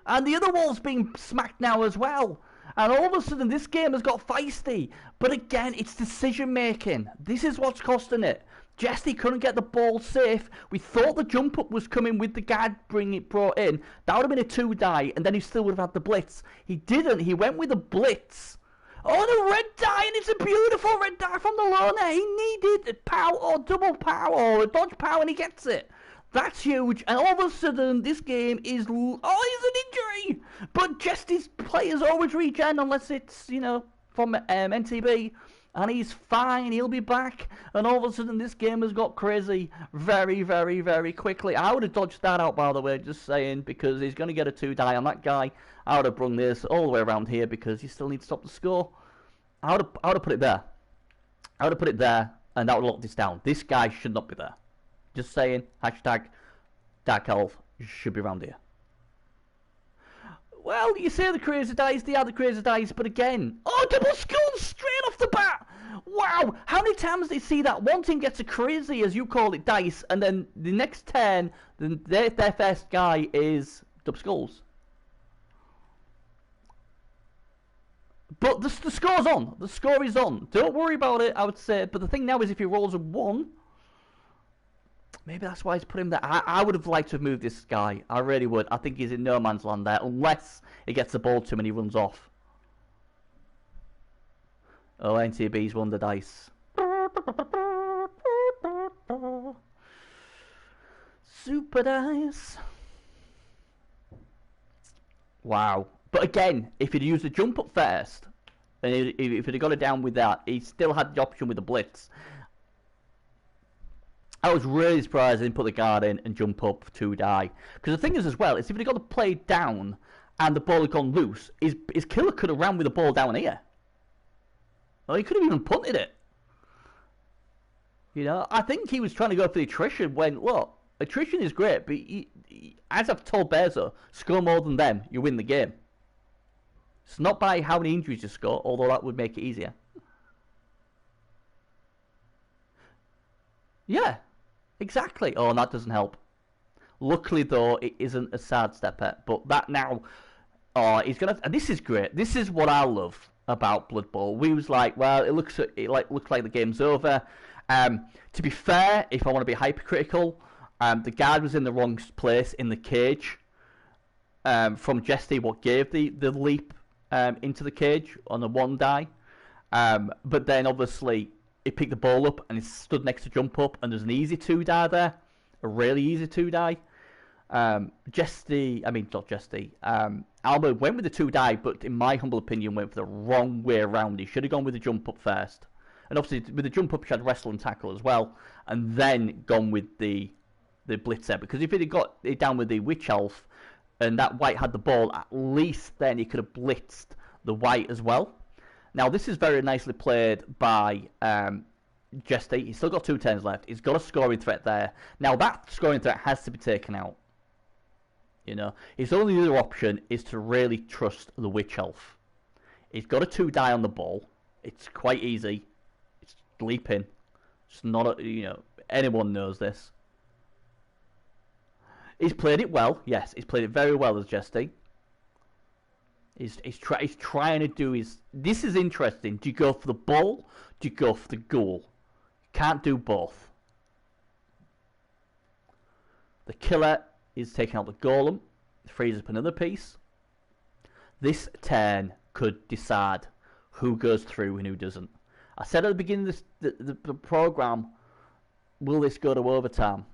And the other wall's being smacked now as well. And all of a sudden this game has got feisty. But again, it's decision making. This is what's costing it. Jesty couldn't get the ball safe. We thought the jump up was coming with the guard brought in. That would have been a 2-die, and then he still would have had the blitz. He didn't. He went with the blitz. Oh, the red die, and it's a beautiful red die from the loner. He needed a POW or double POW or a dodge POW, and he gets it. That's huge. And all of a sudden, this game is... Oh, he's an injury! But Jesty's players always regen unless it's, you know, from NTB. And he's fine, he'll be back. And all of a sudden this game has got crazy very, very, very quickly. I would have dodged that out, by the way, just saying, because he's going to get a 2-die on that guy. I would have brung this all the way around here because you still need to stop the score. I would have put it there. I would have put it there, and that would lock this down. This guy should not be there. Just saying, hashtag Dark Elf should be around here. Well, you say the crazy dice, they are the crazy dice, but again... Oh, double skulls straight off the bat! Wow! How many times do you see that? One team gets a crazy, as you call it, dice, and then the next turn, their first guy is double skulls. But the score's on. The score is on. Don't worry about it, I would say. But the thing now is if he rolls a 1... Maybe that's why he's put him there. I would have liked to have moved this guy. I really would. I think he's in no man's land there. Unless he gets the ball to him and he runs off. Oh, NTB's won the dice. Super dice. Wow. But again, if he'd used the jump up first, and if he'd got it down with that, he still had the option with the blitz. I was really surprised they didn't put the guard in and jump up 2-die. Because the thing is as well, is if he'd got the play down and the ball had gone loose, his killer could have ran with the ball down here. Or he could have even punted it. You know, I think he was trying to go for the attrition when, look, attrition is great, but as I've told Bezo, score more than them, you win the game. It's not by how many injuries you score, although that would make it easier. Yeah. Exactly. Oh, and that doesn't help. Luckily, though, it isn't a sad stepper. But that now, oh, he's gonna. And this is great. This is what I love about Blood Bowl. We was like, well, it looks like the game's over. To be fair, if I want to be hypercritical, the guard was in the wrong place in the cage. From Jesty, what gave the leap into the cage on the 1-die. But then obviously. He picked the ball up and he stood next to jump up, and there's an easy 2-die there, a really easy 2-die. Alba went with the 2-die, but in my humble opinion, went for the wrong way around. He should have gone with the jump up first, and obviously with the jump up, he had wrestle and tackle as well, and then gone with the blitzer. Because if he'd have got it down with the witch elf, and that white had the ball, at least then he could have blitzed the white as well. Now, this is very nicely played by Jesty. He's still got 2 turns left. He's got a scoring threat there. Now, that scoring threat has to be taken out. You know, his only other option is to really trust the Witch Elf. He's got a 2-die on the ball. It's quite easy. It's leaping. It's not a, you know, anyone knows this. He's played it well, yes. He's played it very well as Jesty. He's trying to do his... This is interesting. Do you go for the ball? Do you go for the goal? You can't do both. The killer is taking out the golem. Frees up another piece. This turn could decide who goes through and who doesn't. I said at the beginning of the programme, will this go to overtime?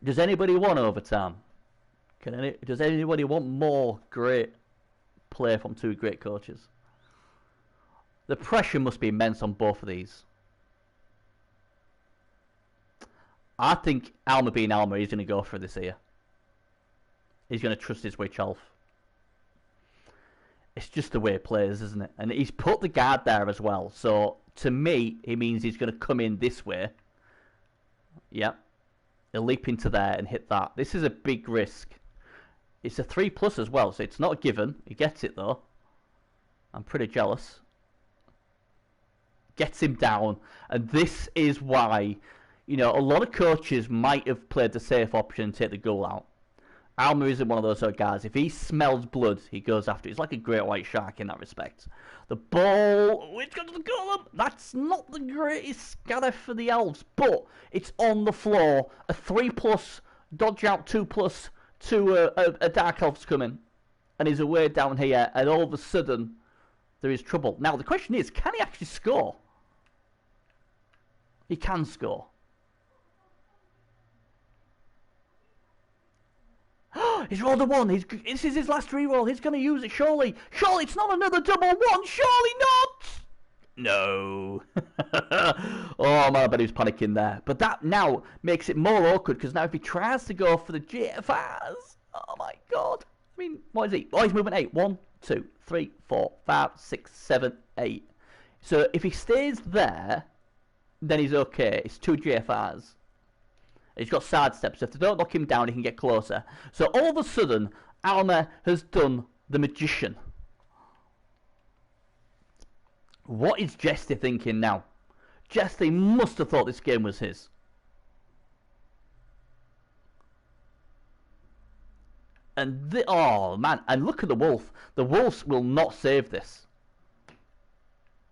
Does anybody want overtime? Does anybody want more great play from two great coaches? The pressure must be immense on both of these. I think Alma being Alma, he's going to go for this here. He's going to trust his witch elf. It's just the way he plays, isn't it? And he's put the guard there as well. So, to me, it means he's going to come in this way. Yep. He'll leap into there and hit that. This is a big risk. It's a 3+ as well, so it's not a given. He gets it, though. I'm pretty jealous. Gets him down. And this is why, you know, a lot of coaches might have played the safe option and take the goal out. Alma isn't one of those sort of guys. If he smells blood, he goes after it. He's like a great white shark in that respect. The ball, which goes to the golem. That's not the greatest scatter for the elves, but it's on the floor. A 3+, dodge out 2+, to a dark elf's coming. And he's away down here, and all of a sudden, there is trouble. Now, the question is, can he actually score? He can score. He's rolled a 1. This is his last reroll. He's going to use it, surely. Surely it's not another double 1. Surely not. No. Oh, man, I bet he was panicking there. But that now makes it more awkward, because now if he tries to go for the GFRs, oh, my God. I mean, what is he? Oh, he's moving 8. 1, 2, 3, 4, 5, 6, 7, 8. So if he stays there, then he's okay. It's 2 GFRs. He's got side steps. If they don't knock him down, he can get closer. So all of a sudden, Alma has done the magician. What is Jesty thinking now? Jesty must have thought this game was his. And oh man, and look at the wolf. The wolves will not save this.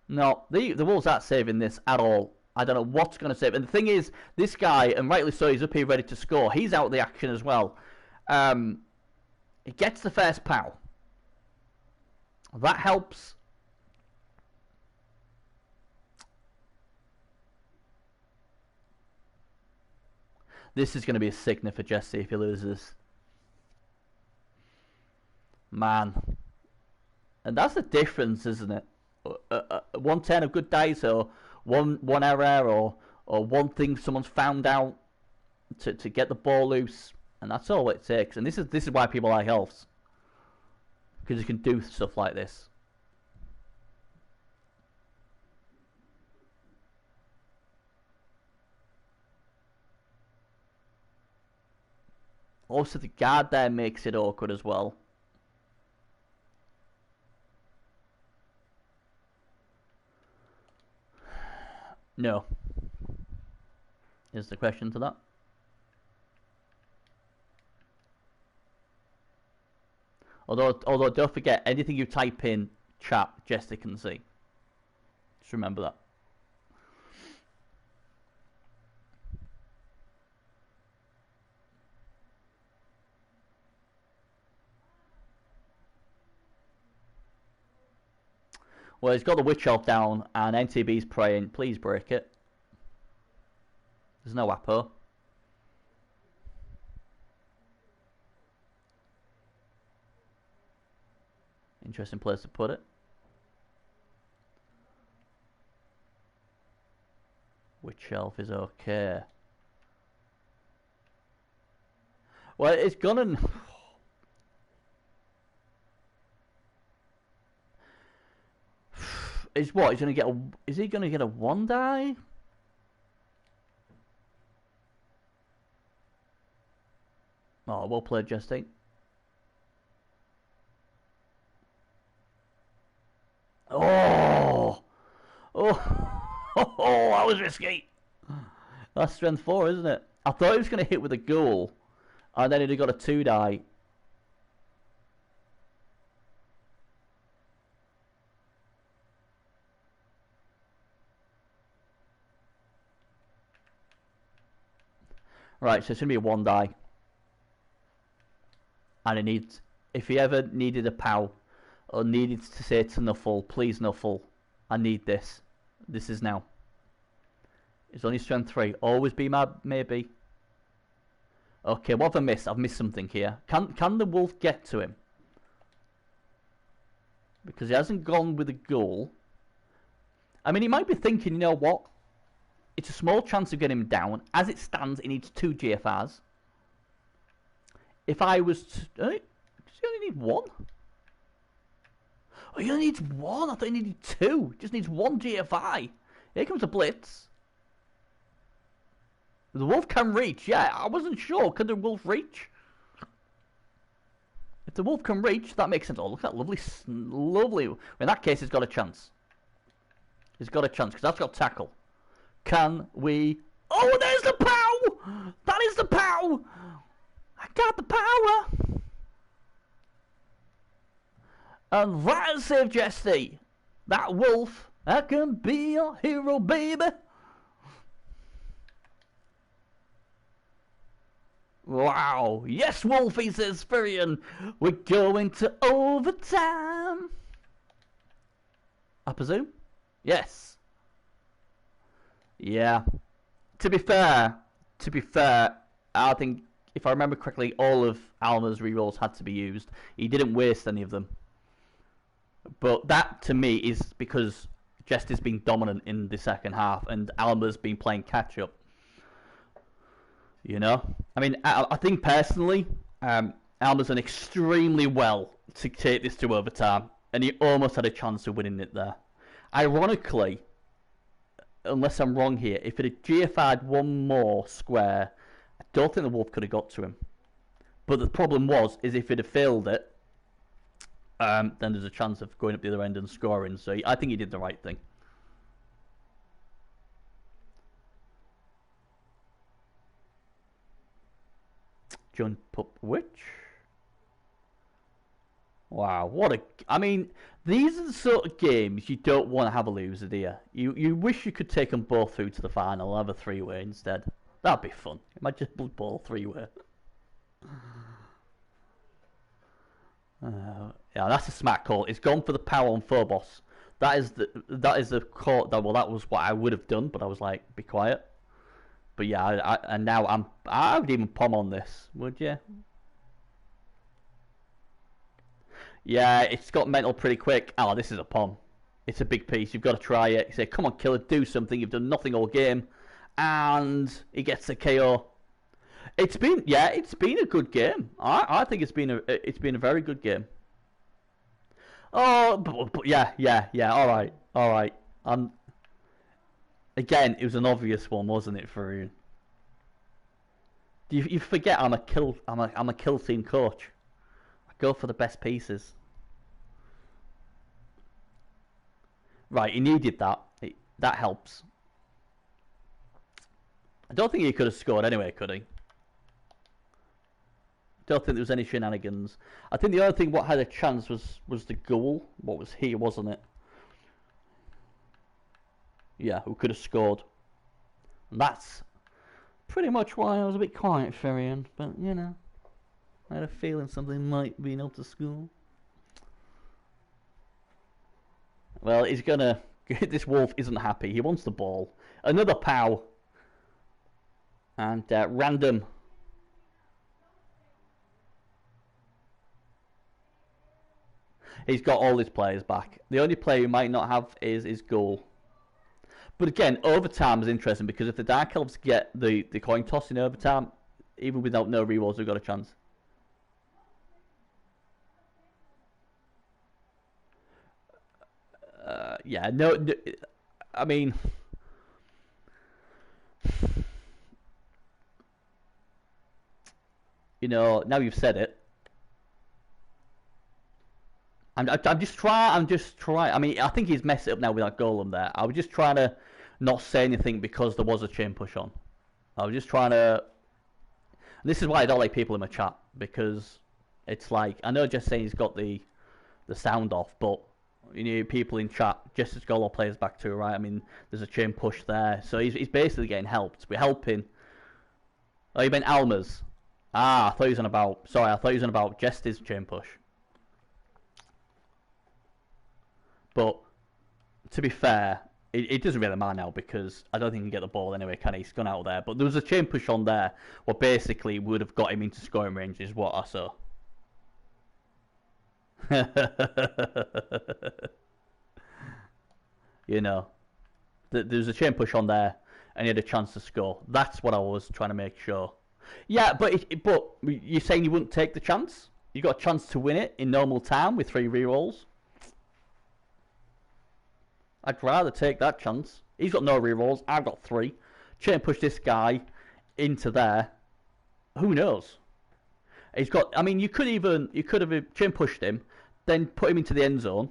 No, the wolves aren't saving this at all. I don't know what's going to save. And the thing is, this guy, and rightly so, he's up here ready to score. He's out of the action as well. He gets the first POW. That helps. This is going to be a sickener for Jesty if he loses. Man. And that's the difference, isn't it? 1 turn of good dice, or one error, or one thing someone's found out to get the ball loose, and that's all it takes. And this is why people like elves, because you can do stuff like this. Also, the guard there makes it awkward as well. No. Is the question to that? Although don't forget, anything you type in chat, Jesty can see. Just remember that. Well, he's got the Witch Elf down, and NTB's praying, please break it. There's no Apo. Interesting place to put it. Witch Elf is okay. Well, it's gonna... Is what? He's gonna get a... Is he gonna get a 1 die? Oh, well played, Jesty. Oh! Oh! Oh, I that was risky. That's strength 4, isn't it? I thought he was going to hit with a ghoul, and then he'd have got a 2 die. Right, so it's going to be a 1 die. And he needs, if he ever needed a POW, or needed to say to Nuffle, please Nuffle, I need this. This is now. It's only strength 3. Always be my maybe. Okay, what have I missed? I've missed something here. Can the wolf get to him? Because he hasn't gone with a ghoul. I mean, he might be thinking, you know what? It's a small chance of getting him down. As it stands, he needs 2 GFRs. If I was to... does he only need 1? Oh, he only needs 1. I thought he needed 2. Just needs 1 GFI. Here comes a blitz. The wolf can reach. Yeah, I wasn't sure. Could the wolf reach? If the wolf can reach, that makes sense. Oh, look at that lovely, lovely. In that case, he's got a chance. He's got a chance because that's got tackle. Can we... Oh, there's the POW! That is the POW! I got the power! And that has saved Jesty. That wolf, I can be your hero, baby. Wow. Yes, Wolfie, says Furion. We're going to overtime. I presume? Yes. Yeah. To be fair, I think, if I remember correctly, all of Alma's rerolls had to be used. He didn't waste any of them. But that, to me, is because Jesty's been dominant in the second half, and Alma's been playing catch-up. You know? I mean, I think, personally, Alma's done extremely well to take this to overtime, and he almost had a chance of winning it there. Ironically, unless I'm wrong here, if it had GFI'd 1 more square, I don't think the wolf could have got to him. But the problem is if it had failed it, then there's a chance of going up the other end and scoring. So I think he did the right thing. Jump up witch. Wow, what a... I mean, these are the sort of games you don't want to have a loser, do you? You wish you could take them both through to the final and have a 3-way instead. That'd be fun. It might just Blood Bowl 3-way. Yeah, that's a smart call. It's gone for the power on Phobos. That is the call. Well, that was what I would have done, but I was like, be quiet. But yeah, and now I would even pom on this, would you? Yeah, it's got mental pretty quick. Oh, this is a pom. It's a big piece. You've got to try it. You say, come on, killer, do something. You've done nothing all game, and he gets a KO. It's been a good game. I think it's been a very good game. Oh, but yeah. All right. Again, it was an obvious one, wasn't it, for you? You forget I'm a kill team coach. I go for the best pieces. Right, he needed that. That helps. I don't think he could have scored anyway, could he? Don't think there was any shenanigans. I think the only thing what had a chance was the goal. What was here, wasn't it? Yeah, who could have scored. And that's pretty much why I was a bit quiet, Ferian. But, you know, I had a feeling something might be able to score. Well, he's gonna... This wolf isn't happy. He wants the ball. Another POW. And random... He's got all his players back. The only player he might not have is his goal. But again, overtime is interesting because if the Dark Elves get the coin toss in overtime, even without no rerolls, they've got a chance. Yeah, no, I mean... You know, now you've said it. I'm just trying. I mean, I think he's messed it up now with that golem there. I was just trying to not say anything because there was a chain push on. I was just trying to. And this is why I don't like people in my chat, because it's like, I know Jess saying he's got the sound off, but you know, people in chat, Justice Golo plays back to, right? I mean, there's a chain push there, so he's basically getting helped. We're helping. Oh, you meant Alma's? Ah, I thought he was on about. Sorry, I thought he was on about Jester's chain push. But to be fair, it doesn't really matter now, because I don't think he can get the ball anyway, can he? He's gone out there. But there was a chain push on there, what basically would have got him into scoring range, is what I saw. You know, there's a chain push on there, and he had a chance to score. That's what I was trying to make sure. Yeah, but you're saying you wouldn't take the chance? You got a chance to win it in normal time with 3 rerolls? I'd rather take that chance. He's got no rerolls. I've got 3. Chain push this guy into there. Who knows? He's got. I mean, you could have chain pushed him, then put him into the end zone.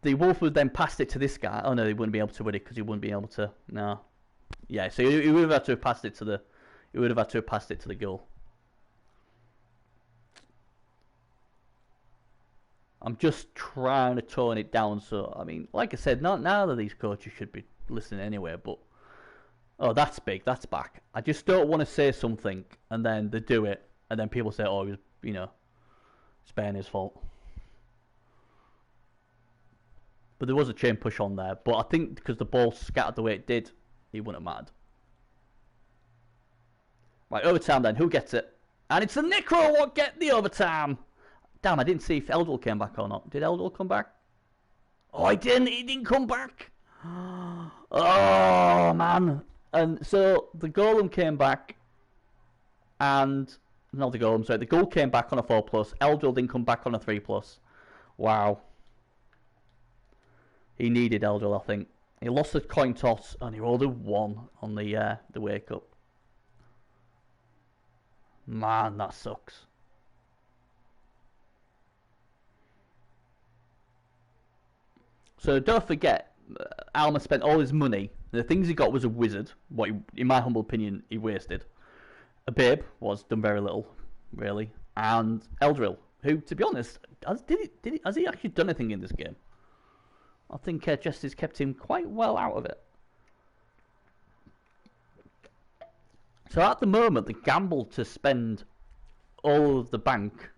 The Wolf would then pass it to this guy. Oh no, he wouldn't be able to win it because he wouldn't be able to. No. Yeah, so he would have had to have passed it to the. He would have had to have passed it to the goal. I'm just trying to tone it down. So I mean, like I said, not now that these coaches should be listening anyway. But oh, that's big. That's back. I just don't want to say something and then they do it, and then people say, "Oh, it was, you know, it's Bairn's fault." But there was a chain push on there. But I think because the ball scattered the way it did, he wouldn't have mattered. Right, overtime then. Who gets it? And it's the Necro what get the overtime. Damn, I didn't see if Eldril came back or not. Did Eldril come back? Oh, he didn't. He didn't come back. Oh, man. And so the golem came back. And, not the golem, sorry. The goal came back on a 4+. Eldril didn't come back on a 3+. Wow. He needed Eldril, I think. He lost the coin toss and he rolled a 1 on the wake up. Man, that sucks. So don't forget, Alma spent all his money. The things he got was a wizard, what he, in my humble opinion, he wasted. A babe was done very little, really, and Eldril, who, to be honest, has he actually done anything in this game? I think Justice kept him quite well out of it. So at the moment, the gamble to spend all of the bank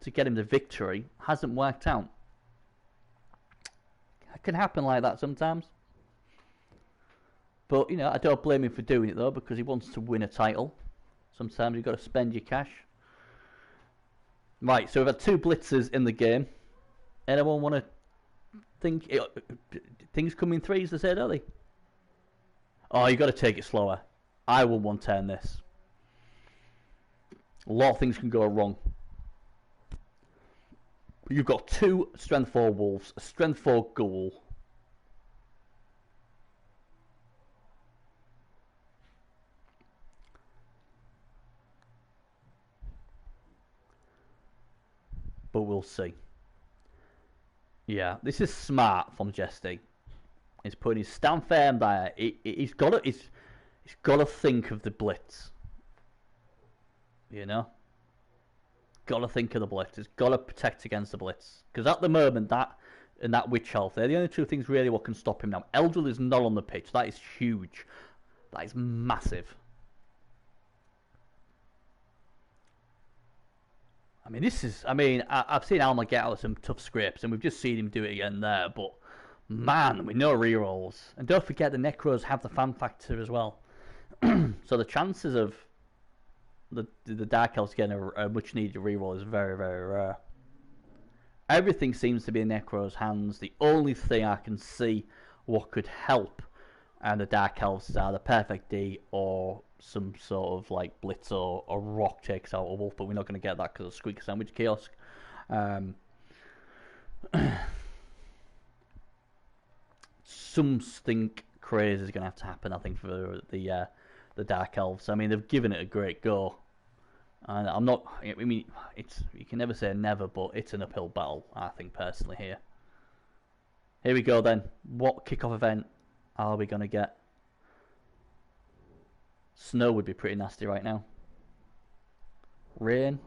to get him the victory hasn't worked out. It can happen like that sometimes. But, you know, I don't blame him for doing it, though, because he wants to win a title. Sometimes you've got to spend your cash. Right, so we've had 2 blitzers in the game. Anyone want to think... things come in threes, they say, don't they? Oh, you've got to take it slower. I will 110 this. A lot of things can go wrong. You've got 2 strength 4 wolves, a strength 4 ghoul. But we'll see. Yeah, this is smart from Jesty. He's putting his stand firm there. He's got to think of the blitz. You know? Got to think of the blitz. It's got to protect against the blitz. Because at the moment, that and that witch health, they're the only 2 things really what can stop him now. Eldril is not on the pitch. That is huge. That is massive. I mean, I've seen Alma get out of some tough scrapes, and we've just seen him do it again there. But man, with no rerolls, and don't forget the Necros have the fan factor as well. So the chances of the Dark Elves getting a much needed reroll is very, very rare. Everything seems to be in Necro's hands. The only thing I can see what could help and the Dark Elves is either Perfect D or some sort of like Blitz or Rock takes out a Wolf, but we're not going to get that because of Squeaker Sandwich Kiosk. Something crazy is going to have to happen, I think, for the Dark Elves. I mean, they've given it a great go. And I'm not... I mean, you can never say never, but it's an uphill battle, I think, personally, here. Here we go, then. What kickoff event are we going to get? Snow would be pretty nasty right now. Rain.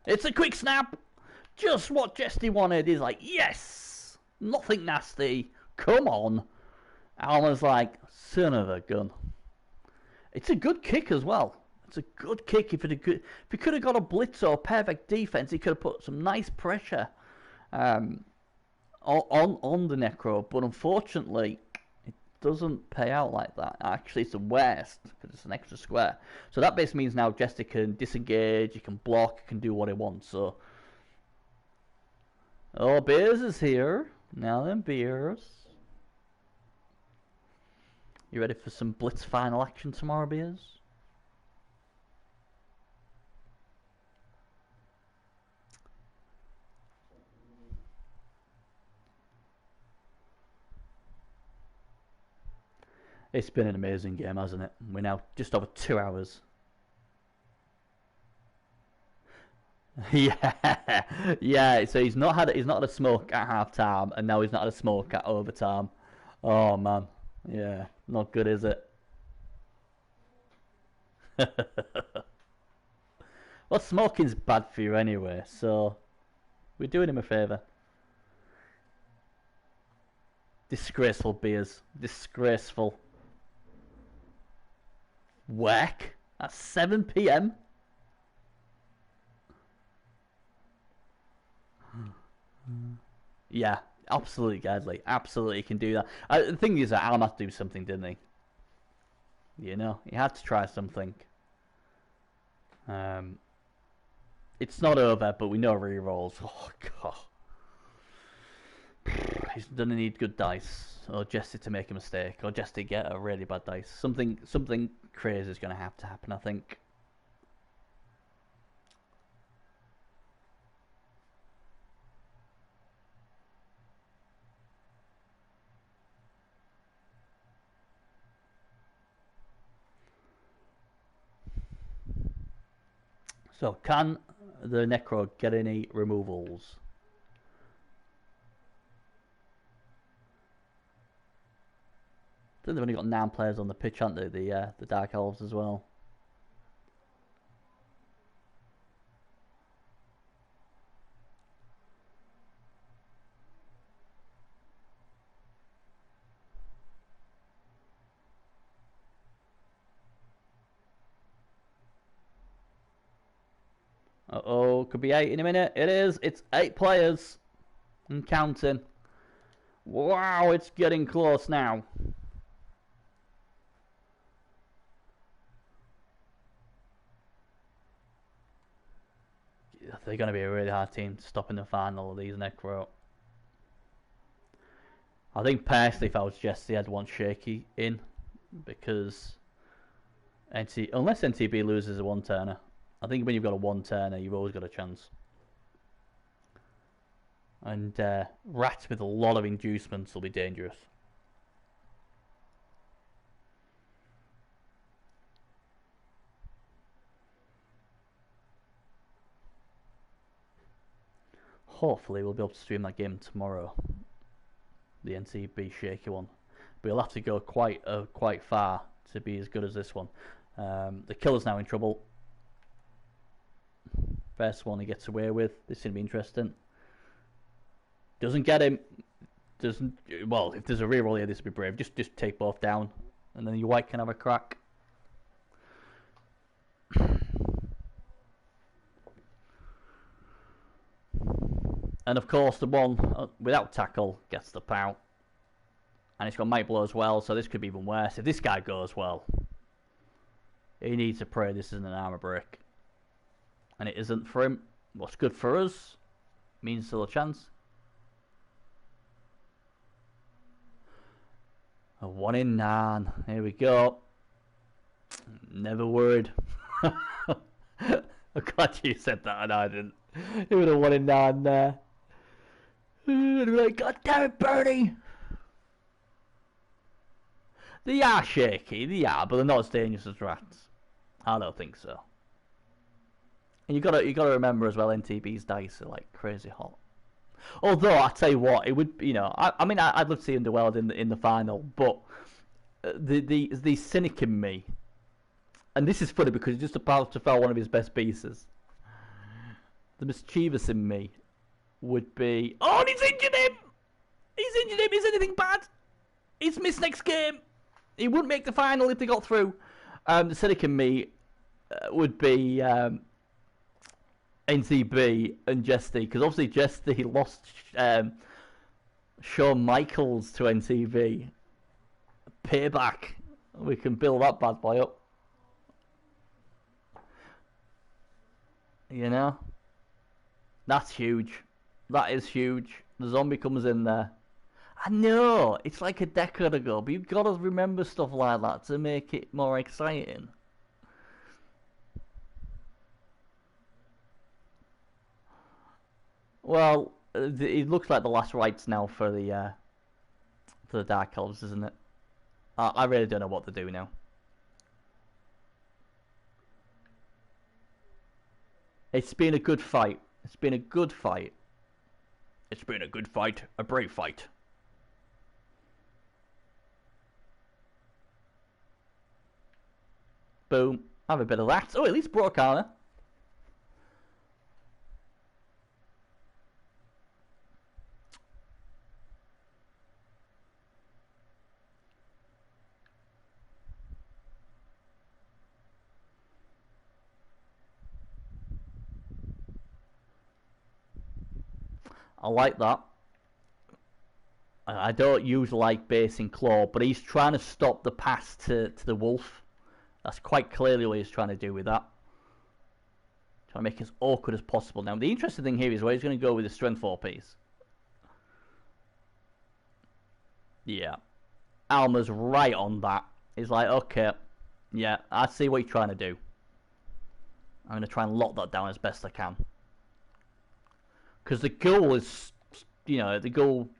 It's a quick snap. Just what Jesty wanted. He's like, yes, nothing nasty. Come on. Alma's like, son of a gun. It's a good kick as well. It's a good kick. If he could have got a blitz or perfect defense, he could have put some nice pressure on the Necro. But unfortunately, it doesn't pay out like that. Actually, it's the worst because it's an extra square. So that basically means now Jester can disengage, he can block, he can do what he wants. So, oh, Beers is here. Now then, Beers. You ready for some blitz final action tomorrow, Beers? It's been an amazing game, hasn't it? We're now just over 2 hours. yeah. So he's not had a smoke at half time, and now he's not had a smoke at overtime. Oh man, yeah, not good, is it? Well, smoking's bad for you anyway, so we're doing him a favour. Disgraceful, Beers. Disgraceful. Whack at 7 PM. Yeah, absolutely, Gadley. Absolutely can do that. The thing is that Alan had to do something, didn't he? You know, he had to try something. It's not over, but we know re-rolls. Oh, God. He's gonna need good dice, or Jesse to make a mistake, or Jesse to get a really bad dice. Something crazy is gonna have to happen, I think. So, can the Necro get any removals? I think they've only got 9 players on the pitch, haven't they? The Dark Elves as well. Uh-oh, could be 8 in a minute. It is. It's 8 players. And counting. Wow, it's getting close now. They're going to be a really hard team to stop in the final of these Necro. I think personally, if I was Jesse, I'd want Shaky in. Because unless NTB loses a one-turner. I think when you've got a one-turner, you've always got a chance. And rats with a lot of inducements will be dangerous. Hopefully we'll be able to stream that game tomorrow. The NTB shaky one. But you'll have to go quite far to be as good as this one. The killer's now in trouble. First one he gets away with. This is going to be interesting. Doesn't get him. Well, if there's a reroll here, this would be brave. Just take both down. And then your white can have a crack. And of course the one without tackle gets the pout. And it's got might blow as well, so this could be even worse. If this guy goes well, he needs to pray this isn't an armor break. And it isn't for him. What's good for us means still a chance. A 1 in 9. Here we go. Never worried. I'm glad you said that and I didn't. It would have 1 in 9 there. I'd be like, God damn it, Bernie! They are shaky, but they're not as dangerous as rats. I don't think so. And you gotta remember as well, NTB's dice are like crazy hot. Although I tell you what, it would, I mean, I'd love to see him do well in the final, but the cynic in me, and this is funny because he's just about to foul one of his best pieces. The mischievous in me would be, oh, he's injured him! He's injured him! Is anything bad? He's missed next game! He wouldn't make the final if they got through. The cynic in me would be NCB and Jesty, because obviously Jesty lost Shawn Michaels to NCB. Payback. We can build that bad boy up. You know? That's huge. That is huge. The zombie comes in there. I know, it's like a decade ago, but you've got to remember stuff like that to make it more exciting. Well, it looks like the last rites now for the Dark Elves, isn't it? I really don't know what to do now. It's been a good fight. It's been a good fight. It's been a good fight. A brave fight. Boom. Have a bit of that. Oh, at least brought Kana. I like that. I don't usually like basing Claw, but he's trying to stop the pass to the Wolf. That's quite clearly what he's trying to do with that. Trying to make it as awkward as possible. Now, the interesting thing here is where he's going to go with the Strength 4 piece. Yeah. Alma's right on that. He's like, okay, yeah, I see what you're trying to do. I'm going to try and lock that down as best I can. Because the goal is, the goal,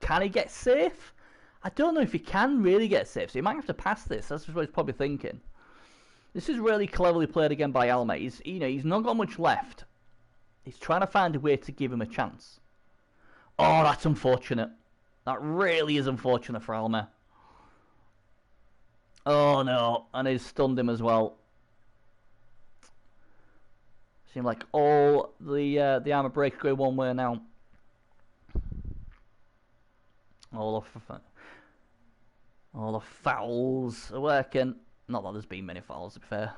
can he get safe? I don't know if he can really get safe, so he might have to pass this. That's what he's probably thinking. This is really cleverly played again by Alma. He's not got much left. He's trying to find a way to give him a chance. Oh, that's unfortunate. That really is unfortunate for Alma. Oh no, and he's stunned him as well. Seems like all the armor breaks go one way now. All the fouls are working. Not that there's been many fouls, to be fair.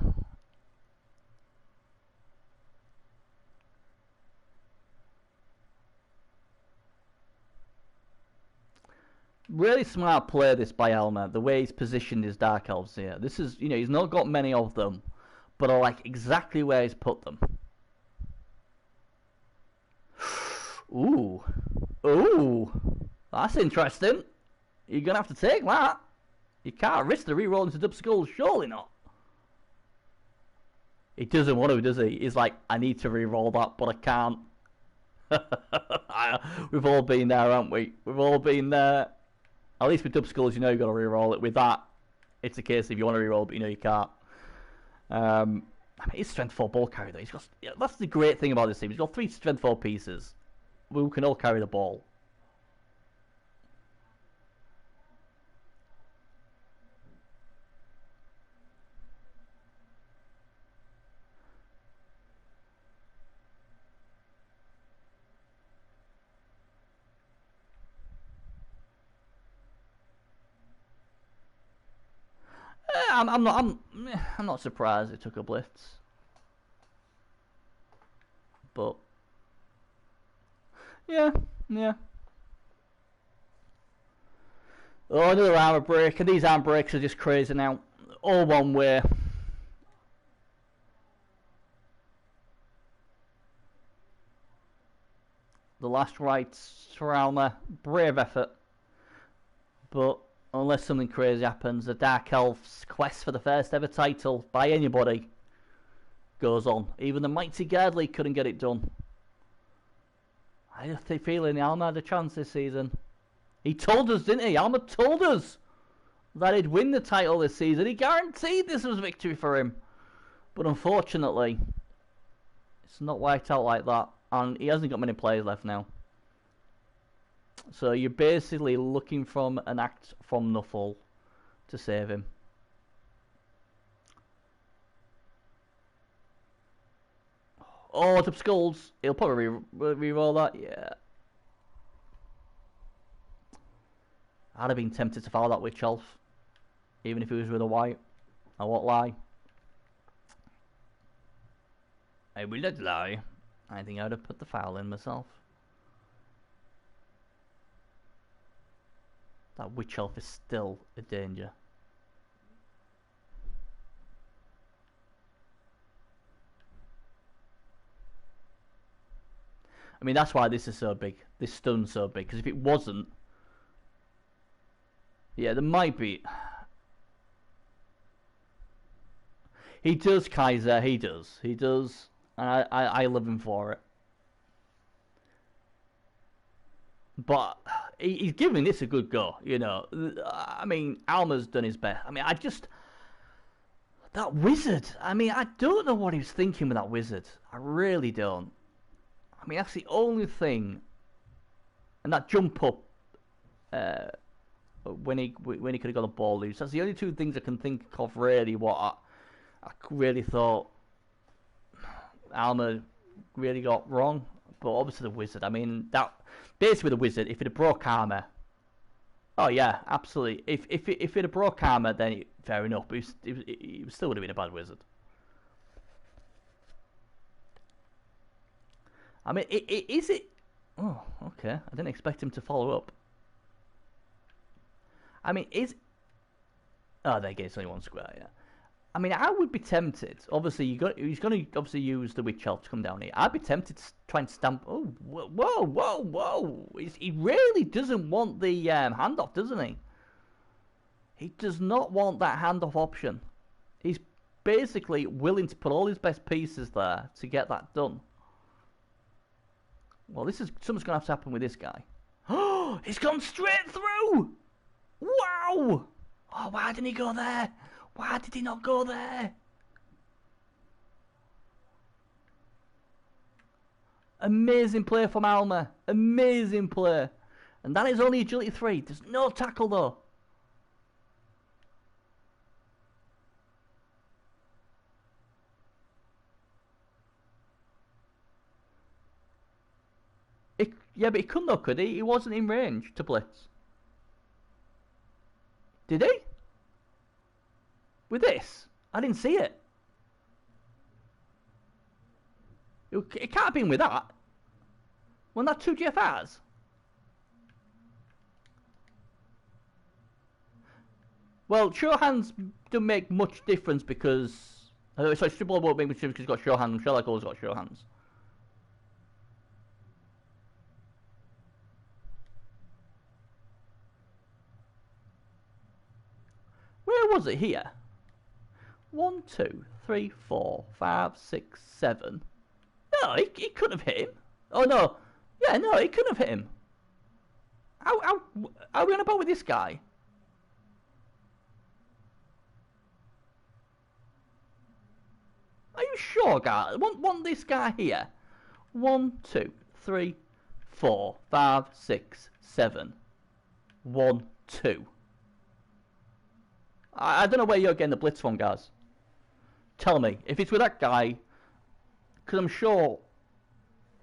Really smart play this by Alma, the way he's positioned his Dark Elves here. This is, he's not got many of them, but I like exactly where he's put them. Ooh. Ooh. That's interesting. You're going to have to take that. You can't risk the reroll into double skulls, surely not. He doesn't want to, does he? He's like, I need to reroll that, but I can't. We've all been there, haven't we? We've all been there. At least with double skulls, you've got to reroll it. With that, it's a case if you want to reroll, but you can't. I mean, he's strength 4 ball carrier though. He's got, that's the great thing about this team. He's got 3 strength 4 pieces who can all carry the ball. I'm not surprised it took a blitz, but yeah. Oh, another armor break, and these armor breaks are just crazy now. All one way. The last rites for Alma, brave effort, but unless something crazy happens, the Dark Elves' quest for the first ever title by anybody goes on. Even the mighty Gardley couldn't get it done. I just have a feeling Alma had a chance this season. He told us, didn't he? Alma told us that he'd win the title this season. He guaranteed this was victory for him. But unfortunately, it's not worked out like that. And he hasn't got many players left now. So you're basically looking from an act from Nuffle to save him. Oh, the skulls. He'll probably re-roll that. Yeah. I'd have been tempted to follow that Witch Elf, even if he was with a white. I won't lie. I will not lie. I think I'd have put the foul in myself. That Witch Elf is still a danger. I mean, that's why this is so big. This stun's so big. Because if it wasn't... Yeah, there might be... He does, Kaiser. He does. He does. And I love him for it. But he's giving this a good go, you know. I mean, Alma's done his best. I mean, that wizard. I mean, I don't know what he was thinking with that wizard. I really don't. I mean, that's the only thing. And that jump up when he could have got a ball loose. That's the only two things I can think of really. What I really thought Alma really got wrong. But obviously the wizard. I mean, that basically the wizard. If it had broke armor, oh yeah, absolutely. If it had broke armor, then fair enough. But he still would have been a bad wizard. I mean, is it? Oh, okay. I didn't expect him to follow up. I mean, is? Oh, there it's only one square. Yeah. I mean, I would be tempted. Obviously, he's going to obviously use the Witch Elf to come down here. I'd be tempted to try and stamp. Oh, whoa! He really doesn't want the handoff, doesn't he? He does not want that handoff option. He's basically willing to put all his best pieces there to get that done. Well, something's going to have to happen with this guy. Oh, he's gone straight through! Wow! Oh, why didn't he go there? Why did he not go there? Amazing play from Alma. Amazing play. And that is only agility 3. There's no tackle though. Yeah, but he couldn't though, could he? He wasn't in range to blitz. Did he? With this? I didn't see it. It can't have been with that. Wasn't that 2 GFRs? Well, sure hands don't make much difference because... sorry, triple won't make much difference because he's got sure hands. Sherlock always got sure hands. Where was it here? 1, 2, 3, 4, 5, 6, 7. No, he couldn't have hit him. Oh no. Yeah, no, he couldn't have hit him. How are we on about with this guy? Are you sure, guys? Want this guy here? 1, 2, 3, 4, 5, 6, 7. 1, 2. I don't know where you're getting the blitz from, guys. Tell me if it's with that guy, because I'm sure.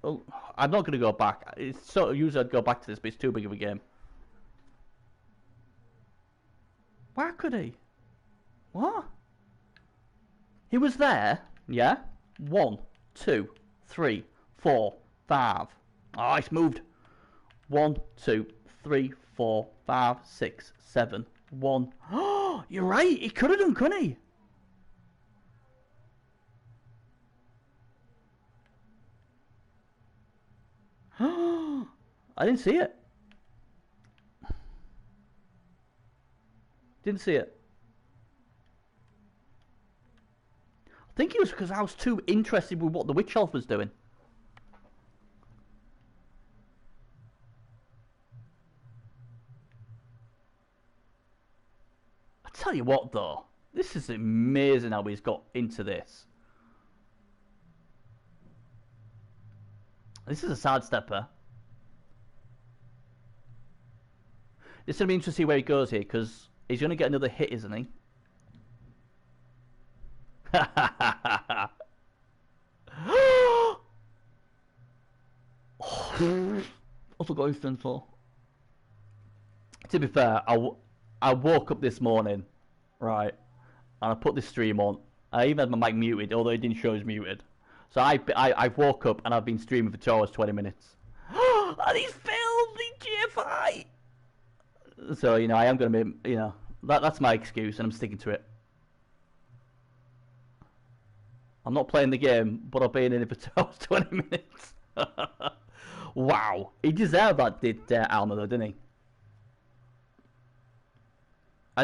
Well, I'm not going to go back. It's so usually I'd go back to this, but it's too big of a game. Where could he? What? He was there, yeah. 1, 2, 3, 4, 5. Oh, it's moved. 1, 2, 3, 4, 5, 6, 7. 1. Oh, you're right. He could have done, couldn't he? I didn't see it. Didn't see it. I think it was because I was too interested with what the Witch Elf was doing. I tell you what, though, this is amazing how he's got into this. This is a sidestepper. It's going to be interesting to see where he goes here, because he's going to get another hit, isn't he? Also got instant for. To be fair, I woke up this morning, right, and I put this stream on. I even had my mic muted, although it didn't show as muted. So I woke up and I've been streaming for 2 hours 20 minutes. And he's failed the GFI. So I am going to be that's my excuse, and I'm sticking to it. I'm not playing the game, but I've been in it for 2 hours 20 minutes. Wow, he deserved that, did Alma, though, didn't he?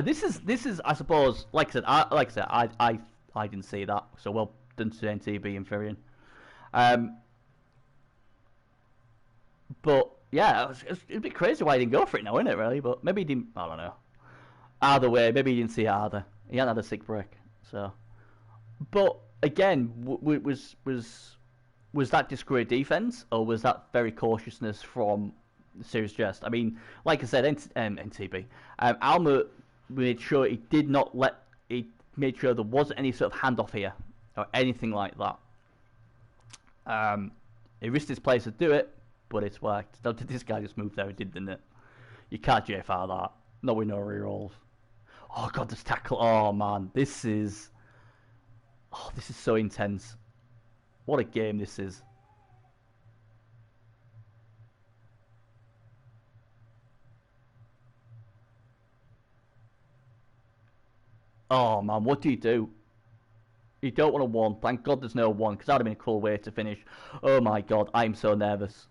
This is I suppose, like I said, I didn't see that, so well done to NTB and Firion. But yeah, it's a bit crazy why he didn't go for it now, isn't it? Really, but maybe he didn't. I don't know. Either way, maybe he didn't see it either. He hadn't had a sick break, so. But again, was that just great defense, or was that very cautiousness from Serious Jest? I mean, like I said, NTB, Alma made sure he did not let. He made sure there wasn't any sort of handoff here or anything like that. He risked his players to do it, but it's worked. Now, did this guy just move there? He did, didn't it? You can't JFR that. No, with no rerolls. Oh god, this tackle. Oh man, this is so intense. What a game this is. Oh man, what do? You don't want a 1. Thank god there's no 1, because that would have been a cool way to finish. Oh my god, I'm so nervous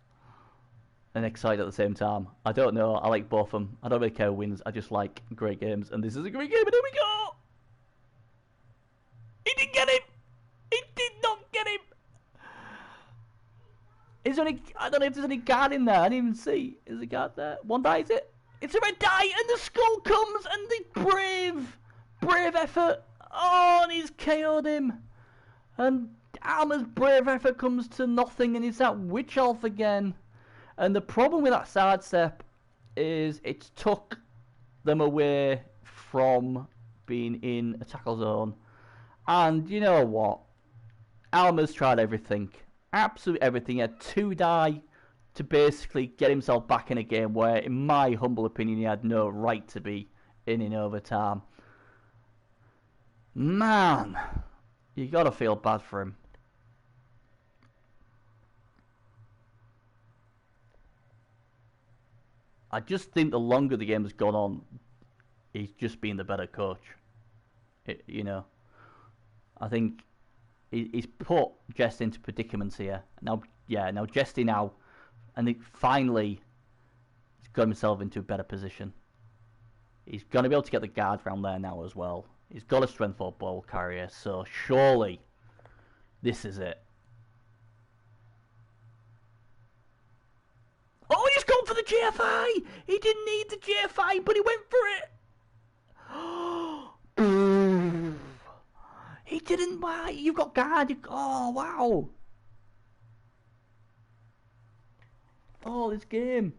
and excited at the same time. I don't know, I like both of them. I don't really care who wins, I just like great games, and this is a great game, and here we go! He didn't get him! He did not get him! I don't know if there's any guard in there, I didn't even see. Is a guard there? One die, is it? It's a red die, and the skull comes, and the brave effort. Oh, and he's KO'd him. And Alma's brave effort comes to nothing, and he's that witch elf again. And the problem with that sidestep is it's took them away from being in a tackle zone. And you know what? Alma's tried everything. Absolutely everything. He had 2 die to basically get himself back in a game where, in my humble opinion, he had no right to be in overtime. Man, you gotta feel bad for him. I just think the longer the game has gone on, he's just been the better coach. I think he's put Jest into predicaments here. Now Jesty now, and he finally has got himself into a better position. He's going to be able to get the guard round there now as well. He's got a strength 4 ball carrier, so surely this is it. Oh, he's gone for the GFI! He didn't need the GFI, but he went for it! He didn't buy. You've got guard. Oh, wow. Oh, this game.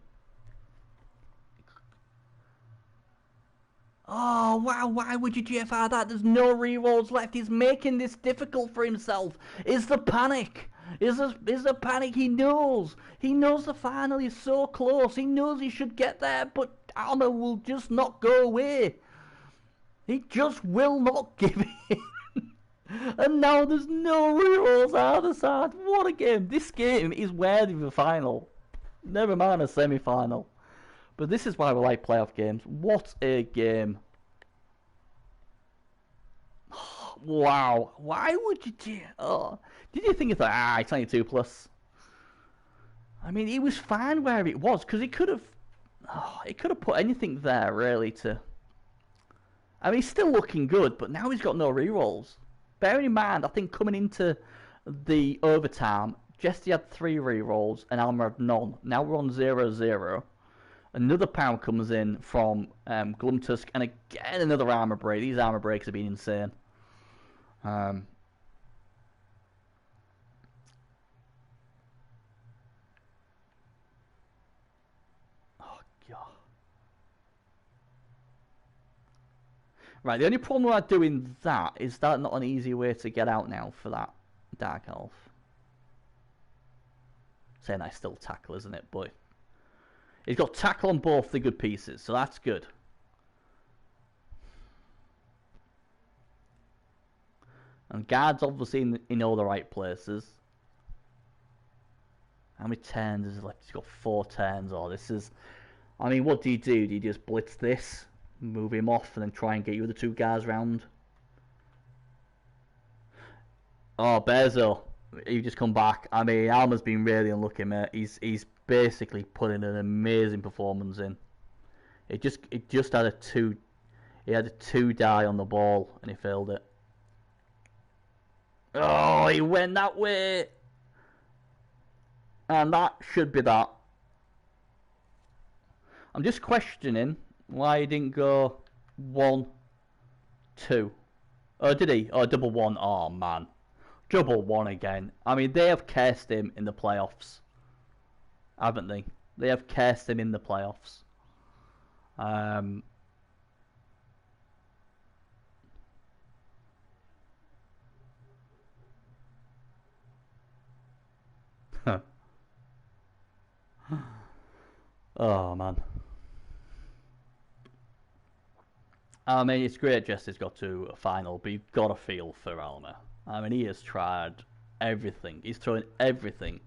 Oh, wow, why would you GFR that? There's no rerolls left. He's making this difficult for himself. Is the panic? Is the panic? He knows. He knows the final is so close. He knows he should get there, but Alma will just not go away. He just will not give in. And now there's no rerolls either side. What a game. This game is worthy of a final. Never mind a semi-final. But this is why we like playoff games. What a game. Wow. Why would you do... Oh. Did you think it's like, it's only 2+? I mean, he was fine where it was, because he could have... he could have put anything there, really, to... I mean, he's still looking good, but now he's got no rerolls. Bearing in mind, I think coming into the overtime, Jesty had 3 rerolls, and Alma had none. Now we're on 0-0. Another pound comes in from Glumtusk, and again another armor break. These armor breaks have been insane. Oh god! Right, the only problem with doing that is that not an easy way to get out now for that Dark Elf. Saying I still tackle, isn't it? But he's got tackle on both the good pieces, so that's good. And guards obviously in all the right places. How many turns is left? He's got 4 turns. Oh, this is... I mean, what do you do? Do you just blitz this, move him off, and then try and get your other 2 guards round? Oh, Bezo, you just come back. I mean, Alma's been really unlucky, mate. He's basically putting an amazing performance in. It just had a 2... He had a 2 die on the ball, and he failed it. Oh, he went that way! And that should be that. I'm just questioning why he didn't go 1, 2. Oh, did he? Oh, double 1. Oh, man. Double 1 again. I mean, they have cursed him in the playoffs. Haven't they? They have cursed him in the playoffs. Oh, man. I mean, it's great Jesse's got to a final, but you've got to feel for Alma. I mean, he has tried everything. He's throwing everything.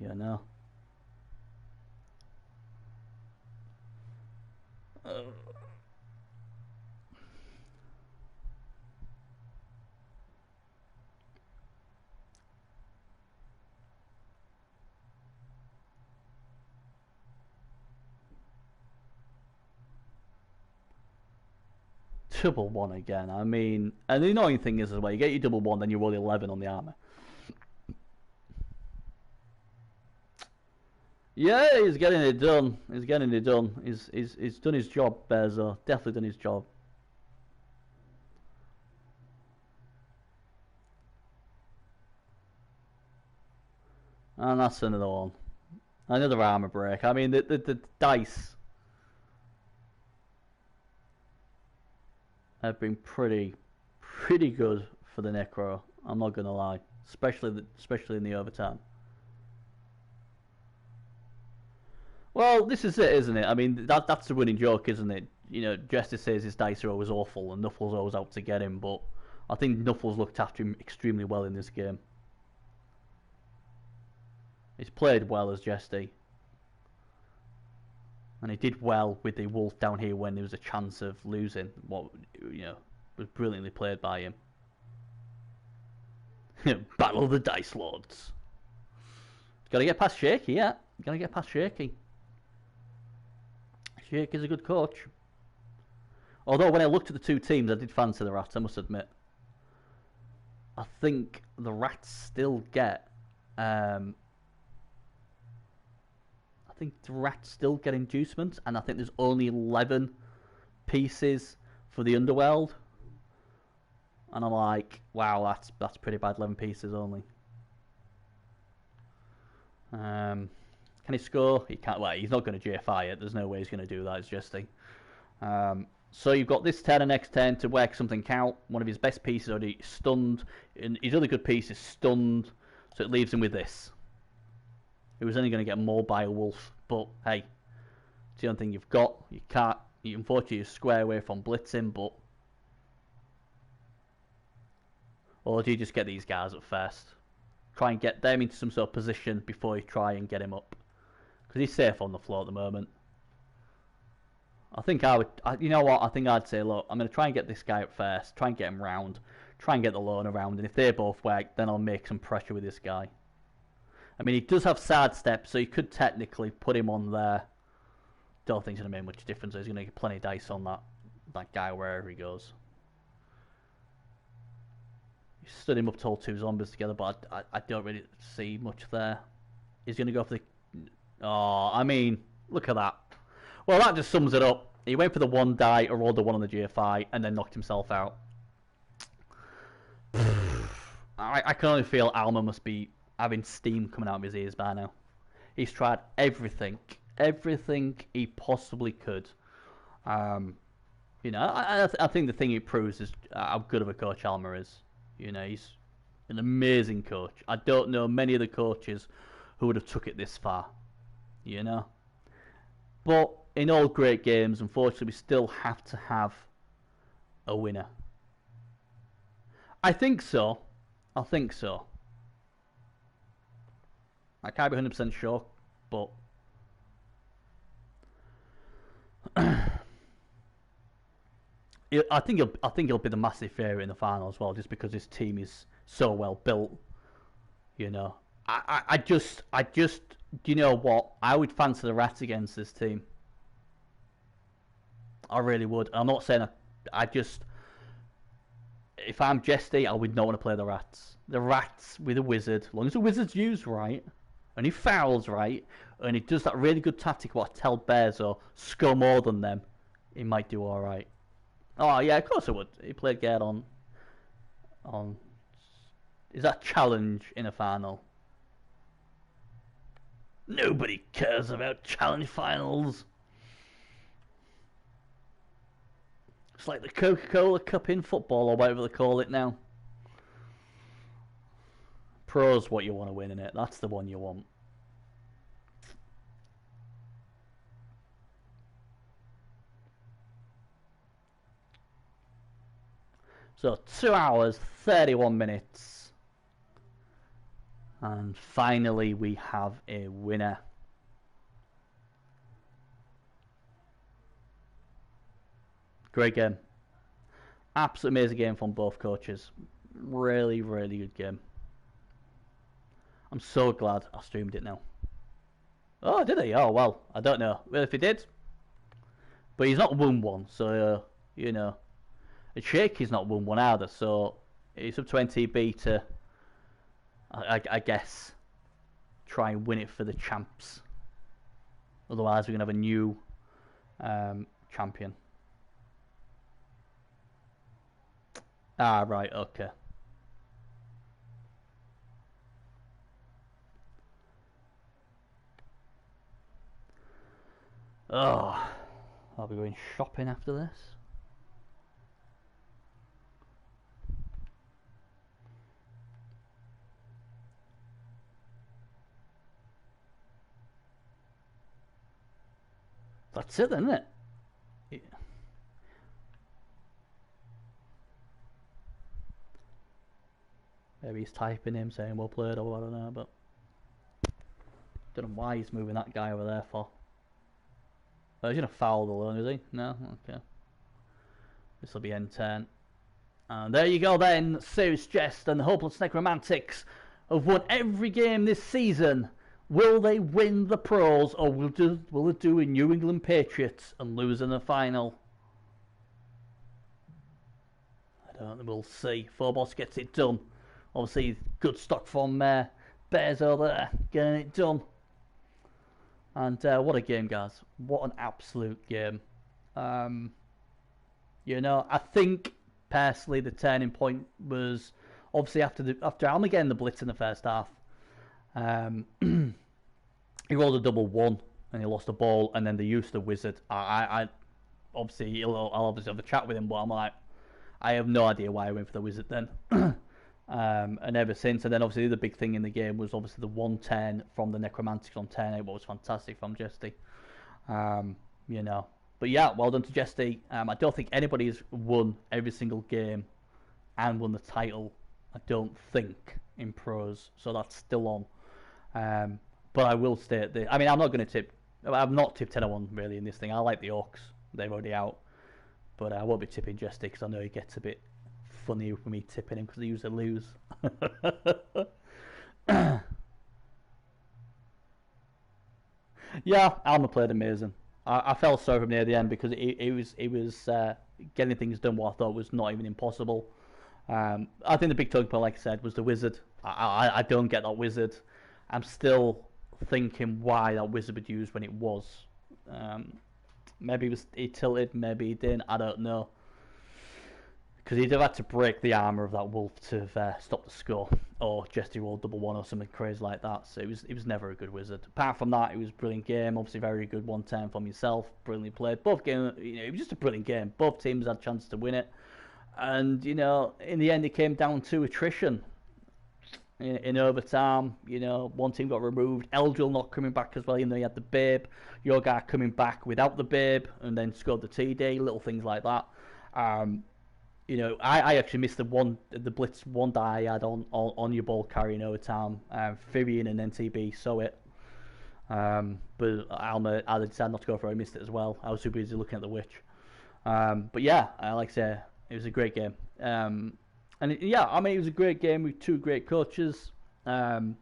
You know? Double 1 again. I mean, and the annoying thing is as well, you get your double 1, then you roll 11 on the armor. Yeah, he's getting it done. He's getting it done. He's done his job, Bezo. Definitely done his job. And that's another one. Another armor break. I mean, the dice have been pretty good for the Necro. I'm not gonna lie, especially in the overtime. Well, this is it, isn't it? I mean, that's the winning joke, isn't it? You know, Jester says his dice are always awful and Nuffle's always out to get him, but I think Nuffle's looked after him extremely well in this game. He's played well as Jesty. And he did well with the Wolf down here when there was a chance of losing. What, you know, was brilliantly played by him. Battle of the Dice Lords. Got to get past Shaky, yeah. Got to get past Shaky. Shaky's a good coach. Although when I looked at the 2 teams, I did fancy the Rats, I must admit. I think the Rats still get... I think the Rats still get inducements, and I think there's only 11 pieces for the Underworld. And I'm like, wow, that's pretty bad, 11 pieces only. Can he score? He can't. Well, he's not going to GFI it. There's no way he's going to do that. It's Jesty. So you've got this turn and next turn to work something out. One of his best pieces already stunned. And his other good piece is stunned, so it leaves him with this. He was only going to get more by a wolf, but hey, it's the only thing you've got. You can't. You unfortunately you're square away from blitzing, but or do you just get these guys up first? Try and get them into some sort of position before you try and get him up, because he's safe on the floor at the moment. I think I would. You know what? I think I'd say, look, I'm going to try and get this guy up first. Try and get him round. Try and get the loner around, and if they both work, then I'll make some pressure with this guy. I mean, he does have sidestep, so you could technically put him on there. Don't think it's going to make much difference. He's going to get plenty of dice on that guy wherever he goes. He stood him up to all 2 zombies together, but I don't really see much there. He's going to go for the... Oh, I mean, look at that. Well, that just sums it up. He went for the 1 die, or rolled the 1 on the GFI, and then knocked himself out. I can only feel Alma must be having steam coming out of his ears by now. He's tried everything, everything he possibly could. You know, I think the thing it proves is how good of a coach Alma is. You know, he's an amazing coach. I don't know many of the coaches who would have took it this far. You know, but in all great games, unfortunately, we still have to have a winner. I think so. I think so. I can't be 100% sure, but I think he'll be the massive favourite in the final as well, just because his team is so well built. You know, I just, do you know what? I would fancy the Rats against this team. I really would. I'm not saying I just, if I'm Jesty, I would not want to play the Rats. The Rats with a Wizard, as long as the Wizard's used right, and he fouls right, and he does that really good tactic what I tell Bezo, score more than them, he might do alright. Oh yeah, of course I would. He played Gerd on is that challenge in a final? Nobody cares about challenge finals. It's like the Coca-Cola Cup in football, or whatever they call it now. Pro's what you want to win in it. That's the one you want. So 2 hours, 31 minutes. And finally we have a winner. Great game. Absolutely amazing game from both coaches. Really, really good game. I'm so glad I streamed it now. Oh, did he? Oh, well, I don't know. Well, if he did. But he's not won one, so, you know. And Shaky's not won one either, so it's up to NTB to, I guess, try and win it for the champs. Otherwise, we're going to have a new champion. Ah, right, okay. Oh, I'll be going shopping after this. That's it, then, isn't it? Yeah. Maybe he's typing him saying well played, or I don't know, but don't know why he's moving that guy over there for. Oh, he's gonna foul the loan, is he? No? Okay. This will be N10. And there you go then, Serious Jest and the Hopeless Necromantics have won every game this season. Will they win the Pros, or will they do a New England Patriots and lose in the final? I don't know, we'll see. Phobos gets it done. Obviously, good stock from Bears over there, getting it done. And what a game, guys. What an absolute game. You know, I think, personally, the turning point was obviously after Alma getting the blitz in the first half. He rolled a double one and he lost the ball, and then they used the Wizard. I obviously I'll obviously have a chat with him, but I'm like, I have no idea why I went for the Wizard then. And ever since, and then obviously the big thing in the game was obviously the 110 from the Necromantics on 10-8, what was fantastic from Jesty. You know, but yeah, well done to Jesty. I don't think anybody's won every single game and won the title, I don't think, in Pros, so that's still on. But I will state that, I mean, I'm not going to tip, I've not tipped anyone really in this thing. I like the Orcs, they're already out, but I won't be tipping Jesty because I know he gets a bit funny with me tipping him because they usually lose. Yeah, Alma played amazing. I felt sorry for him near the end because he was getting things done what I thought was not even impossible. I think the big talking point, like I said, was the Wizard. I don't get that Wizard. I'm still thinking why that Wizard was used when it was. Maybe he tilted, maybe he didn't. I don't know. Because he'd have had to break the armour of that wolf to stop the score, or Jester roll double one or something crazy like that. So it was never a good wizard. Apart from that, it was a brilliant game. Obviously, very good 1-10 from yourself. Brilliantly played. Both games, it was just a brilliant game. Both teams had a chance to win it, and in the end, it came down to attrition. In overtime, one team got removed. Eldril not coming back as well, even though he had the babe. Your guy coming back without the babe, and then scored the TD. Little things like that. I actually missed the blitz one die I had on your ball carrying overtime. Firian and NTB saw it. But I decided not to go for it. I missed it as well. I was too busy looking at the witch. But yeah, like I say, it was a great game. And it was a great game with two great coaches. And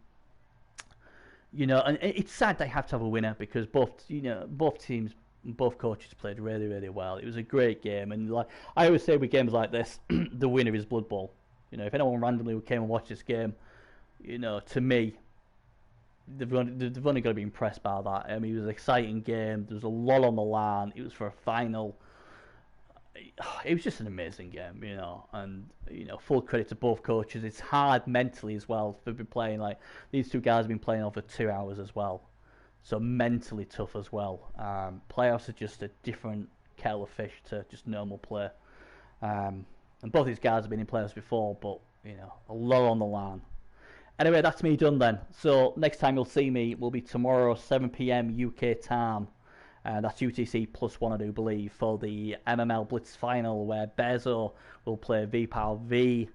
it's sad they have to have a winner because both teams, both coaches played really, really well. It was a great game, and like I always say with games like this, the winner is Blood Bowl. If anyone randomly came and watched this game, to me, they've only got to be impressed by that. I mean, it was an exciting game. There was a lot on the line. It was for a final. It was just an amazing game, and full credit to both coaches. It's hard mentally as well to be playing like these two guys have been playing over 2 hours as well, so mentally tough as well. Playoffs are just a different kettle of fish to just normal play, and both these guys have been in playoffs before, but a lot on the line. Anyway, that's me done then. So next time you'll see me will be tomorrow 7 p.m. UK time. That's UTC +1, I do believe, for the MML Blitz final, where Bezo will play V-Power V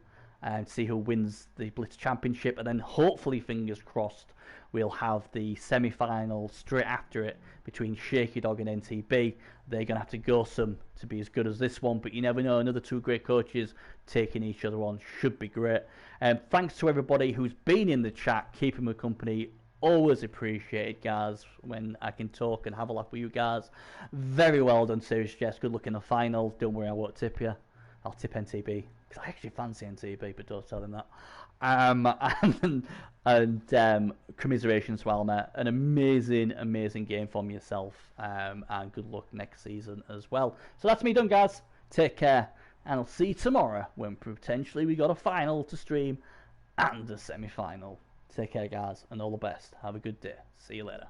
and see who wins the Blitz Championship. And then hopefully, fingers crossed, we'll have the semi-final straight after it between Shaky Dog and NTB. They're going to have to go some to be as good as this one, but you never know. Another two great coaches taking each other on should be great. Thanks to everybody who's been in the chat, keeping me company. Always appreciated, guys, when I can talk and have a laugh with you guys. Very well done, Serious Jess. Good luck in the final. Don't worry, I won't tip you. I'll tip NTB, because I actually fancy NTB, but don't tell him that. And commiserations, Walmer. An amazing, amazing game from yourself. And good luck next season as well. So that's me done, guys. Take care. And I'll see you tomorrow when potentially we got a final to stream and a semi-final. Take care, guys, and all the best. Have a good day. See you later.